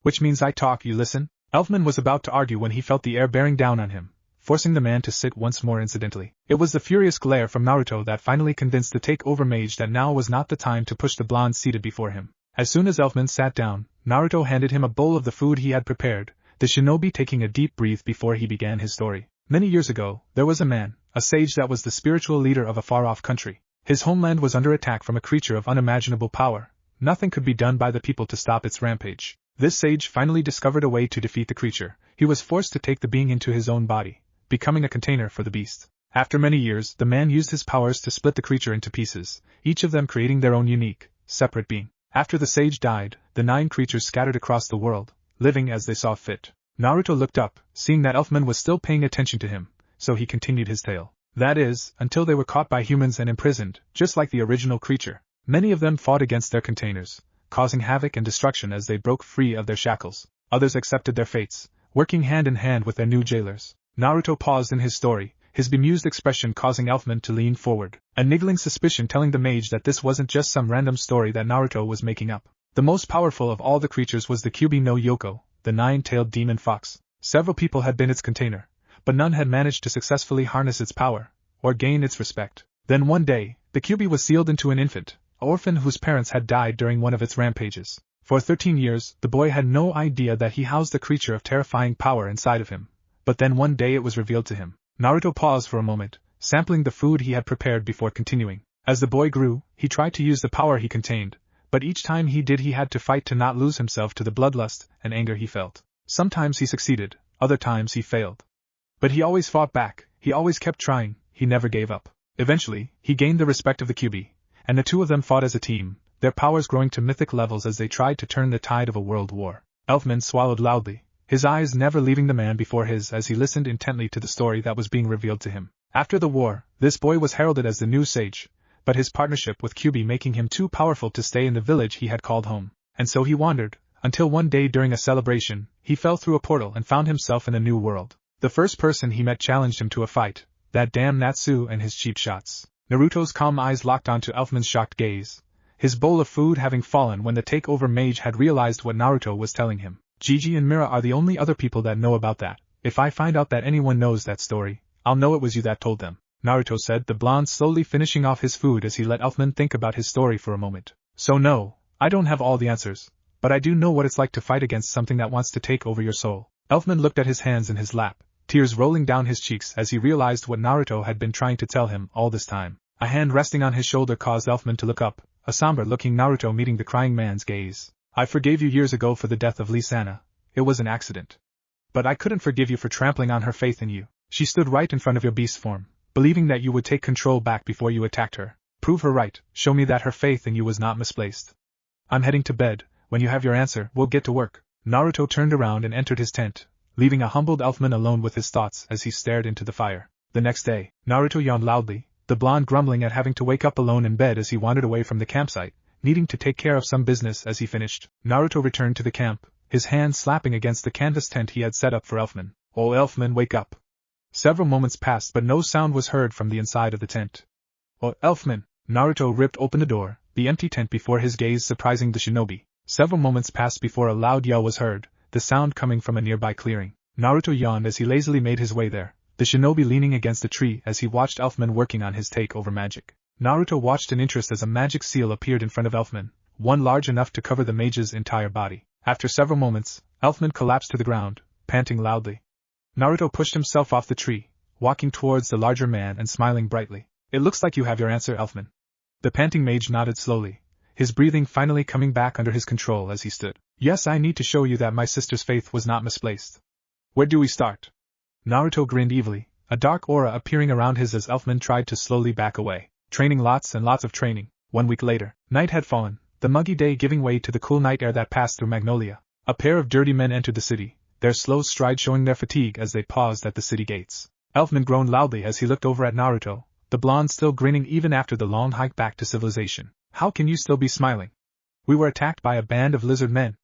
Which means I talk, you listen? Elfman was about to argue when he felt the air bearing down on him, forcing the man to sit once more incidentally. It was the furious glare from Naruto that finally convinced the take-over mage that now was not the time to push the blonde seated before him. As soon as Elfman sat down, Naruto handed him a bowl of the food he had prepared, the shinobi taking a deep breath before he began his story. Many years ago, there was a man, a sage that was the spiritual leader of a far-off country. His homeland was under attack from a creature of unimaginable power. Nothing could be done by the people to stop its rampage. This sage finally discovered a way to defeat the creature. He was forced to take the being into his own body, becoming a container for the beast. After many years, the man used his powers to split the creature into pieces, each of them creating their own unique, separate being. After the sage died, the 9 creatures scattered across the world, living as they saw fit. Naruto looked up, seeing that Elfman was still paying attention to him, so he continued his tale. That is, until they were caught by humans and imprisoned, just like the original creature. Many of them fought against their containers, causing havoc and destruction as they broke free of their shackles. Others accepted their fates, working hand in hand with their new jailers. Naruto paused in his story, his bemused expression causing Elfman to lean forward, a niggling suspicion telling the mage that this wasn't just some random story that Naruto was making up. The most powerful of all the creatures was the Kyubi no Yoko, the 9-tailed demon fox. Several people had been its container, but none had managed to successfully harness its power, or gain its respect. Then one day, the Kyubi was sealed into an infant, an orphan whose parents had died during one of its rampages. For 13 years, the boy had no idea that he housed a creature of terrifying power inside of him. But then one day it was revealed to him. Naruto paused for a moment, sampling the food he had prepared before continuing. As the boy grew, he tried to use the power he contained, but each time he did he had to fight to not lose himself to the bloodlust and anger he felt. Sometimes he succeeded, other times he failed. But he always fought back, he always kept trying, he never gave up. Eventually, he gained the respect of the Kyubi, and the two of them fought as a team, their powers growing to mythic levels as they tried to turn the tide of a world war. Elfman swallowed loudly, his eyes never leaving the man before his as he listened intently to the story that was being revealed to him. After the war, this boy was heralded as the new sage, but his partnership with Kyubi making him too powerful to stay in the village he had called home. And so he wandered, until one day during a celebration, he fell through a portal and found himself in a new world. The first person he met challenged him to a fight, that damn Natsu and his cheap shots. Naruto's calm eyes locked onto Elfman's shocked gaze, his bowl of food having fallen when the takeover mage had realized what Naruto was telling him. Gigi and Mira are the only other people that know about that. If I find out that anyone knows that story, I'll know it was you that told them, Naruto said, the blonde slowly finishing off his food as he let Elfman think about his story for a moment. So no, I don't have all the answers, but I do know what it's like to fight against something that wants to take over your soul. Elfman looked at his hands in his lap, tears rolling down his cheeks as he realized what Naruto had been trying to tell him all this time. A hand resting on his shoulder caused Elfman to look up, a somber-looking Naruto meeting the crying man's gaze. I forgave you years ago for the death of Lee-sana. It was an accident. But I couldn't forgive you for trampling on her faith in you. She stood right in front of your beast form, believing that you would take control back before you attacked her. Prove her right, show me that her faith in you was not misplaced. I'm heading to bed. When you have your answer, we'll get to work. Naruto turned around and entered his tent, leaving a humbled Elfman alone with his thoughts as he stared into the fire. The next day, Naruto yawned loudly, the blonde grumbling at having to wake up alone in bed as he wandered away from the campsite, needing to take care of some business. As he finished, Naruto returned to the camp, his hand slapping against the canvas tent he had set up for Elfman. Oh, Elfman, wake up. Several moments passed but no sound was heard from the inside of the tent. Oh, Elfman. Naruto ripped open the door, the empty tent before his gaze surprising the shinobi. Several moments passed before a loud yell was heard, the sound coming from a nearby clearing. Naruto yawned as he lazily made his way there, the shinobi leaning against a tree as he watched Elfman working on his takeover magic. Naruto watched in interest as a magic seal appeared in front of Elfman, one large enough to cover the mage's entire body. After several moments, Elfman collapsed to the ground, panting loudly. Naruto pushed himself off the tree, walking towards the larger man and smiling brightly. It looks like you have your answer, Elfman. The panting mage nodded slowly, his breathing finally coming back under his control as he stood. Yes, I need to show you that my sister's faith was not misplaced. Where do we start? Naruto grinned evilly, a dark aura appearing around his as Elfman tried to slowly back away. Training, lots and lots of training. 1 week later, night had fallen, the muggy day giving way to the cool night air that passed through Magnolia. A pair of dirty men entered the city, their slow stride showing their fatigue as they paused at the city gates. Elfman groaned loudly as he looked over at Naruto, the blonde still grinning even after the long hike back to civilization. How can you still be smiling? We were attacked by a band of lizard men.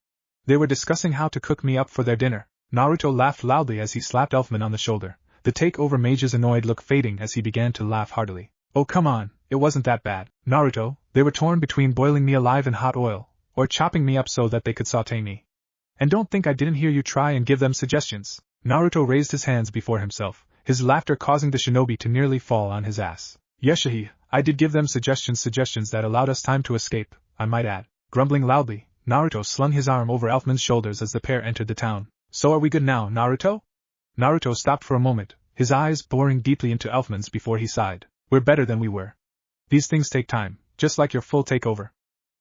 They were discussing how to cook me up for their dinner. Naruto laughed loudly as he slapped Elfman on the shoulder, the takeover mage's annoyed look fading as he began to laugh heartily. Oh come on, it wasn't that bad, Naruto. They were torn between boiling me alive in hot oil, or chopping me up so that they could saute me. And don't think I didn't hear you try and give them suggestions. Naruto raised his hands before himself, his laughter causing the shinobi to nearly fall on his ass. Yeshahi, I did give them suggestions that allowed us time to escape, I might add. Grumbling loudly, Naruto slung his arm over Elfman's shoulders as the pair entered the town. So are we good now, Naruto? Naruto stopped for a moment, his eyes boring deeply into Elfman's before he sighed. We're better than we were. These things take time, just like your full takeover.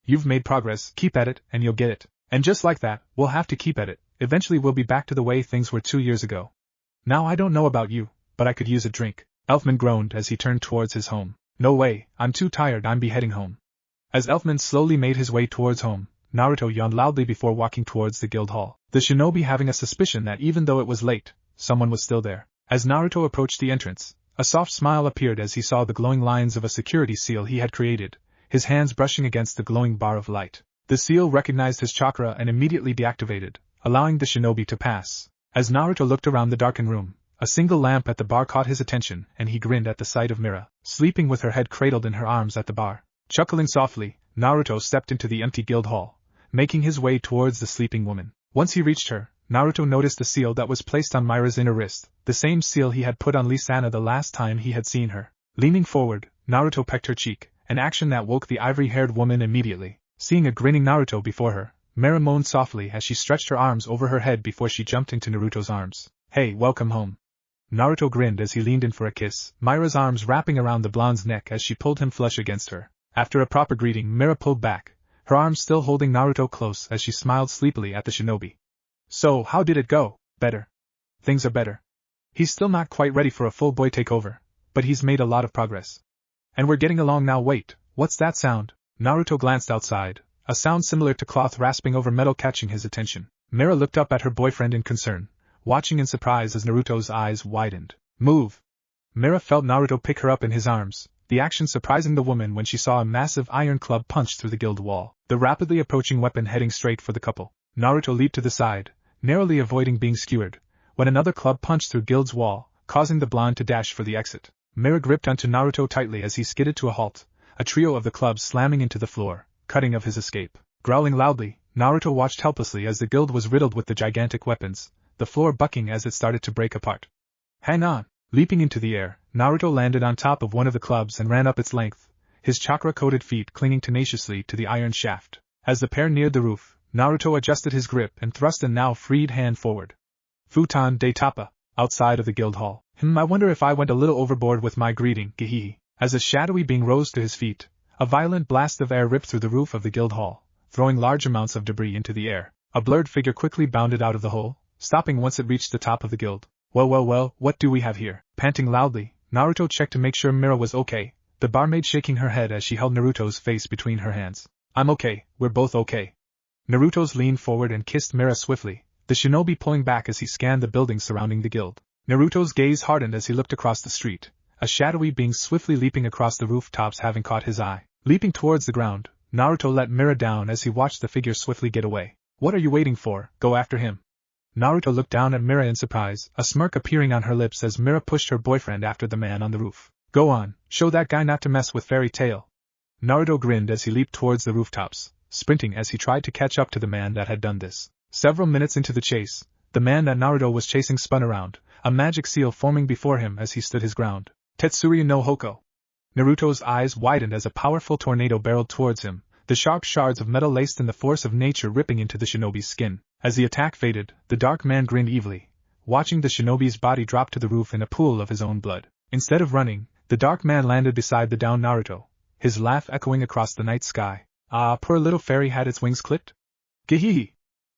You've made progress, keep at it, and you'll get it. And just like that, we'll have to keep at it. Eventually we'll be back to the way things were 2 years ago. Now I don't know about you, but I could use a drink. Elfman groaned as he turned towards his home. No way, I'm too tired, I'm heading home. As Elfman slowly made his way towards home, Naruto yawned loudly before walking towards the guild hall, the shinobi having a suspicion that even though it was late, someone was still there. As Naruto approached the entrance, a soft smile appeared as he saw the glowing lines of a security seal he had created, his hands brushing against the glowing bar of light. The seal recognized his chakra and immediately deactivated, allowing the shinobi to pass. As Naruto looked around the darkened room, a single lamp at the bar caught his attention and he grinned at the sight of Mira, sleeping with her head cradled in her arms at the bar. Chuckling softly, Naruto stepped into the empty guild hall, making his way towards the sleeping woman. Once he reached her, Naruto noticed the seal that was placed on Mira's inner wrist, the same seal he had put on Lisana the last time he had seen her. Leaning forward, Naruto pecked her cheek, an action that woke the ivory-haired woman immediately. Seeing a grinning Naruto before her, Mira moaned softly as she stretched her arms over her head before she jumped into Naruto's arms. Hey, welcome home. Naruto grinned as he leaned in for a kiss, Mira's arms wrapping around the blonde's neck as she pulled him flush against her. After a proper greeting, Mira pulled back, her arms still holding Naruto close as she smiled sleepily at the shinobi. So, how did it go? Better. Things are better. He's still not quite ready for a full boy takeover, but he's made a lot of progress. And we're getting along now. Wait, what's that sound? Naruto glanced outside, a sound similar to cloth rasping over metal catching his attention. Mira looked up at her boyfriend in concern, watching in surprise as Naruto's eyes widened. Move! Mira felt Naruto pick her up in his arms, the action surprising the woman when she saw a massive iron club punch through the guild wall, the rapidly approaching weapon heading straight for the couple. Naruto leaped to the side, narrowly avoiding being skewered, when another club punched through guild's wall, causing the blonde to dash for the exit. Mira gripped onto Naruto tightly as he skidded to a halt, a trio of the clubs slamming into the floor, cutting of his escape. Growling loudly, Naruto watched helplessly as the guild was riddled with the gigantic weapons, the floor bucking as it started to break apart. Hang on! Leaping into the air, Naruto landed on top of one of the clubs and ran up its length, his chakra-coated feet clinging tenaciously to the iron shaft. As the pair neared the roof, Naruto adjusted his grip and thrust a now freed hand forward. Futon de Tapa, outside of the guild hall. I wonder if I went a little overboard with my greeting, gehehe. As a shadowy being rose to his feet, a violent blast of air ripped through the roof of the guild hall, throwing large amounts of debris into the air. A blurred figure quickly bounded out of the hole, stopping once it reached the top of the guild. Well, what do we have here? Panting loudly, Naruto checked to make sure Mira was okay, the barmaid shaking her head as she held Naruto's face between her hands. I'm okay, we're both okay. Naruto's leaned forward and kissed Mira swiftly, the shinobi pulling back as he scanned the buildings surrounding the guild. Naruto's gaze hardened as he looked across the street, a shadowy being swiftly leaping across the rooftops having caught his eye. Leaping towards the ground, Naruto let Mira down as he watched the figure swiftly get away. What are you waiting for? Go after him. Naruto looked down at Mira in surprise, a smirk appearing on her lips as Mira pushed her boyfriend after the man on the roof. Go on, show that guy not to mess with Fairy Tail. Naruto grinned as he leaped towards the rooftops, sprinting as he tried to catch up to the man that had done this. Several minutes into the chase, the man that Naruto was chasing spun around, a magic seal forming before him as he stood his ground. Tetsuya no Hoko. Naruto's eyes widened as a powerful tornado barreled towards him, the sharp shards of metal laced in the force of nature ripping into the shinobi's skin. As the attack faded, the dark man grinned evilly, watching the shinobi's body drop to the roof in a pool of his own blood. Instead of running, the dark man landed beside the downed Naruto, his laugh echoing across the night sky. Ah, poor little fairy had its wings clipped? Gehehe!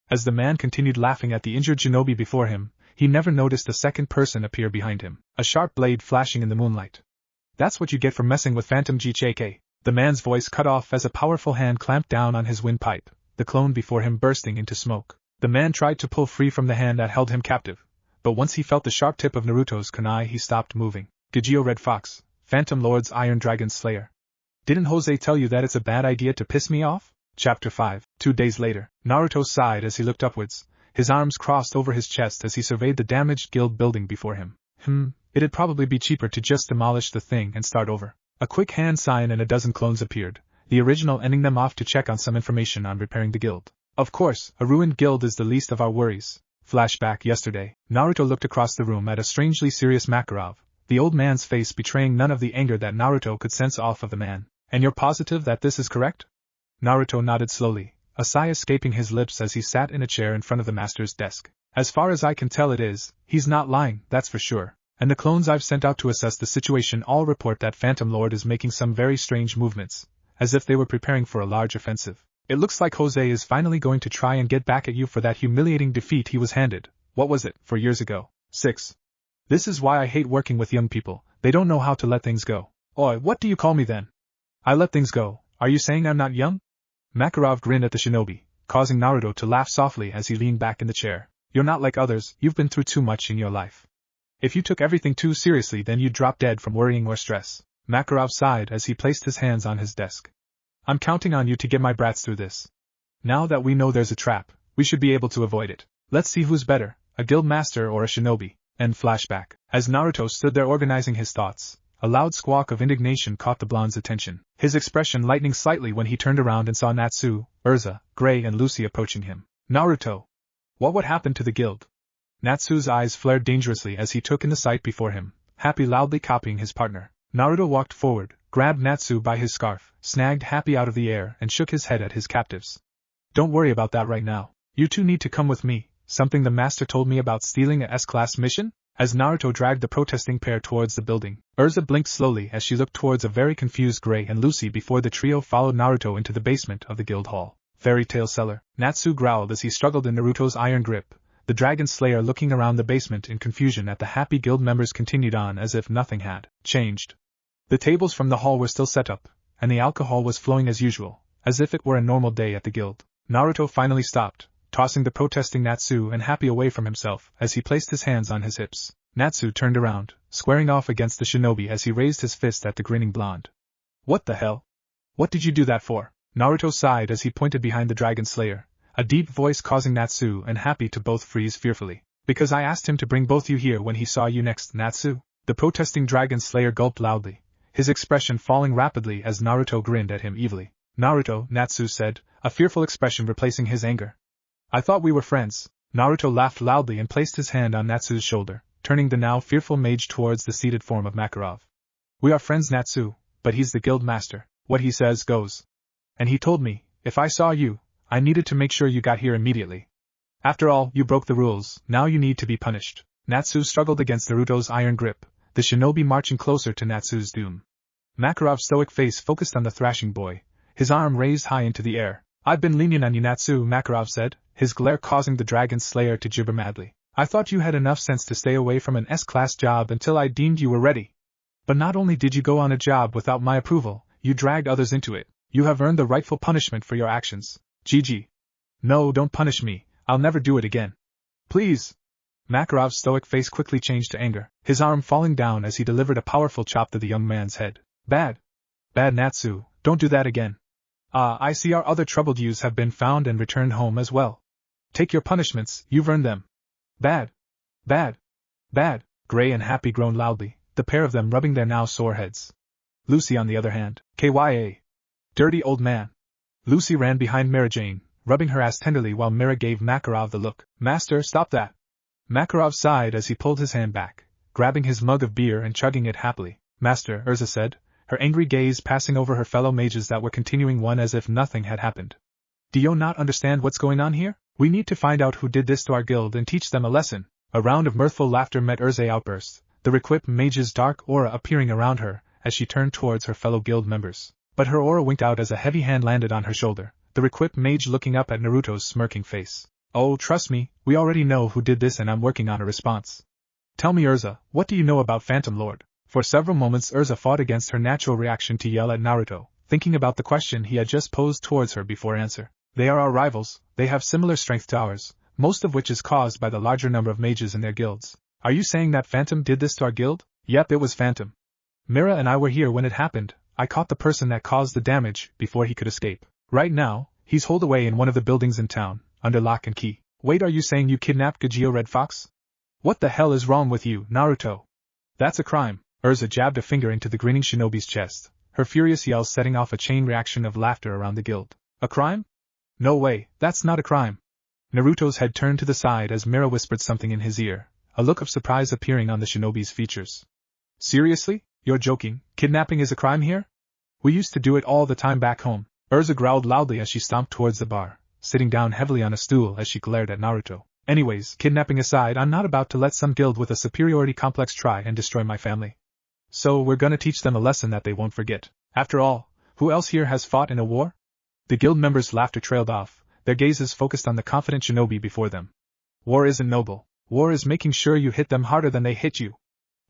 As the man continued laughing at the injured shinobi before him, he never noticed a second person appear behind him, a sharp blade flashing in the moonlight. That's what you get for messing with Phantom GHK. The man's voice cut off as a powerful hand clamped down on his windpipe, the clone before him bursting into smoke. The man tried to pull free from the hand that held him captive, but once he felt the sharp tip of Naruto's kunai he stopped moving. Gigio Red Fox, Phantom Lord's Iron Dragon Slayer. Didn't Jose tell you that it's a bad idea to piss me off? Chapter 5. 2 days later, Naruto sighed as he looked upwards, His arms crossed over his chest as he surveyed the damaged guild building before him. It'd probably be cheaper to just demolish the thing and start over. A quick hand sign and a dozen clones appeared, the original ending them off to check on some information on repairing the guild. Of course, a ruined guild is the least of our worries. Flashback yesterday. Naruto looked across the room at a strangely serious Makarov, the old man's face betraying none of the anger that Naruto could sense off of the man. And you're positive that this is correct? Naruto nodded slowly, a sigh escaping his lips as he sat in a chair in front of the master's desk. As far as I can tell it is, he's not lying, that's for sure. And the clones I've sent out to assess the situation all report that Phantom Lord is making some very strange movements, as if they were preparing for a large offensive. It looks like Jose is finally going to try and get back at you for that humiliating defeat he was handed, what was it, 4 years ago? 6. This is why I hate working with young people, they don't know how to let things go. Oi, what do you call me then? I let things go, are you saying I'm not young? Makarov grinned at the shinobi, causing Naruto to laugh softly as he leaned back in the chair. You're not like others, you've been through too much in your life. If you took everything too seriously then you'd drop dead from worrying or stress. Makarov sighed as he placed his hands on his desk. I'm counting on you to get my brats through this. Now that we know there's a trap, we should be able to avoid it. Let's see who's better, a guild master or a shinobi. End flashback. As Naruto stood there organizing his thoughts, a loud squawk of indignation caught the blonde's attention, his expression lightening slightly when he turned around and saw Natsu, Urza, Gray and Lucy approaching him. Naruto! What would happen to the guild? Natsu's eyes flared dangerously as he took in the sight before him, Happy loudly copying his partner. Naruto walked forward, grabbed Natsu by his scarf, snagged Happy out of the air and shook his head at his captives. Don't worry about that right now. You two need to come with me, something the master told me about stealing a S-class mission? As Naruto dragged the protesting pair towards the building, Urza blinked slowly as she looked towards a very confused Gray and Lucy before the trio followed Naruto into the basement of the guild hall. Fairy tale cellar. Natsu growled as he struggled in Naruto's iron grip. The Dragon Slayer looking around the basement in confusion at the happy guild members continued on as if nothing had changed. The tables from the hall were still set up, and the alcohol was flowing as usual, as if it were a normal day at the guild. Naruto finally stopped, tossing the protesting Natsu and Happy away from himself as he placed his hands on his hips. Natsu turned around, squaring off against the shinobi as he raised his fist at the grinning blonde. What the hell? What did you do that for? Naruto sighed as he pointed behind the Dragon Slayer, a deep voice causing Natsu and Happy to both freeze fearfully. Because I asked him to bring both you here when he saw you next, Natsu. The protesting Dragon Slayer gulped loudly, his expression falling rapidly as Naruto grinned at him evilly. Naruto, Natsu said, a fearful expression replacing his anger. I thought we were friends. Naruto laughed loudly and placed his hand on Natsu's shoulder, turning the now fearful mage towards the seated form of Makarov. We are friends, Natsu, but he's the guild master. What he says goes. And he told me, if I saw you, I needed to make sure you got here immediately. After all, you broke the rules, now you need to be punished. Natsu struggled against Naruto's iron grip, the shinobi marching closer to Natsu's doom. Makarov's stoic face focused on the thrashing boy, his arm raised high into the air. I've been lenient on you, Natsu, Makarov said, his glare causing the Dragon Slayer to gibber madly. I thought you had enough sense to stay away from an S-class job until I deemed you were ready. But not only did you go on a job without my approval, you dragged others into it. You have earned the rightful punishment for your actions. GG. No, don't punish me, I'll never do it again. Please. Makarov's stoic face quickly changed to anger, his arm falling down as he delivered a powerful chop to the young man's head. Bad. Bad, Natsu, don't do that again. I see our other troubled youths have been found and returned home as well. Take your punishments, you've earned them. Bad. Bad. Bad. Gray and Happy groaned loudly, the pair of them rubbing their now sore heads. Lucy on the other hand, KYA. Dirty old man. Lucy ran behind Mira Jane, rubbing her ass tenderly while Mira gave Makarov the look. Master, stop that. Makarov sighed as he pulled his hand back, grabbing his mug of beer and chugging it happily. Master, Urza said, her angry gaze passing over her fellow mages that were continuing one as if nothing had happened. Do you not understand what's going on here? We need to find out who did this to our guild and teach them a lesson. A round of mirthful laughter met Urza's outburst, the Requip mage's dark aura appearing around her as she turned towards her fellow guild members. But her aura winked out as a heavy hand landed on her shoulder, the Requip mage looking up at Naruto's smirking face. Oh, trust me, we already know who did this and I'm working on a response. Tell me, Urza, what do you know about Phantom Lord? For several moments Urza fought against her natural reaction to yell at Naruto, thinking about the question he had just posed towards her before answer. They are our rivals, they have similar strength to ours, most of which is caused by the larger number of mages in their guilds. Are you saying that Phantom did this to our guild? Yep, it was Phantom. Mira and I were here when it happened. I caught the person that caused the damage before he could escape. Right now, he's holed away in one of the buildings in town, under lock and key. Wait, are you saying you kidnapped Gajio Red Fox? What the hell is wrong with you, Naruto? That's a crime. Urza jabbed a finger into the grinning shinobi's chest, her furious yells setting off a chain reaction of laughter around the guild. A crime? No way, that's not a crime. Naruto's head turned to the side as Mira whispered something in his ear, a look of surprise appearing on the shinobi's features. Seriously? You're joking? Kidnapping is a crime here? We used to do it all the time back home. Urza growled loudly as she stomped towards the bar, sitting down heavily on a stool as she glared at Naruto. Anyways, kidnapping aside, I'm not about to let some guild with a superiority complex try and destroy my family. So we're gonna teach them a lesson that they won't forget. After all, who else here has fought in a war? The guild members' laughter trailed off, their gazes focused on the confident shinobi before them. War isn't noble. War is making sure you hit them harder than they hit you.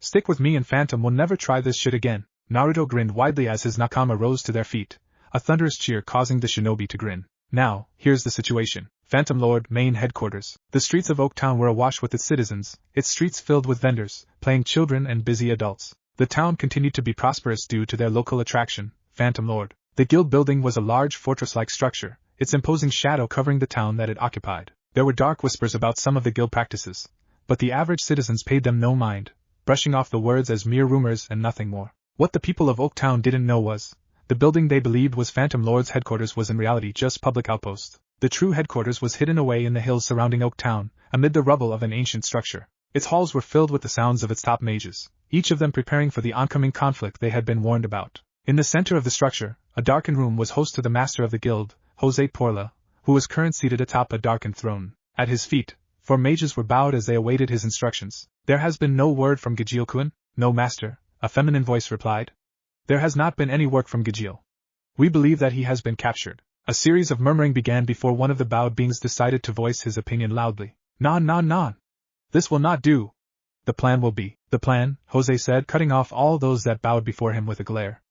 Stick with me and Phantom will never try this shit again. Naruto grinned widely as his nakama rose to their feet, a thunderous cheer causing the shinobi to grin. Now, here's the situation. Phantom Lord, main headquarters. The streets of Oaktown were awash with its citizens, its streets filled with vendors, playing children and busy adults. The town continued to be prosperous due to their local attraction, Phantom Lord. The guild building was a large fortress-like structure, its imposing shadow covering the town that it occupied. There were dark whispers about some of the guild practices, but the average citizens paid them no mind, brushing off the words as mere rumors and nothing more. What the people of Oaktown didn't know was, the building they believed was Phantom Lord's headquarters was in reality just public outpost. The true headquarters was hidden away in the hills surrounding Oaktown, amid the rubble of an ancient structure. Its halls were filled with the sounds of its top mages, each of them preparing for the oncoming conflict they had been warned about. In the center of the structure, a darkened room was host to the master of the guild, Jose Porla, who was currently seated atop a darkened throne. At his feet, 4 mages were bowed as they awaited his instructions. There has been no word from Gajio-kun? No, master, a feminine voice replied. There has not been any work from Gajio. We believe that he has been captured. A series of murmuring began before one of the bowed beings decided to voice his opinion loudly. Non. This will not do. The plan will be. The plan, Jose said, cutting off all those that bowed before him with a glare.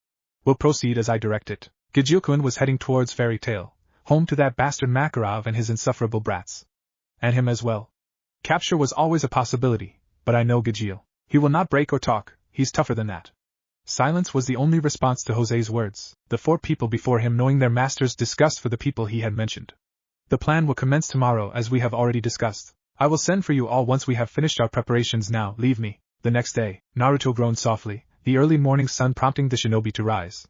We'll proceed as I direct it. Gajio-kun was heading towards Fairy Tail, home to that bastard Makarov and his insufferable brats. And him as well. Capture was always a possibility, but I know Gajio. He will not break or talk, he's tougher than that. Silence was the only response to Jose's words, the 4 people before him knowing their master's disgust for the people he had mentioned. The plan will commence tomorrow as we have already discussed. I will send for you all once we have finished our preparations. Now, leave me. The next day, Naruto groaned softly, the early morning sun prompting the shinobi to rise.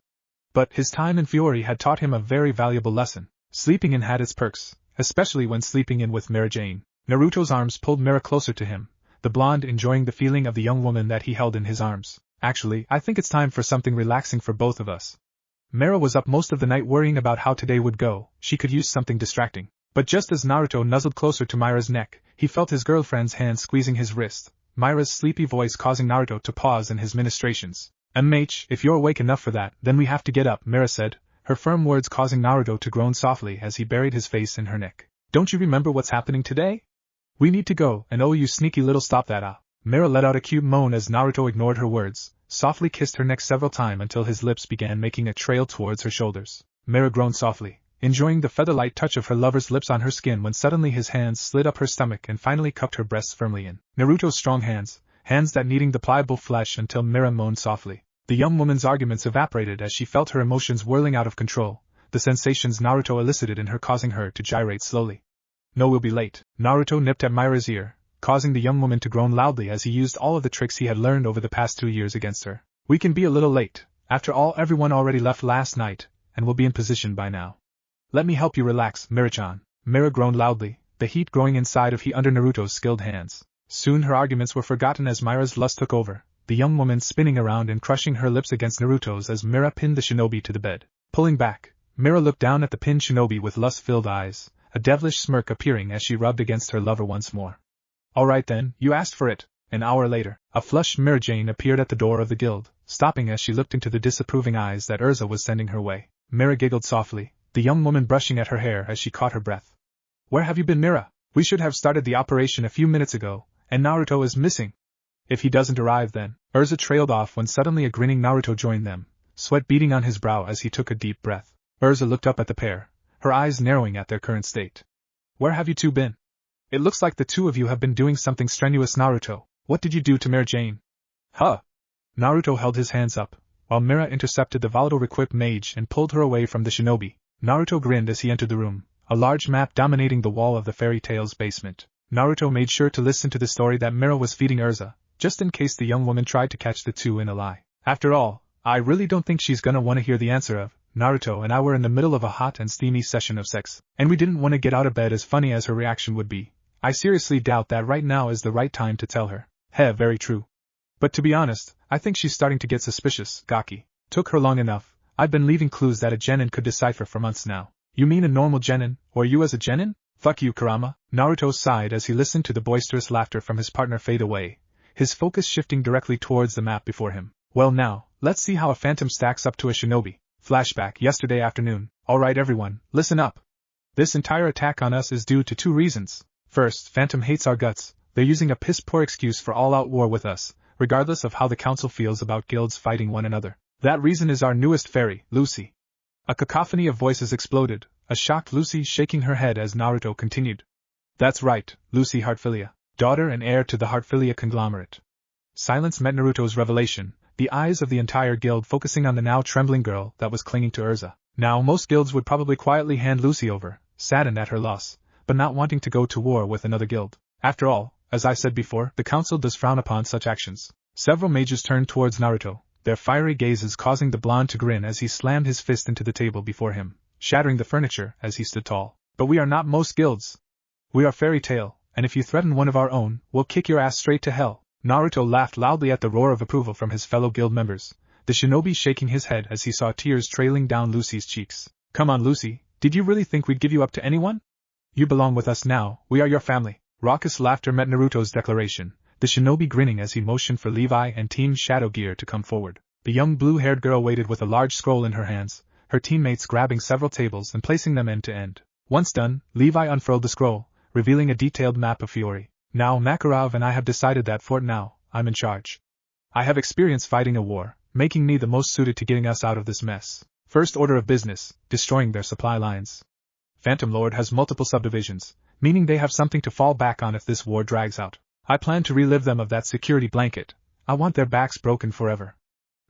But his time in Fiori had taught him a very valuable lesson. Sleeping in had its perks, especially when sleeping in with Mira Jane. Naruto's arms pulled Mira closer to him, the blonde enjoying the feeling of the young woman that he held in his arms. Actually, I think it's time for something relaxing for both of us. Mira was up most of the night worrying about how today would go. She could use something distracting. But just as Naruto nuzzled closer to Mira's neck, he felt his girlfriend's hand squeezing his wrist, Mira's sleepy voice causing Naruto to pause in his ministrations. "MH, if you're awake enough for that, then we have to get up," Mira said, her firm words causing Naruto to groan softly as he buried his face in her neck. "Don't you remember what's happening today? We need to go, and oh you sneaky little stop that ah." Mira let out a cute moan as Naruto ignored her words, softly kissed her neck several times until his lips began making a trail towards her shoulders. Mira groaned softly, enjoying the feather-light touch of her lover's lips on her skin when suddenly his hands slid up her stomach and finally cupped her breasts firmly in Naruto's strong hands that kneading the pliable flesh until Mira moaned softly. The young woman's arguments evaporated as she felt her emotions whirling out of control, the sensations Naruto elicited in her causing her to gyrate slowly. "No, we'll be late." Naruto nipped at Mira's ear, causing the young woman to groan loudly as he used all of the tricks he had learned over the past 2 years against her. "We can be a little late. After all, everyone already left last night, and will be in position by now. Let me help you relax, Mira-chan." Mira groaned loudly, the heat growing inside of he under Naruto's skilled hands. Soon her arguments were forgotten as Mira's lust took over, the young woman spinning around and crushing her lips against Naruto's as Mira pinned the shinobi to the bed. Pulling back, Mira looked down at the pinned shinobi with lust-filled eyes, a devilish smirk appearing as she rubbed against her lover once more. "Alright then, you asked for it." An hour later, a flushed Mira Jane appeared at the door of the guild, stopping as she looked into the disapproving eyes that Urza was sending her way. Mira giggled softly, the young woman brushing at her hair as she caught her breath. "Where have you been, Mira? We should have started the operation a few minutes ago, and Naruto is missing." "If he doesn't arrive then." Urza trailed off when suddenly a grinning Naruto joined them, sweat beading on his brow as he took a deep breath. Urza looked up at the pair, her eyes narrowing at their current state. "Where have you two been? It looks like the two of you have been doing something strenuous, Naruto. What did you do to Mira Jane?" "Huh?" Naruto held his hands up, while Mira intercepted the volatile equipped mage and pulled her away from the shinobi. Naruto grinned as he entered the room, a large map dominating the wall of the fairy tale's basement. Naruto made sure to listen to the story that Miro was feeding Urza, just in case the young woman tried to catch the two in a lie. After all, I really don't think she's gonna want to hear the answer of, Naruto and I were in the middle of a hot and steamy session of sex, and we didn't want to get out of bed. As funny as her reaction would be, I seriously doubt that right now is the right time to tell her. Very true. But to be honest, I think she's starting to get suspicious. Gaki. Took her long enough. I've been leaving clues that a genin could decipher for months now. You mean a normal genin, or you as a genin? Fuck you, Kurama. Naruto sighed as he listened to the boisterous laughter from his partner fade away, his focus shifting directly towards the map before him. Well now, let's see how a phantom stacks up to a shinobi. Flashback yesterday afternoon. Alright everyone, listen up. This entire attack on us is due to two reasons. First, Phantom hates our guts. They're using a piss-poor excuse for all-out war with us, regardless of how the council feels about guilds fighting one another. That reason is our newest fairy, Lucy. A cacophony of voices exploded, a shocked Lucy shaking her head as Naruto continued. That's right, Lucy Heartfilia, daughter and heir to the Heartfilia conglomerate. Silence met Naruto's revelation, the eyes of the entire guild focusing on the now trembling girl that was clinging to Urza. Now most guilds would probably quietly hand Lucy over, saddened at her loss, but not wanting to go to war with another guild. After all, as I said before, the council does frown upon such actions. Several mages turned towards Naruto, their fiery gazes causing the blonde to grin as he slammed his fist into the table before him, shattering the furniture as he stood tall. But we are not most guilds. We are Fairy Tail, and if you threaten one of our own, we'll kick your ass straight to hell. Naruto laughed loudly at the roar of approval from his fellow guild members, the shinobi shaking his head as he saw tears trailing down Lucy's cheeks. Come on Lucy, did you really think we'd give you up to anyone? You belong with us now, we are your family. Raucous laughter met Naruto's declaration, the shinobi grinning as he motioned for Levi and Team Shadow Gear to come forward. The young blue-haired girl waited with a large scroll in her hands, her teammates grabbing several tables and placing them end to end. Once done, Levi unfurled the scroll, revealing a detailed map of Fiori. Now Makarov and I have decided that for now, I'm in charge. I have experience fighting a war, making me the most suited to getting us out of this mess. First order of business, destroying their supply lines. Phantom Lord has multiple subdivisions, meaning they have something to fall back on if this war drags out. I plan to relive them of that security blanket. I want their backs broken forever.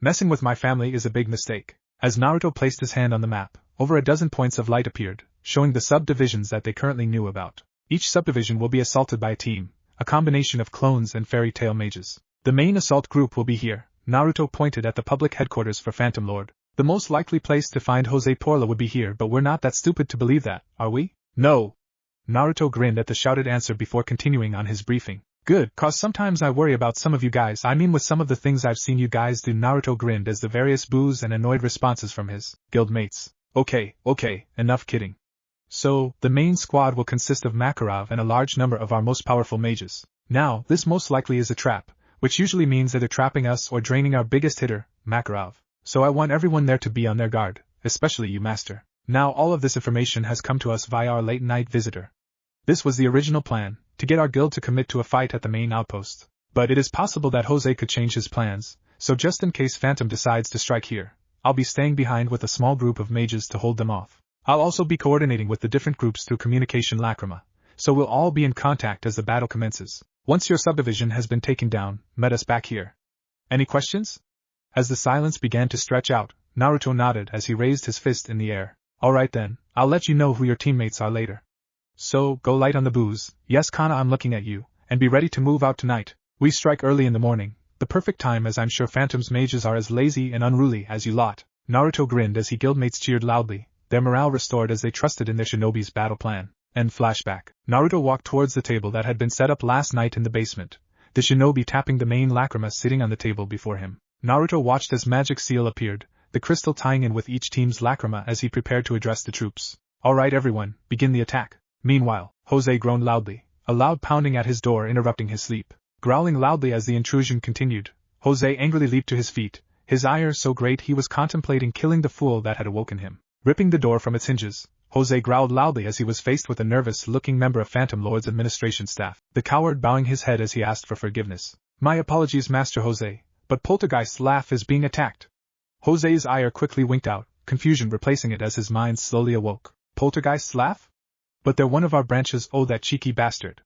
Messing with my family is a big mistake. As Naruto placed his hand on the map, over a dozen points of light appeared, showing the subdivisions that they currently knew about. Each subdivision will be assaulted by a team, a combination of clones and fairy tale mages. The main assault group will be here. Naruto pointed at the public headquarters for Phantom Lord. The most likely place to find Jose Porla would be here, but we're not that stupid to believe that, are we? No. Naruto grinned at the shouted answer before continuing on his briefing. Good, cause sometimes I worry about some of you guys. I mean with some of the things I've seen you guys do. Naruto grinned as the various boos and annoyed responses from his guildmates. Okay, enough kidding. So, the main squad will consist of Makarov and a large number of our most powerful mages. Now, this most likely is a trap, which usually means either trapping us or draining our biggest hitter, Makarov. So I want everyone there to be on their guard, especially you, Master. Now all of this information has come to us via our late-night visitor. This was the original plan, to get our guild to commit to a fight at the main outpost. But it is possible that Jose could change his plans, so just in case Phantom decides to strike here, I'll be staying behind with a small group of mages to hold them off. I'll also be coordinating with the different groups through communication lacrima, so we'll all be in contact as the battle commences. Once your subdivision has been taken down, meet us back here. Any questions? As the silence began to stretch out, Naruto nodded as he raised his fist in the air. Alright then, I'll let you know who your teammates are later. So, go light on the booze. Yes Kana, I'm looking at you, and be ready to move out tonight. We strike early in the morning, the perfect time as I'm sure Phantom's mages are as lazy and unruly as you lot. Naruto grinned as his guildmates cheered loudly, their morale restored as they trusted in their shinobi's battle plan. End flashback. Naruto walked towards the table that had been set up last night in the basement, the shinobi tapping the main lacrima sitting on the table before him. Naruto watched as magic seal appeared, the crystal tying in with each team's lacrima as he prepared to address the troops. Alright everyone, begin the attack. Meanwhile, Jose groaned loudly, a loud pounding at his door interrupting his sleep. Growling loudly as the intrusion continued, Jose angrily leaped to his feet, his ire so great he was contemplating killing the fool that had awoken him. Ripping the door from its hinges, Jose growled loudly as he was faced with a nervous-looking member of Phantom Lord's administration staff, the coward bowing his head as he asked for forgiveness. My apologies Master Jose, but Poltergeist's laugh is being attacked. Jose's ire quickly winked out, confusion replacing it as his mind slowly awoke. Poltergeist's laugh? But they're one of our branches, oh that cheeky bastard.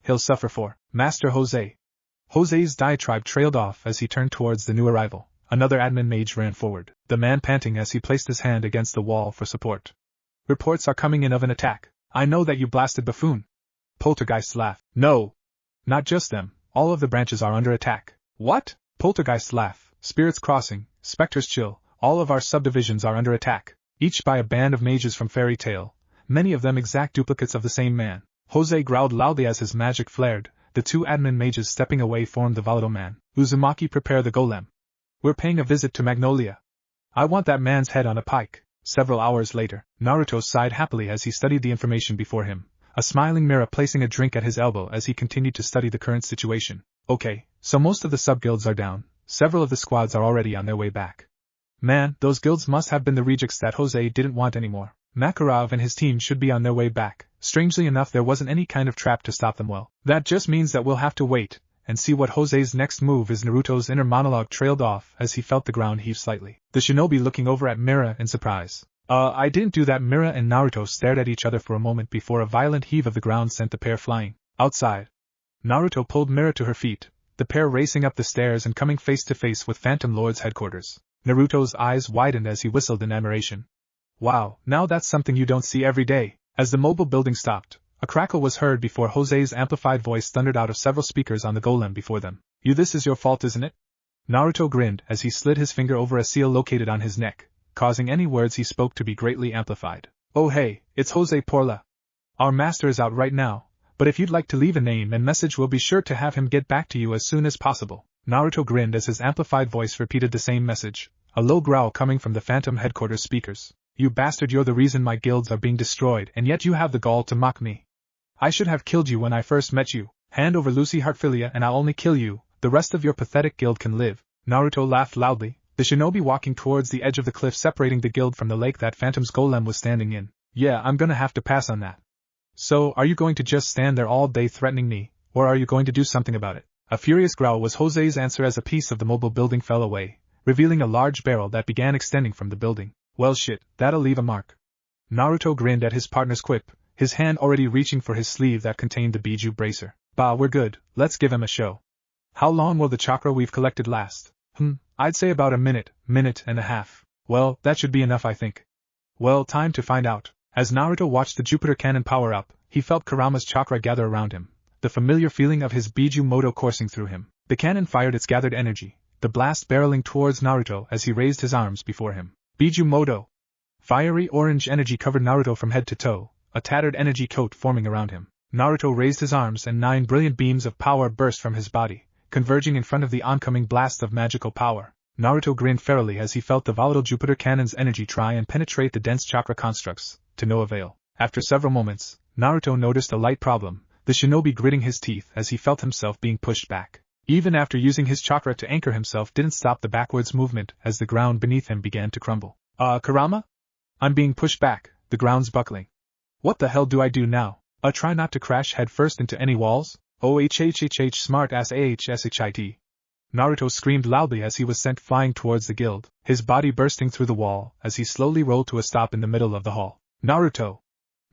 He'll suffer for, Master Jose. Jose's diatribe trailed off as he turned towards the new arrival. Another admin mage ran forward, the man panting as he placed his hand against the wall for support. Reports are coming in of an attack. I know that, you blasted buffoon. Poltergeist laughed. No. Not just them, all of the branches are under attack. What? Poltergeist laugh, spirits crossing, specters chill, all of our subdivisions are under attack, each by a band of mages from Fairy Tale, many of them exact duplicates of the same man. Jose growled loudly as his magic flared. The two admin mages stepping away formed the volatile man. Uzumaki, prepare the golem. We're paying a visit to Magnolia. I want that man's head on a pike. Several hours later, Naruto sighed happily as he studied the information before him, a smiling Mira placing a drink at his elbow as he continued to study the current situation. Okay, so most of the sub-guilds are down, several of the squads are already on their way back. Man, those guilds must have been the rejects that Jose didn't want anymore. Makarov and his team should be on their way back. Strangely enough, there wasn't any kind of trap to stop them. Well, that just means that we'll have to wait and see what Jose's next move is. Naruto's inner monologue trailed off as he felt the ground heave slightly. The shinobi looking over at Mira in surprise. I didn't do that. Mira and Naruto stared at each other for a moment before a violent heave of the ground sent the pair flying. Outside, Naruto pulled Mira to her feet, the pair racing up the stairs and coming face to face with Phantom Lord's headquarters. Naruto's eyes widened as he whistled in admiration. Wow, now that's something you don't see every day. As the mobile building stopped, a crackle was heard before Jose's amplified voice thundered out of several speakers on the golem before them. This is your fault, isn't it? Naruto grinned as he slid his finger over a seal located on his neck, causing any words he spoke to be greatly amplified. Oh hey, it's Jose Porla. Our master is out right now, but if you'd like to leave a name and message, we'll be sure to have him get back to you as soon as possible. Naruto grinned as his amplified voice repeated the same message, a low growl coming from the Phantom headquarters speakers. You bastard, you're the reason my guilds are being destroyed, and yet you have the gall to mock me. I should have killed you when I first met you. Hand over Lucy Heartfilia and I'll only kill you, the rest of your pathetic guild can live. Naruto laughed loudly, the shinobi walking towards the edge of the cliff separating the guild from the lake that Phantom's golem was standing in. Yeah, I'm gonna have to pass on that. So, are you going to just stand there all day threatening me, or are you going to do something about it? A furious growl was Jose's answer as a piece of the mobile building fell away, revealing a large barrel that began extending from the building. Well shit, that'll leave a mark. Naruto grinned at his partner's quip, his hand already reaching for his sleeve that contained the Biju bracer. Bah, we're good, let's give him a show. How long will the chakra we've collected last? I'd say about a minute and a half. Well, that should be enough, I think. Well, time to find out. As Naruto watched the Jupiter cannon power up, he felt Kurama's chakra gather around him, the familiar feeling of his Biju moto coursing through him. The cannon fired its gathered energy, the blast barreling towards Naruto as he raised his arms before him. Biju moto. Fiery orange energy covered Naruto from head to toe, a tattered energy coat forming around him. Naruto raised his arms and 9 brilliant beams of power burst from his body, converging in front of the oncoming blast of magical power. Naruto grinned ferally as he felt the volatile Jupiter cannon's energy try and penetrate the dense chakra constructs, to no avail. After several moments, Naruto noticed a light problem, the shinobi gritting his teeth as he felt himself being pushed back. Even after using his chakra to anchor himself didn't stop the backwards movement as the ground beneath him began to crumble. Kurama? I'm being pushed back, the ground's buckling. What the hell do I do now? Try not to crash headfirst into any walls? OHHHH smart ass AHSHIT. Naruto screamed loudly as he was sent flying towards the guild, his body bursting through the wall as he slowly rolled to a stop in the middle of the hall. Naruto!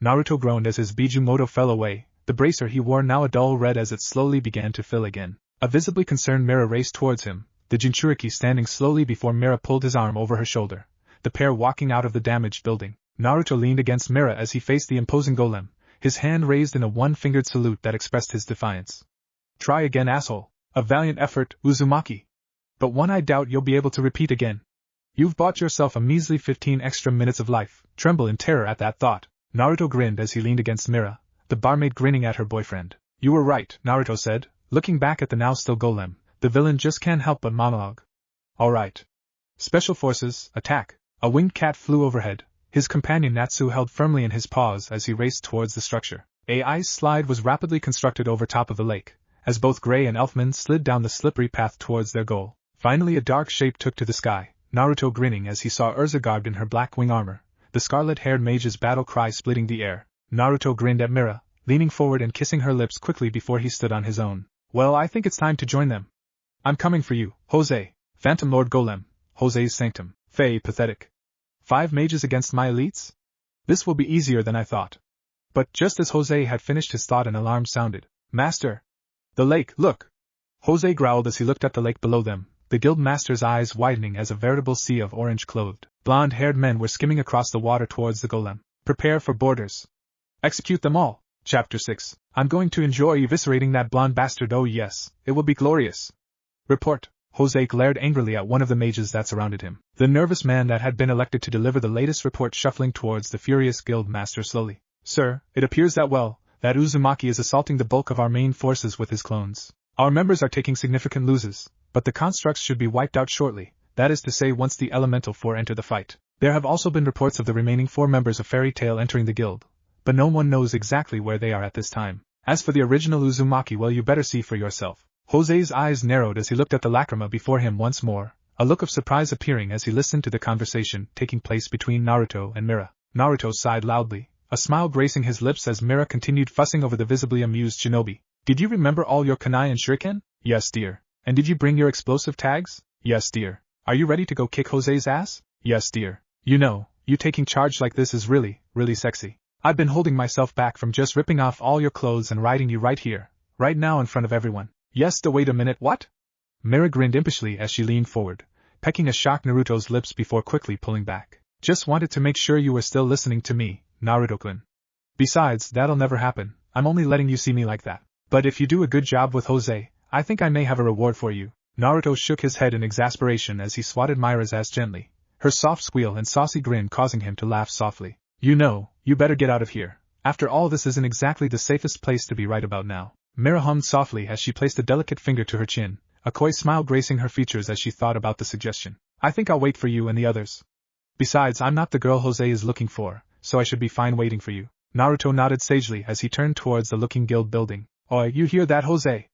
Naruto groaned as his Biju moto fell away, the bracer he wore now a dull red as it slowly began to fill again. A visibly concerned Mira raced towards him, the Jinchuriki standing slowly before Mira pulled his arm over her shoulder, the pair walking out of the damaged building. Naruto leaned against Mira as he faced the imposing golem, his hand raised in a one-fingered salute that expressed his defiance. Try again, asshole. A valiant effort, Uzumaki. But one I doubt you'll be able to repeat again. You've bought yourself a measly 15 extra minutes of life. Tremble in terror at that thought. Naruto grinned as he leaned against Mira, the barmaid grinning at her boyfriend. You were right, Naruto said, looking back at the now still golem. The villain just can't help but monologue. Alright. Special forces, attack. A winged cat flew overhead. His companion Natsu held firmly in his paws as he raced towards the structure. A ice slide was rapidly constructed over top of the lake, as both Gray and Elfman slid down the slippery path towards their goal. Finally a dark shape took to the sky, Naruto grinning as he saw Urza garbed in her black wing armor, the scarlet-haired mage's battle cry splitting the air. Naruto grinned at Mira, leaning forward and kissing her lips quickly before he stood on his own. Well, I think it's time to join them. I'm coming for you, Jose. Phantom Lord Golem, Jose's sanctum. Faye, pathetic. 5 mages against my elites? This will be easier than I thought. But just as Jose had finished his thought, an alarm sounded. Master! The lake, look! Jose growled as he looked at the lake below them, the guild master's eyes widening as a veritable sea of orange-clothed, blonde-haired men were skimming across the water towards the golem. Prepare for boarders. Execute them all. Chapter 6. I'm going to enjoy eviscerating that blonde bastard. Oh yes, it will be glorious. Report. Jose glared angrily at one of the mages that surrounded him. The nervous man that had been elected to deliver the latest report shuffling towards the furious guild master slowly. Sir, it appears that that Uzumaki is assaulting the bulk of our main forces with his clones. Our members are taking significant losses, but the constructs should be wiped out shortly, that is to say once the Elemental Four enter the fight. There have also been reports of the remaining 4 members of Fairy Tail entering the guild, but no one knows exactly where they are at this time. As for the original Uzumaki, well, you better see for yourself. Jose's eyes narrowed as he looked at the lacrima before him once more, a look of surprise appearing as he listened to the conversation taking place between Naruto and Mira. Naruto sighed loudly, a smile gracing his lips as Mira continued fussing over the visibly amused shinobi. Did you remember all your kunai and shuriken? Yes, dear. And did you bring your explosive tags? Yes, dear. Are you ready to go kick Jose's ass? Yes, dear. You know, you taking charge like this is really, really sexy. I've been holding myself back from just ripping off all your clothes and riding you right here, right now in front of everyone. Yes, wait a minute, what? Mira grinned impishly as she leaned forward, pecking a shocked Naruto's lips before quickly pulling back. Just wanted to make sure you were still listening to me, Naruto-kun. Besides, that'll never happen, I'm only letting you see me like that. But if you do a good job with Jose, I think I may have a reward for you. Naruto shook his head in exasperation as he swatted Mira's ass gently, her soft squeal and saucy grin causing him to laugh softly. You know, you better get out of here. After all, this isn't exactly the safest place to be right about now. Mira hummed softly as she placed a delicate finger to her chin, a coy smile gracing her features as she thought about the suggestion. I think I'll wait for you and the others. Besides, I'm not the girl Jose is looking for, so I should be fine waiting for you. Naruto nodded sagely as he turned towards the looking guild building. Oi, you hear that, Jose?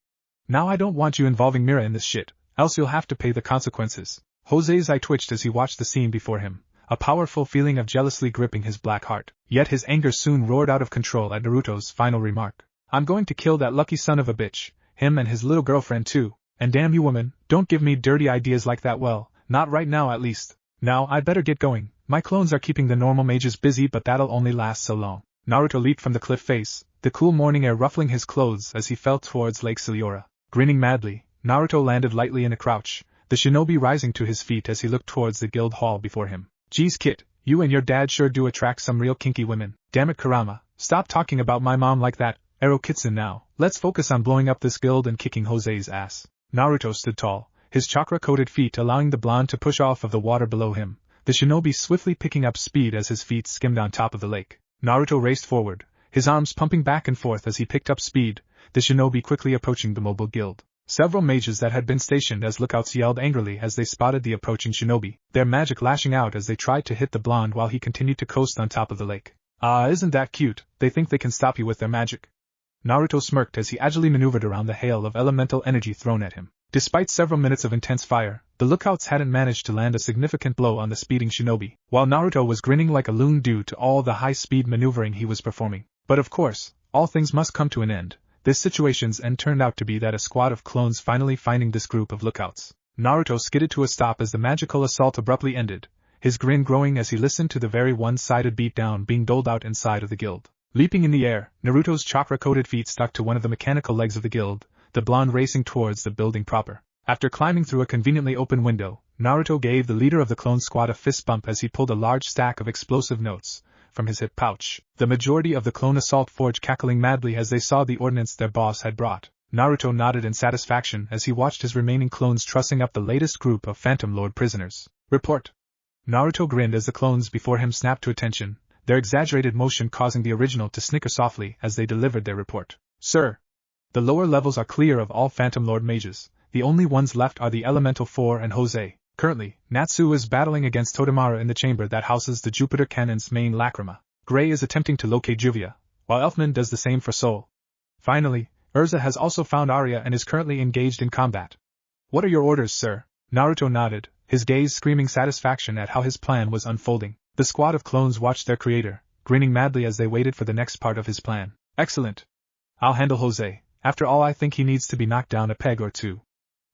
Now I don't want you involving Mira in this shit, else you'll have to pay the consequences. Jose's eye twitched as he watched the scene before him, a powerful feeling of jealousy gripping his black heart. Yet his anger soon roared out of control at Naruto's final remark. I'm going to kill that lucky son of a bitch, him and his little girlfriend too, and damn you woman, don't give me dirty ideas like that, well, not right now at least. Now I'd better get going, my clones are keeping the normal mages busy but that'll only last so long. Naruto leaped from the cliff face, the cool morning air ruffling his clothes as he fell towards Lake Ciliora. Grinning madly, Naruto landed lightly in a crouch, the shinobi rising to his feet as he looked towards the guild hall before him. Geez kid, you and your dad sure do attract some real kinky women. Damn it Kurama, stop talking about my mom like that. Ero Kitsun now, let's focus on blowing up this guild and kicking Jose's ass. Naruto stood tall, his chakra-coated feet allowing the blonde to push off of the water below him, the shinobi swiftly picking up speed as his feet skimmed on top of the lake. Naruto raced forward, his arms pumping back and forth as he picked up speed, the shinobi quickly approaching the mobile guild. Several mages that had been stationed as lookouts yelled angrily as they spotted the approaching shinobi, their magic lashing out as they tried to hit the blonde while he continued to coast on top of the lake. Ah, isn't that cute, they think they can stop you with their magic. Naruto smirked as he agilely maneuvered around the hail of elemental energy thrown at him. Despite several minutes of intense fire, the lookouts hadn't managed to land a significant blow on the speeding shinobi, while Naruto was grinning like a loon due to all the high-speed maneuvering he was performing. But of course, all things must come to an end. This situation's end turned out to be that a squad of clones finally finding this group of lookouts. Naruto skidded to a stop as the magical assault abruptly ended, his grin growing as he listened to the very one-sided beatdown being doled out inside of the guild. Leaping in the air, Naruto's chakra-coated feet stuck to one of the mechanical legs of the guild, the blonde racing towards the building proper. After climbing through a conveniently open window, Naruto gave the leader of the clone squad a fist bump as he pulled a large stack of explosive notes from his hip pouch. The majority of the clone assault forge cackling madly as they saw the ordnance their boss had brought. Naruto nodded in satisfaction as he watched his remaining clones trussing up the latest group of Phantom Lord prisoners. Report. Naruto grinned as the clones before him snapped to attention, their exaggerated motion causing the original to snicker softly as they delivered their report. Sir, the lower levels are clear of all Phantom Lord mages. The only ones left are the Elemental Four and Jose. Currently, Natsu is battling against Todamara in the chamber that houses the Jupiter Cannon's main lacrima. Gray is attempting to locate Juvia, while Elfman does the same for Soul. Finally, Urza has also found Arya and is currently engaged in combat. What are your orders, sir? Naruto nodded, his gaze screaming satisfaction at how his plan was unfolding. The squad of clones watched their creator, grinning madly as they waited for the next part of his plan. Excellent. I'll handle Jose. After all, I think he needs to be knocked down a peg or two.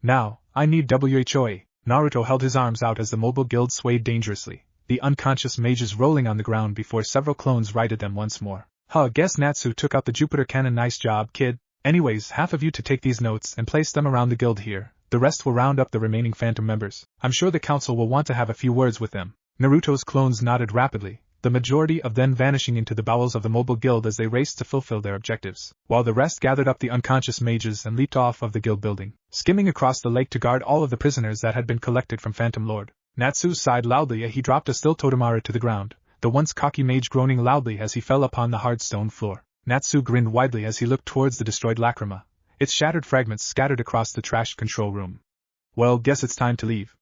Now, I need WHOA. Naruto held his arms out as the mobile guild swayed dangerously, the unconscious mages rolling on the ground before several clones righted them once more. Guess Natsu took out the Jupiter Cannon. Nice job, kid. Anyways, half of you to take these notes and place them around the guild here. The rest will round up the remaining Phantom members. I'm sure the council will want to have a few words with them. Naruto's clones nodded rapidly, the majority of them vanishing into the bowels of the mobile guild as they raced to fulfill their objectives, while the rest gathered up the unconscious mages and leaped off of the guild building, skimming across the lake to guard all of the prisoners that had been collected from Phantom Lord. Natsu sighed loudly as he dropped a still Totemaru to the ground, the once cocky mage groaning loudly as he fell upon the hard stone floor. Natsu grinned widely as he looked towards the destroyed lacrima, its shattered fragments scattered across the trashed control room. Well, guess it's time to leave.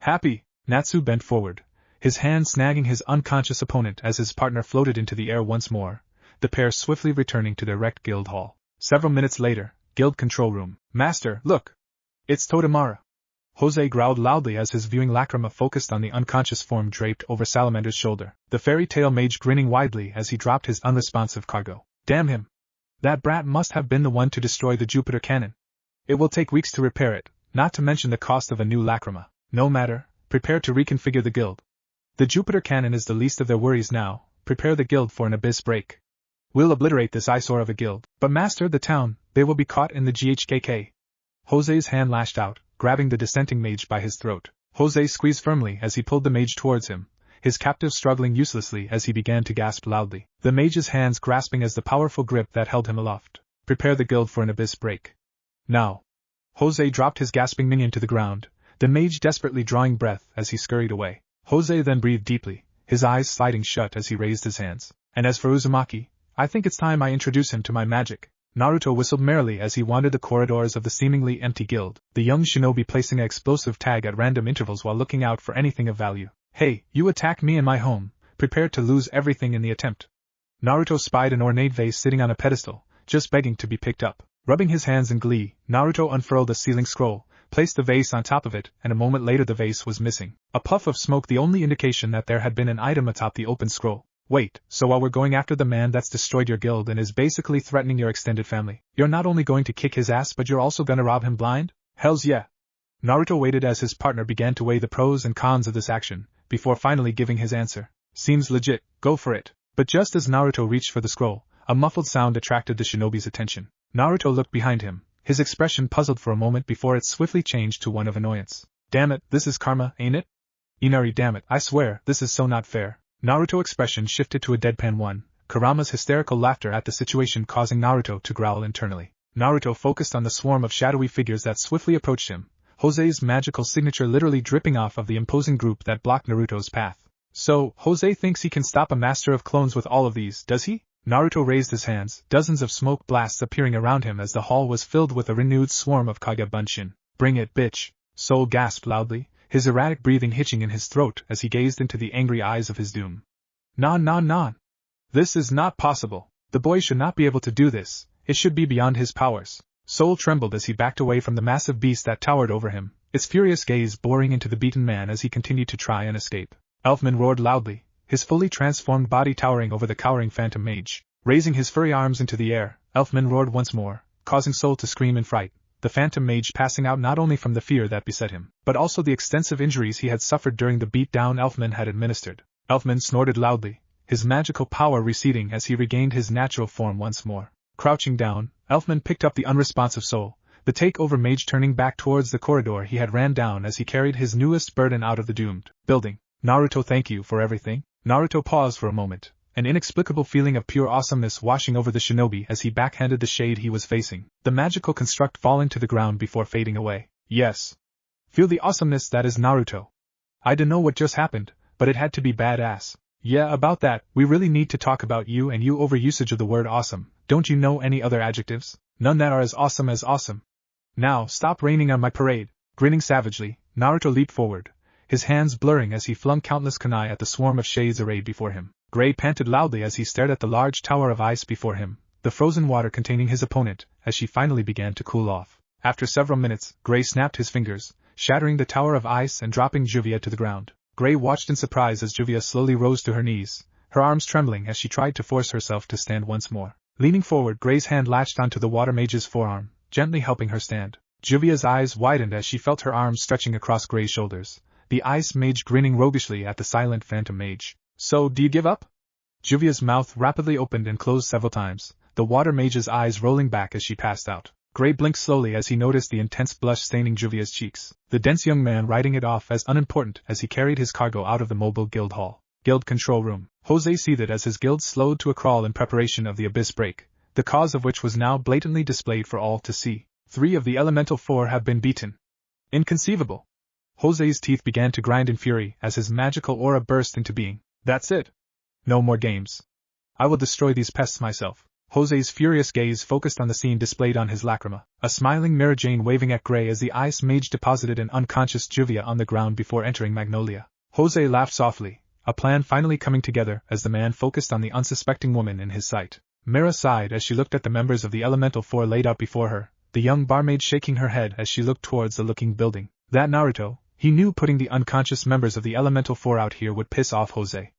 Happy? Natsu bent forward, his hand snagging his unconscious opponent as his partner floated into the air once more, the pair swiftly returning to their wrecked guild hall. Several minutes later, guild control room. Master, look! It's Totemaru. Jose growled loudly as his viewing lacrima focused on the unconscious form draped over Salamander's shoulder, the fairy tale mage grinning widely as he dropped his unresponsive cargo. Damn him! That brat must have been the one to destroy the Jupiter cannon. It will take weeks to repair it, not to mention the cost of a new lacrima. No matter, prepare to reconfigure the guild. The Jupiter cannon is the least of their worries now, prepare the guild for an abyss break. We'll obliterate this eyesore of a guild. But master, the town, they will be caught in the GHKK. Jose's hand lashed out, grabbing the dissenting mage by his throat. Jose squeezed firmly as he pulled the mage towards him, his captive struggling uselessly as he began to gasp loudly, the mage's hands grasping as the powerful grip that held him aloft. Prepare the guild for an abyss break. Now. Jose dropped his gasping minion to the ground, the mage desperately drawing breath as he scurried away. Jose then breathed deeply, his eyes sliding shut as he raised his hands. And as for Uzumaki, I think it's time I introduce him to my magic. Naruto whistled merrily as he wandered the corridors of the seemingly empty guild, the young shinobi placing an explosive tag at random intervals while looking out for anything of value. Hey, you attack me in my home, prepare to lose everything in the attempt. Naruto spied an ornate vase sitting on a pedestal, just begging to be picked up. Rubbing his hands in glee, Naruto unfurled a sealing scroll, placed the vase on top of it, and a moment later the vase was missing. A puff of smoke, the only indication that there had been an item atop the open scroll. Wait, so while we're going after the man that's destroyed your guild and is basically threatening your extended family, you're not only going to kick his ass but you're also gonna rob him blind? Hells yeah. Naruto waited as his partner began to weigh the pros and cons of this action, before finally giving his answer. Seems legit, go for it. But just as Naruto reached for the scroll, a muffled sound attracted the shinobi's attention. Naruto looked behind him, his expression puzzled for a moment before it swiftly changed to one of annoyance. Damn it, this is karma, ain't it? Inari, damn it, I swear, this is so not fair. Naruto's expression shifted to a deadpan one, Kurama's hysterical laughter at the situation causing Naruto to growl internally. Naruto focused on the swarm of shadowy figures that swiftly approached him, Jose's magical signature literally dripping off of the imposing group that blocked Naruto's path. So, Jose thinks he can stop a master of clones with all of these, does he? Naruto raised his hands, dozens of smoke blasts appearing around him as the hall was filled with a renewed swarm of Kage Bunshin. Bring it, bitch! Soul gasped loudly, his erratic breathing hitching in his throat as he gazed into the angry eyes of his doom. Non. This is not possible. The boy should not be able to do this, it should be beyond his powers. Soul trembled as he backed away from the massive beast that towered over him, its furious gaze boring into the beaten man as he continued to try and escape. Elfman roared loudly, his fully transformed body towering over the cowering phantom mage. Raising his furry arms into the air, Elfman roared once more, causing Soul to scream in fright, the phantom mage passing out not only from the fear that beset him, but also the extensive injuries he had suffered during the beat-down Elfman had administered. Elfman snorted loudly, his magical power receding as he regained his natural form once more. Crouching down, Elfman picked up the unresponsive Soul, the takeover mage turning back towards the corridor he had ran down as he carried his newest burden out of the doomed building. Naruto, thank you for everything. Naruto paused for a moment, an inexplicable feeling of pure awesomeness washing over the shinobi as he backhanded the shade he was facing, the magical construct falling to the ground before fading away. Yes. Feel the awesomeness that is Naruto. I don't know what just happened, but it had to be badass. Yeah, about that, we really need to talk about you and your overusage of the word awesome. Don't you know any other adjectives? None that are as awesome. Now, stop raining on my parade. Grinning savagely, Naruto leaped forward, his hands blurring as he flung countless kunai at the swarm of shades arrayed before him. Gray panted loudly as he stared at the large tower of ice before him, the frozen water containing his opponent, as she finally began to cool off. After several minutes, Gray snapped his fingers, shattering the tower of ice and dropping Juvia to the ground. Gray watched in surprise as Juvia slowly rose to her knees, her arms trembling as she tried to force herself to stand once more. Leaning forward, Gray's hand latched onto the water mage's forearm, gently helping her stand. Juvia's eyes widened as she felt her arms stretching across Gray's shoulders, the ice mage grinning roguishly at the silent phantom mage. So, do you give up? Juvia's mouth rapidly opened and closed several times, the water mage's eyes rolling back as she passed out. Gray blinked slowly as he noticed the intense blush staining Juvia's cheeks, the dense young man writing it off as unimportant as he carried his cargo out of the mobile guild hall. Guild control room. Jose seethed as his guild slowed to a crawl in preparation of the abyss break, the cause of which was now blatantly displayed for all to see. 3 of the elemental 4 have been beaten. Inconceivable. Jose's teeth began to grind in fury as his magical aura burst into being. That's it. No more games. I will destroy these pests myself. Jose's furious gaze focused on the scene displayed on his lacrima, a smiling Mary Jane waving at Grey as the ice mage deposited an unconscious Juvia on the ground before entering Magnolia. Jose laughed softly, a plan finally coming together as the man focused on the unsuspecting woman in his sight. Mira sighed as she looked at the members of the Elemental Four laid out before her, the young barmaid shaking her head as she looked towards the looking building. That Naruto, he knew putting the unconscious members of the Elemental Four out here would piss off Jose.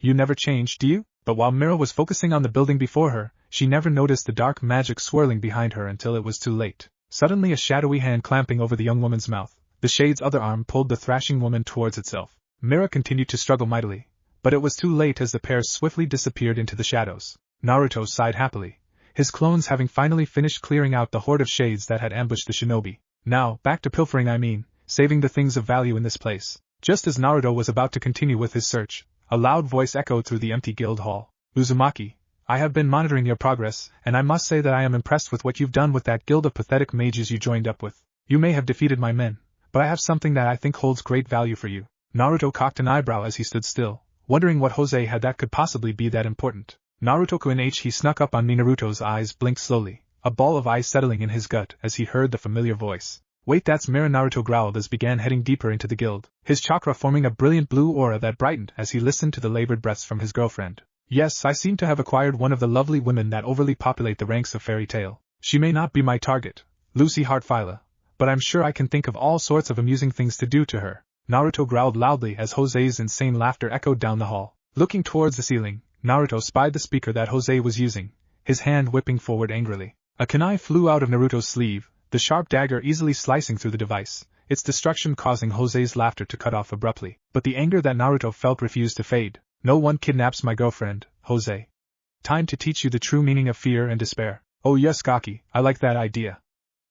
You never change, do you? But while Mira was focusing on the building before her, she never noticed the dark magic swirling behind her until it was too late. Suddenly a shadowy hand clamping over the young woman's mouth, the shade's other arm pulled the thrashing woman towards itself. Mira continued to struggle mightily, but it was too late as the pair swiftly disappeared into the shadows. Naruto sighed happily, his clones having finally finished clearing out the horde of shades that had ambushed the shinobi. Now, back to pilfering saving the things of value in this place. Just as Naruto was about to continue with his search, a loud voice echoed through the empty guild hall. Uzumaki, I have been monitoring your progress, and I must say that I am impressed with what you've done with that guild of pathetic mages you joined up with. You may have defeated my men, but I have something that I think holds great value for you. Naruto cocked an eyebrow as he stood still, wondering what Jose had that could possibly be that important. Naruto-kun he snuck up on me. Naruto's eyes blinked slowly, a ball of ice settling in his gut as he heard the familiar voice. Wait, that's Mira. Naruto growled as began heading deeper into the guild, his chakra forming a brilliant blue aura that brightened as he listened to the labored breaths from his girlfriend. Yes, I seem to have acquired one of the lovely women that overly populate the ranks of fairy tale. She may not be my target, Lucy Heartfila, but I'm sure I can think of all sorts of amusing things to do to her. Naruto growled loudly as Jose's insane laughter echoed down the hall. Looking towards the ceiling, Naruto spied the speaker that Jose was using, his hand whipping forward angrily. A kunai flew out of Naruto's sleeve, the sharp dagger easily slicing through the device, its destruction causing Jose's laughter to cut off abruptly. But the anger that Naruto felt refused to fade. No one kidnaps my girlfriend, Jose. Time to teach you the true meaning of fear and despair. Oh yes, Gaki, I like that idea.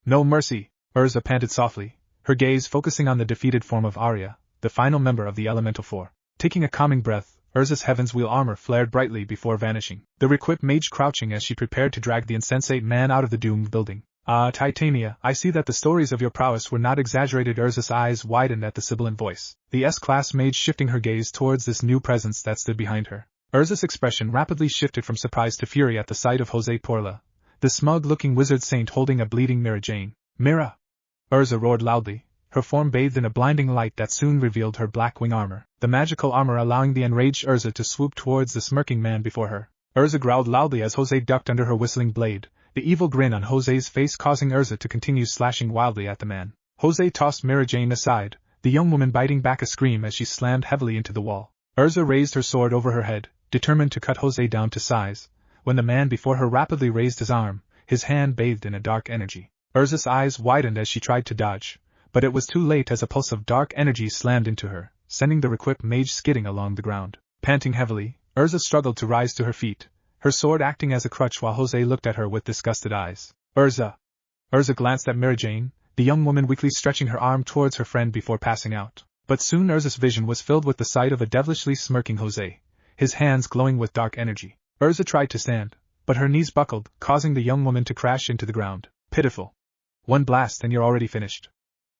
No mercy, Urza panted softly, her gaze focusing on the defeated form of Arya, the final member of the Elemental Four. Taking a calming breath, Urza's Heaven's Wheel armor flared brightly before vanishing, the equipped mage crouching as she prepared to drag the insensate man out of the doomed building. Titania, I see that the stories of your prowess were not exaggerated. Urza's eyes widened at the sibilant voice, the S-class mage shifting her gaze towards this new presence that stood behind her. Urza's expression rapidly shifted from surprise to fury at the sight of Jose Porla, the smug-looking wizard saint holding a bleeding Mira Jane. Mira! Urza roared loudly, her form bathed in a blinding light that soon revealed her black wing armor, the magical armor allowing the enraged Urza to swoop towards the smirking man before her. Urza growled loudly as Jose ducked under her whistling blade, the evil grin on Jose's face causing Urza to continue slashing wildly at the man. Jose tossed Mira Jane aside, the young woman biting back a scream as she slammed heavily into the wall. Urza raised her sword over her head, determined to cut Jose down to size, when the man before her rapidly raised his arm, his hand bathed in a dark energy. Urza's eyes widened as she tried to dodge, but it was too late as a pulse of dark energy slammed into her, sending the equipped mage skidding along the ground. Panting heavily, Urza struggled to rise to her feet, her sword acting as a crutch while Jose looked at her with disgusted eyes. Urza! Urza glanced at Mira Jane, the young woman weakly stretching her arm towards her friend before passing out. But soon Urza's vision was filled with the sight of a devilishly smirking Jose, his hands glowing with dark energy. Urza tried to stand, but her knees buckled, causing the young woman to crash into the ground. Pitiful. One blast and you're already finished.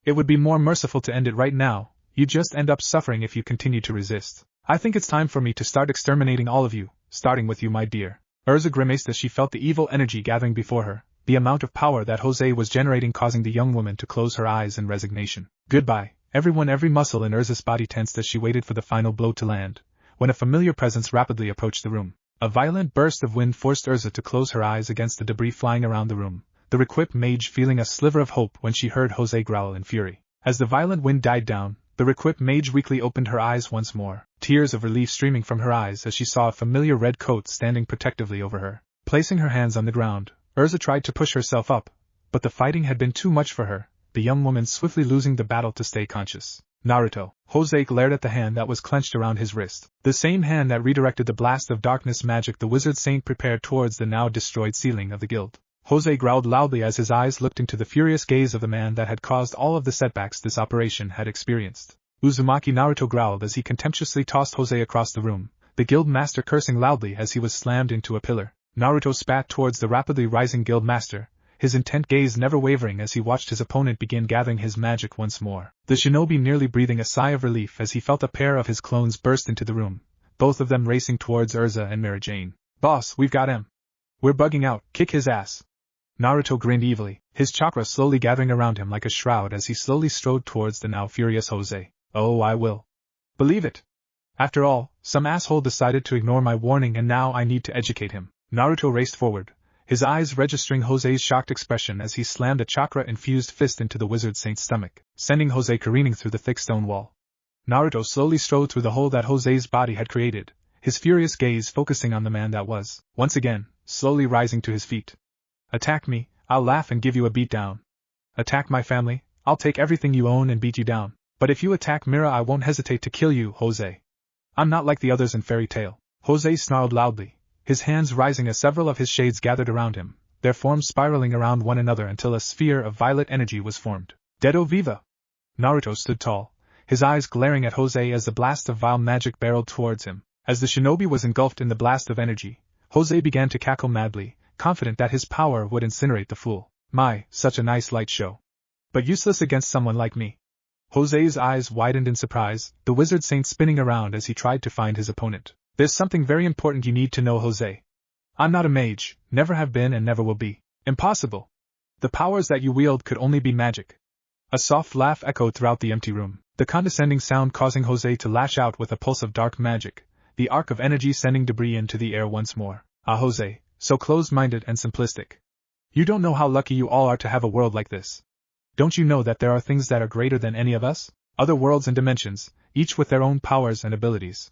It would be more merciful to end it right now, you just end up suffering if you continue to resist. I think it's time for me to start exterminating all of you, starting with you, my dear. Urza grimaced as she felt the evil energy gathering before her, the amount of power that Jose was generating causing the young woman to close her eyes in resignation. Goodbye, everyone. Every muscle in Urza's body tensed as she waited for the final blow to land, when a familiar presence rapidly approached the room. A violent burst of wind forced Urza to close her eyes against the debris flying around the room, the equipped mage feeling a sliver of hope when she heard Jose growl in fury. As the violent wind died down, the equipped mage weakly opened her eyes once more, tears of relief streaming from her eyes as she saw a familiar red coat standing protectively over her. Placing her hands on the ground, Urza tried to push herself up, but the fighting had been too much for her, the young woman swiftly losing the battle to stay conscious. Naruto. Jose glared at the hand that was clenched around his wrist, the same hand that redirected the blast of darkness magic the wizard saint prepared towards the now destroyed ceiling of the guild. Jose growled loudly as his eyes looked into the furious gaze of the man that had caused all of the setbacks this operation had experienced. Uzumaki Naruto growled as he contemptuously tossed Jose across the room, the guild master cursing loudly as he was slammed into a pillar. Naruto spat towards the rapidly rising guild master, his intent gaze never wavering as he watched his opponent begin gathering his magic once more. The shinobi nearly breathing a sigh of relief as he felt a pair of his clones burst into the room, both of them racing towards Urza and Mary Jane. "Boss, we've got him. We're bugging out, kick his ass." Naruto grinned evilly, his chakra slowly gathering around him like a shroud as he slowly strode towards the now furious Jose. "Oh, I will. Believe it. After all, some asshole decided to ignore my warning and now I need to educate him." Naruto raced forward, his eyes registering Jose's shocked expression as he slammed a chakra-infused fist into the wizard saint's stomach, sending Jose careening through the thick stone wall. Naruto slowly strode through the hole that Jose's body had created, his furious gaze focusing on the man that was, once again, slowly rising to his feet. "Attack me, I'll laugh and give you a beatdown. Attack my family, I'll take everything you own and beat you down. But if you attack Mira, I won't hesitate to kill you, Jose. I'm not like the others in Fairy Tail." Jose snarled loudly, his hands rising as several of his shades gathered around him, their forms spiraling around one another until a sphere of violet energy was formed. "Dedo Viva!" Naruto stood tall, his eyes glaring at Jose as the blast of vile magic barreled towards him. As the shinobi was engulfed in the blast of energy, Jose began to cackle madly, confident that his power would incinerate the fool. "My, such a nice light show. But useless against someone like me." Jose's eyes widened in surprise, the wizard saint spinning around as he tried to find his opponent. "There's something very important you need to know, Jose. I'm not a mage, never have been and never will be. Impossible. The powers that you wield could only be magic." A soft laugh echoed throughout the empty room, the condescending sound causing Jose to lash out with a pulse of dark magic, the arc of energy sending debris into the air once more. "Ah, Jose, so closed-minded and simplistic. You don't know how lucky you all are to have a world like this. Don't you know that there are things that are greater than any of us? Other worlds and dimensions, each with their own powers and abilities.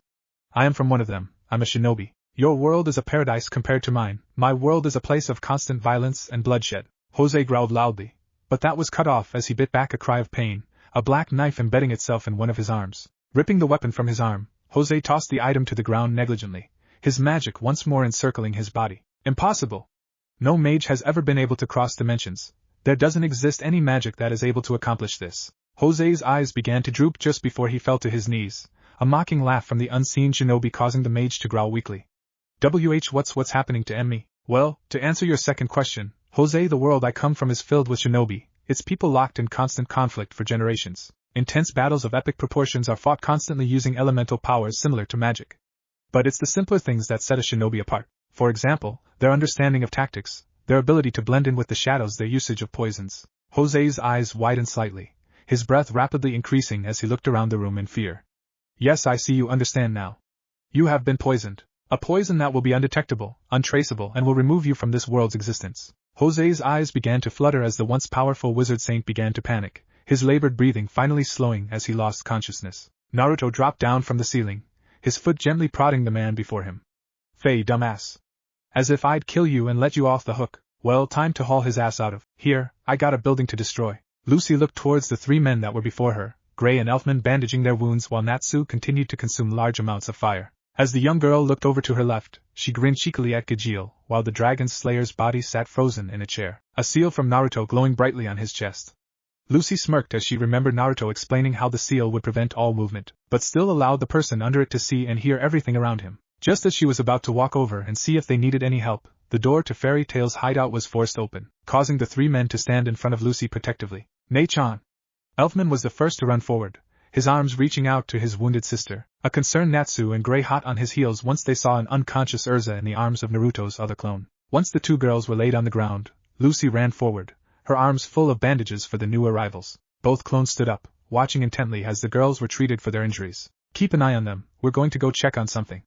I am from one of them, I'm a shinobi. Your world is a paradise compared to mine, my world is a place of constant violence and bloodshed." Jose growled loudly, but that was cut off as he bit back a cry of pain, a black knife embedding itself in one of his arms. Ripping the weapon from his arm, Jose tossed the item to the ground negligently, his magic once more encircling his body. "Impossible! No mage has ever been able to cross dimensions. There doesn't exist any magic that is able to accomplish this." Jose's eyes began to droop just before he fell to his knees, a mocking laugh from the unseen shinobi causing the mage to growl weakly. What's happening to me? Well, to answer your second question, Jose, the world I come from is filled with shinobi, its people locked in constant conflict for generations. Intense battles of epic proportions are fought constantly using elemental powers similar to magic. But it's the simpler things that set a shinobi apart. For example, their understanding of tactics, their ability to blend in with the shadows, their usage of poisons. Jose's eyes widened slightly, his breath rapidly increasing as he looked around the room in fear. "Yes, I see you understand now. You have been poisoned. A poison that will be undetectable, untraceable, and will remove you from this world's existence." Jose's eyes began to flutter as the once powerful wizard saint began to panic, his labored breathing finally slowing as he lost consciousness. Naruto dropped down from the ceiling, his foot gently prodding the man before him. "Fei, dumbass. As if I'd kill you and let you off the hook. Well, time to haul his ass out of here, I got a building to destroy." Lucy looked towards the three men that were before her, Gray and Elfman bandaging their wounds while Natsu continued to consume large amounts of fire. As the young girl looked over to her left, she grinned cheekily at Gajeel, while the dragon slayer's body sat frozen in a chair, a seal from Naruto glowing brightly on his chest. Lucy smirked as she remembered Naruto explaining how the seal would prevent all movement, but still allowed the person under it to see and hear everything around him. Just as she was about to walk over and see if they needed any help, the door to Fairy Tail's hideout was forced open, causing the three men to stand in front of Lucy protectively. "Nei-chan!" Elfman was the first to run forward, his arms reaching out to his wounded sister, a concerned Natsu and Gray hot on his heels once they saw an unconscious Urza in the arms of Naruto's other clone. Once the two girls were laid on the ground, Lucy ran forward, her arms full of bandages for the new arrivals. Both clones stood up, watching intently as the girls were treated for their injuries. "Keep an eye on them, we're going to go check on something."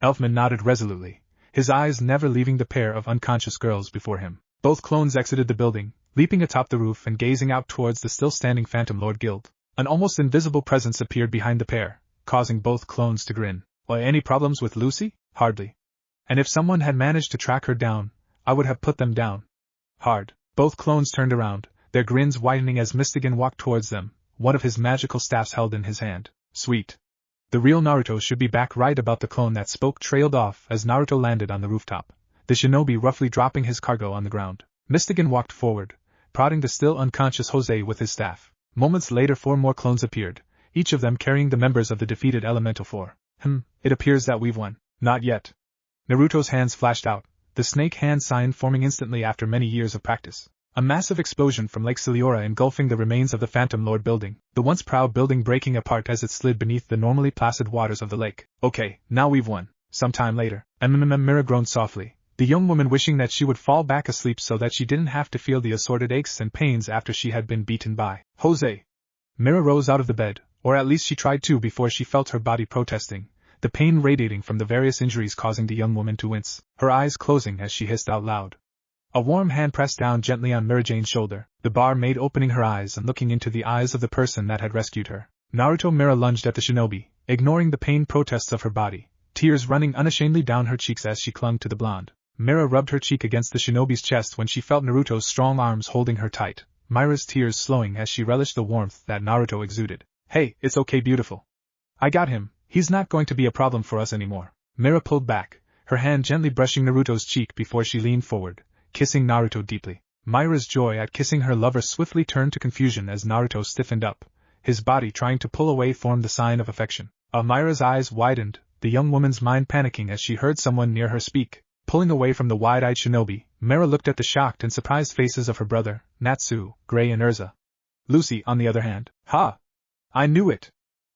Elfman nodded resolutely, his eyes never leaving the pair of unconscious girls before him. Both clones exited the building, leaping atop the roof and gazing out towards the still-standing Phantom Lord Guild. An almost invisible presence appeared behind the pair, causing both clones to grin. "Why, any problems with Lucy? Hardly. And if someone had managed to track her down, I would have put them down. Hard." Both clones turned around, their grins widening as Mystigan walked towards them, one of his magical staffs held in his hand. "Sweet. The real Naruto should be back right about." The clone that spoke trailed off as Naruto landed on the rooftop, the shinobi roughly dropping his cargo on the ground. Mystigan walked forward, prodding the still unconscious Jose with his staff. Moments later 4 more clones appeared, each of them carrying the members of the defeated Elemental Four. It appears that we've won. Not yet. Naruto's hands flashed out, the snake hand sign forming instantly after many years of practice. A massive explosion from Lake Celeora engulfing the remains of the Phantom Lord building, the once proud building breaking apart as it slid beneath the normally placid waters of the lake. Okay, now we've won. Sometime later, Mira groaned softly, the young woman wishing that she would fall back asleep so that she didn't have to feel the assorted aches and pains after she had been beaten by Jose. Mira rose out of the bed, or at least she tried to before she felt her body protesting, the pain radiating from the various injuries causing the young woman to wince, her eyes closing as she hissed out loud. A warm hand pressed down gently on Mira Jane's shoulder, the barmaid opening her eyes and looking into the eyes of the person that had rescued her. Naruto Mira lunged at the shinobi, ignoring the pain protests of her body, tears running unashamedly down her cheeks as she clung to the blonde. Mira rubbed her cheek against the shinobi's chest when she felt Naruto's strong arms holding her tight, Mira's tears slowing as she relished the warmth that Naruto exuded. Hey, it's okay beautiful. I got him, he's not going to be a problem for us anymore. Mira pulled back, her hand gently brushing Naruto's cheek before she leaned forward, kissing Naruto deeply. Mira's joy at kissing her lover swiftly turned to confusion as Naruto stiffened up, his body trying to pull away formed the sign of affection. Mira's eyes widened, the young woman's mind panicking as she heard someone near her speak. Pulling away from the wide-eyed shinobi, Mira looked at the shocked and surprised faces of her brother, Natsu, Gray and Urza. Lucy, on the other hand, ha! I knew it!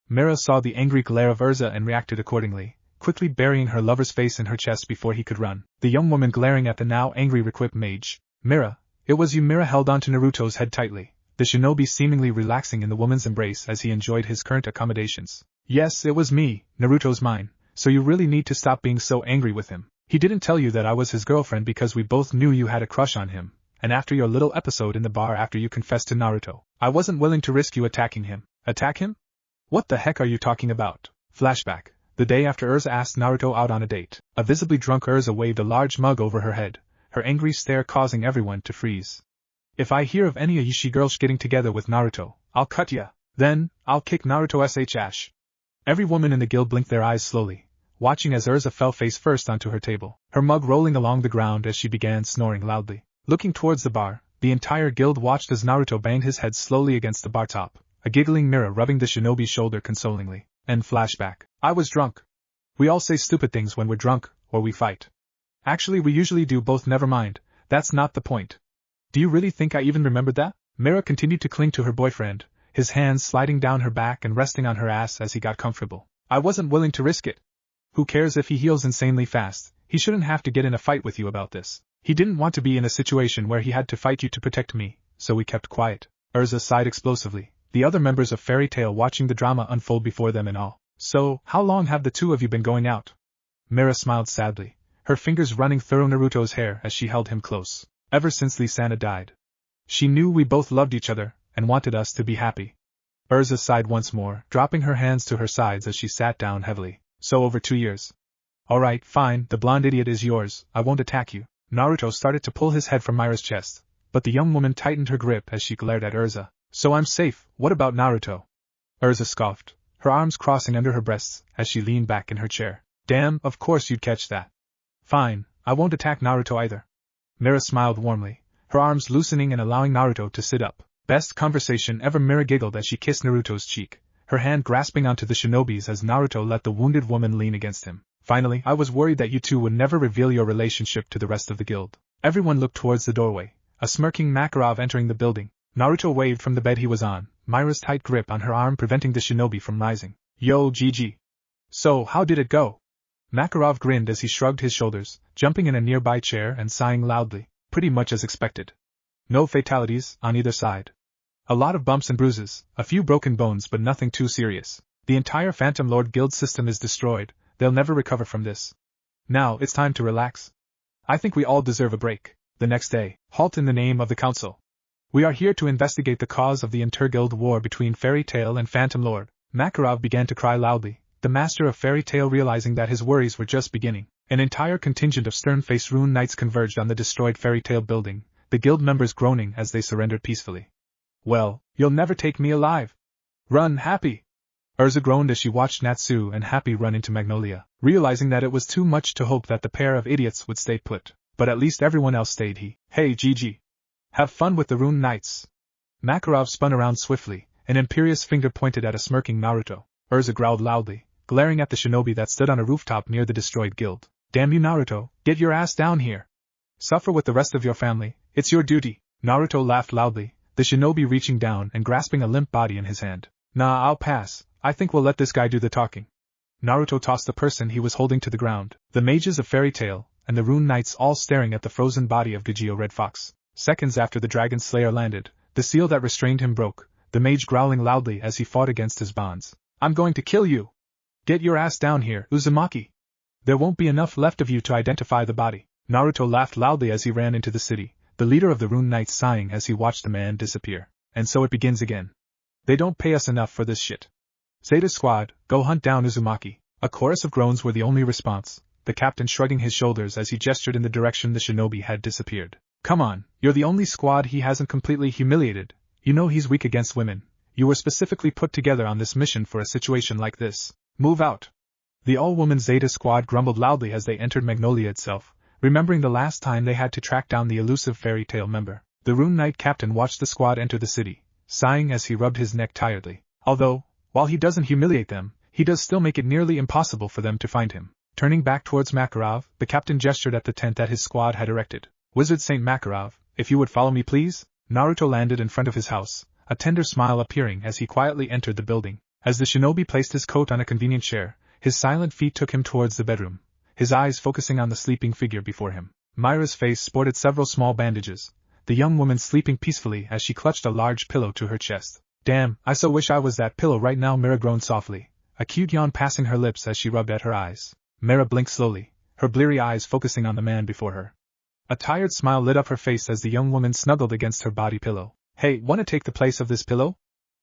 Mira saw the angry glare of Urza and reacted accordingly, quickly burying her lover's face in her chest before he could run, the young woman glaring at the now angry equipped mage. Mira, it was you. Mira held onto Naruto's head tightly, the shinobi seemingly relaxing in the woman's embrace as he enjoyed his current accommodations. Yes, it was me, Naruto's mine, so you really need to stop being so angry with him. He didn't tell you that I was his girlfriend because we both knew you had a crush on him, and after your little episode in the bar after you confessed to Naruto, I wasn't willing to risk you attacking him. Attack him? What the heck are you talking about? Flashback. The day after Urza asked Naruto out on a date, a visibly drunk Urza waved a large mug over her head, her angry stare causing everyone to freeze. If I hear of any of you girls getting together with Naruto, I'll cut ya. Then, I'll kick Naruto ash. Every woman in the guild blinked their eyes slowly, watching as Urza fell face first onto her table, her mug rolling along the ground as she began snoring loudly. Looking towards the bar, the entire guild watched as Naruto banged his head slowly against the bar top, a giggling Mira rubbing the shinobi's shoulder consolingly. And flashback. I was drunk. We all say stupid things when we're drunk, or we fight. Actually, we usually do both. Never mind, that's not the point. Do you really think I even remembered that? Mira continued to cling to her boyfriend, his hands sliding down her back and resting on her ass as he got comfortable. I wasn't willing to risk it. Who cares if he heals insanely fast? He shouldn't have to get in a fight with you about this. He didn't want to be in a situation where he had to fight you to protect me, so we kept quiet. Urza sighed explosively, the other members of Fairy Tail watching the drama unfold before them in awe. So, how long have the two of you been going out? Mira smiled sadly, her fingers running through Naruto's hair as she held him close. Ever since Lee-Sana died. She knew we both loved each other, and wanted us to be happy. Urza sighed once more, dropping her hands to her sides as she sat down heavily. So over 2 years. Alright, fine, the blonde idiot is yours, I won't attack you. Naruto started to pull his head from Mira's chest, but the young woman tightened her grip as she glared at Urza. So I'm safe, what about Naruto? Urza scoffed, her arms crossing under her breasts as she leaned back in her chair. Damn, of course you'd catch that. Fine, I won't attack Naruto either. Mira smiled warmly, her arms loosening and allowing Naruto to sit up. Best conversation ever. Mira giggled as she kissed Naruto's cheek, her hand grasping onto the shinobi's as Naruto let the wounded woman lean against him. Finally, I was worried that you two would never reveal your relationship to the rest of the guild. Everyone looked towards the doorway, a smirking Makarov entering the building. Naruto waved from the bed he was on, Mira's tight grip on her arm preventing the shinobi from rising. Yo, GG. So, how did it go? Makarov grinned as he shrugged his shoulders, jumping in a nearby chair and sighing loudly, pretty much as expected. No fatalities, on either side. A lot of bumps and bruises, a few broken bones but nothing too serious. The entire Phantom Lord Guild system is destroyed, they'll never recover from this. Now, it's time to relax. I think we all deserve a break. The next day, halt in the name of the council. We are here to investigate the cause of the inter-guild war between Fairy Tail and Phantom Lord. Makarov began to cry loudly, the master of Fairy Tail realizing that his worries were just beginning. An entire contingent of stern-faced rune knights converged on the destroyed Fairy Tail building, the guild members groaning as they surrendered peacefully. Well, you'll never take me alive. Run, Happy! Urza groaned as she watched Natsu and Happy run into Magnolia, realizing that it was too much to hope that the pair of idiots would stay put. But at least everyone else stayed. Hey, GG. Have fun with the rune knights. Makarov spun around swiftly, An imperious finger pointed at a smirking Naruto. Urza growled loudly, glaring at the shinobi that stood on a rooftop near the destroyed guild. Damn you Naruto, get your ass down here. Suffer with the rest of your family, it's your duty. Naruto laughed loudly, the shinobi reaching down and grasping a limp body in his hand. Nah, I'll pass, I think we'll let this guy do the talking. Naruto tossed the person he was holding to the ground, the mages of Fairy Tail, and the Rune Knights all staring at the frozen body of Gajio Red Fox. Seconds after the Dragon Slayer landed, the seal that restrained him broke, the mage growling loudly as he fought against his bonds. I'm going to kill you! Get your ass down here, Uzumaki! There won't be enough left of you to identify the body. Naruto laughed loudly as he ran into the city, the leader of the Rune Knights sighing as he watched the man disappear. And so it begins again. They don't pay us enough for this shit. Zeta Squad, go hunt down Uzumaki. A chorus of groans were the only response, the captain shrugging his shoulders as he gestured in the direction the shinobi had disappeared. Come on, you're the only squad he hasn't completely humiliated. You know he's weak against women. You were specifically put together on this mission for a situation like this. Move out. The all-woman Zeta Squad grumbled loudly as they entered Magnolia itself, remembering the last time they had to track down the elusive Fairy Tail member. The Rune Knight captain watched the squad enter the city, sighing as he rubbed his neck tiredly. Although, while he doesn't humiliate them, he does still make it nearly impossible for them to find him. Turning back towards Makarov, the captain gestured at the tent that his squad had erected. Wizard Saint Makarov, if you would follow me please? Naruto landed in front of his house, a tender smile appearing as he quietly entered the building. As the shinobi placed his coat on a convenient chair, his silent feet took him towards the bedroom, his eyes focusing on the sleeping figure before him. Myra's face sported several small bandages, the young woman sleeping peacefully as she clutched a large pillow to her chest. Damn, I so wish I was that pillow right now, Mira groaned softly, a cute yawn passing her lips as she rubbed at her eyes. Mira blinked slowly, her bleary eyes focusing on the man before her. A tired smile lit up her face as the young woman snuggled against her body pillow. Hey, wanna take the place of this pillow?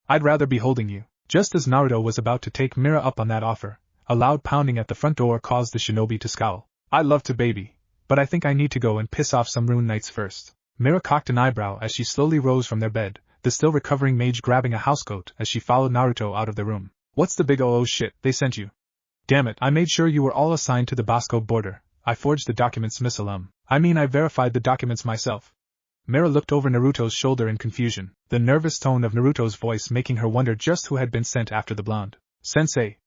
I'd rather be holding you. Just as Naruto was about to take Mira up on that offer, a loud pounding at the front door caused the shinobi to scowl. I'd love to baby, but I think I need to go and piss off some Rune Knights first. Mira cocked an eyebrow as she slowly rose from their bed, the still recovering mage grabbing a housecoat as she followed Naruto out of the room. What's the big oh shit they sent you? Damn it, I made sure you were all assigned to the Bosco border. I forged the documents, Miss Alum. I mean I verified the documents myself. Mira looked over Naruto's shoulder in confusion, the nervous tone of Naruto's voice making her wonder just who had been sent after the blonde. Sensei.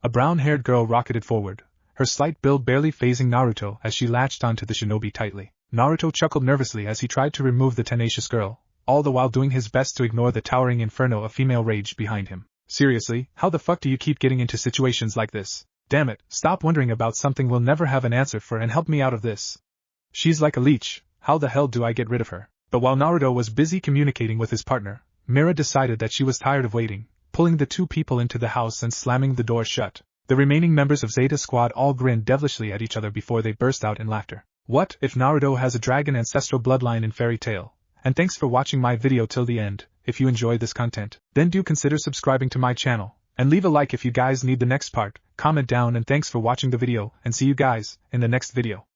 A brown-haired girl rocketed forward, her slight build barely phasing Naruto as she latched onto the shinobi tightly. Naruto chuckled nervously as he tried to remove the tenacious girl, all the while doing his best to ignore the towering inferno of female rage behind him. Seriously, how the fuck do you keep getting into situations like this? Damn it, stop wondering about something we'll never have an answer for and help me out of this. She's like a leech, how the hell do I get rid of her? But while Naruto was busy communicating with his partner, Mira decided that she was tired of waiting, pulling the two people into the house and slamming the door shut. The remaining members of Zeta Squad all grinned devilishly at each other before they burst out in laughter. What if Naruto has a dragon ancestral bloodline in Fairy Tail? And thanks for watching my video till the end. If you enjoyed this content, then do consider subscribing to my channel, and leave a like if you guys need the next part, comment down and thanks for watching the video, and see you guys in the next video.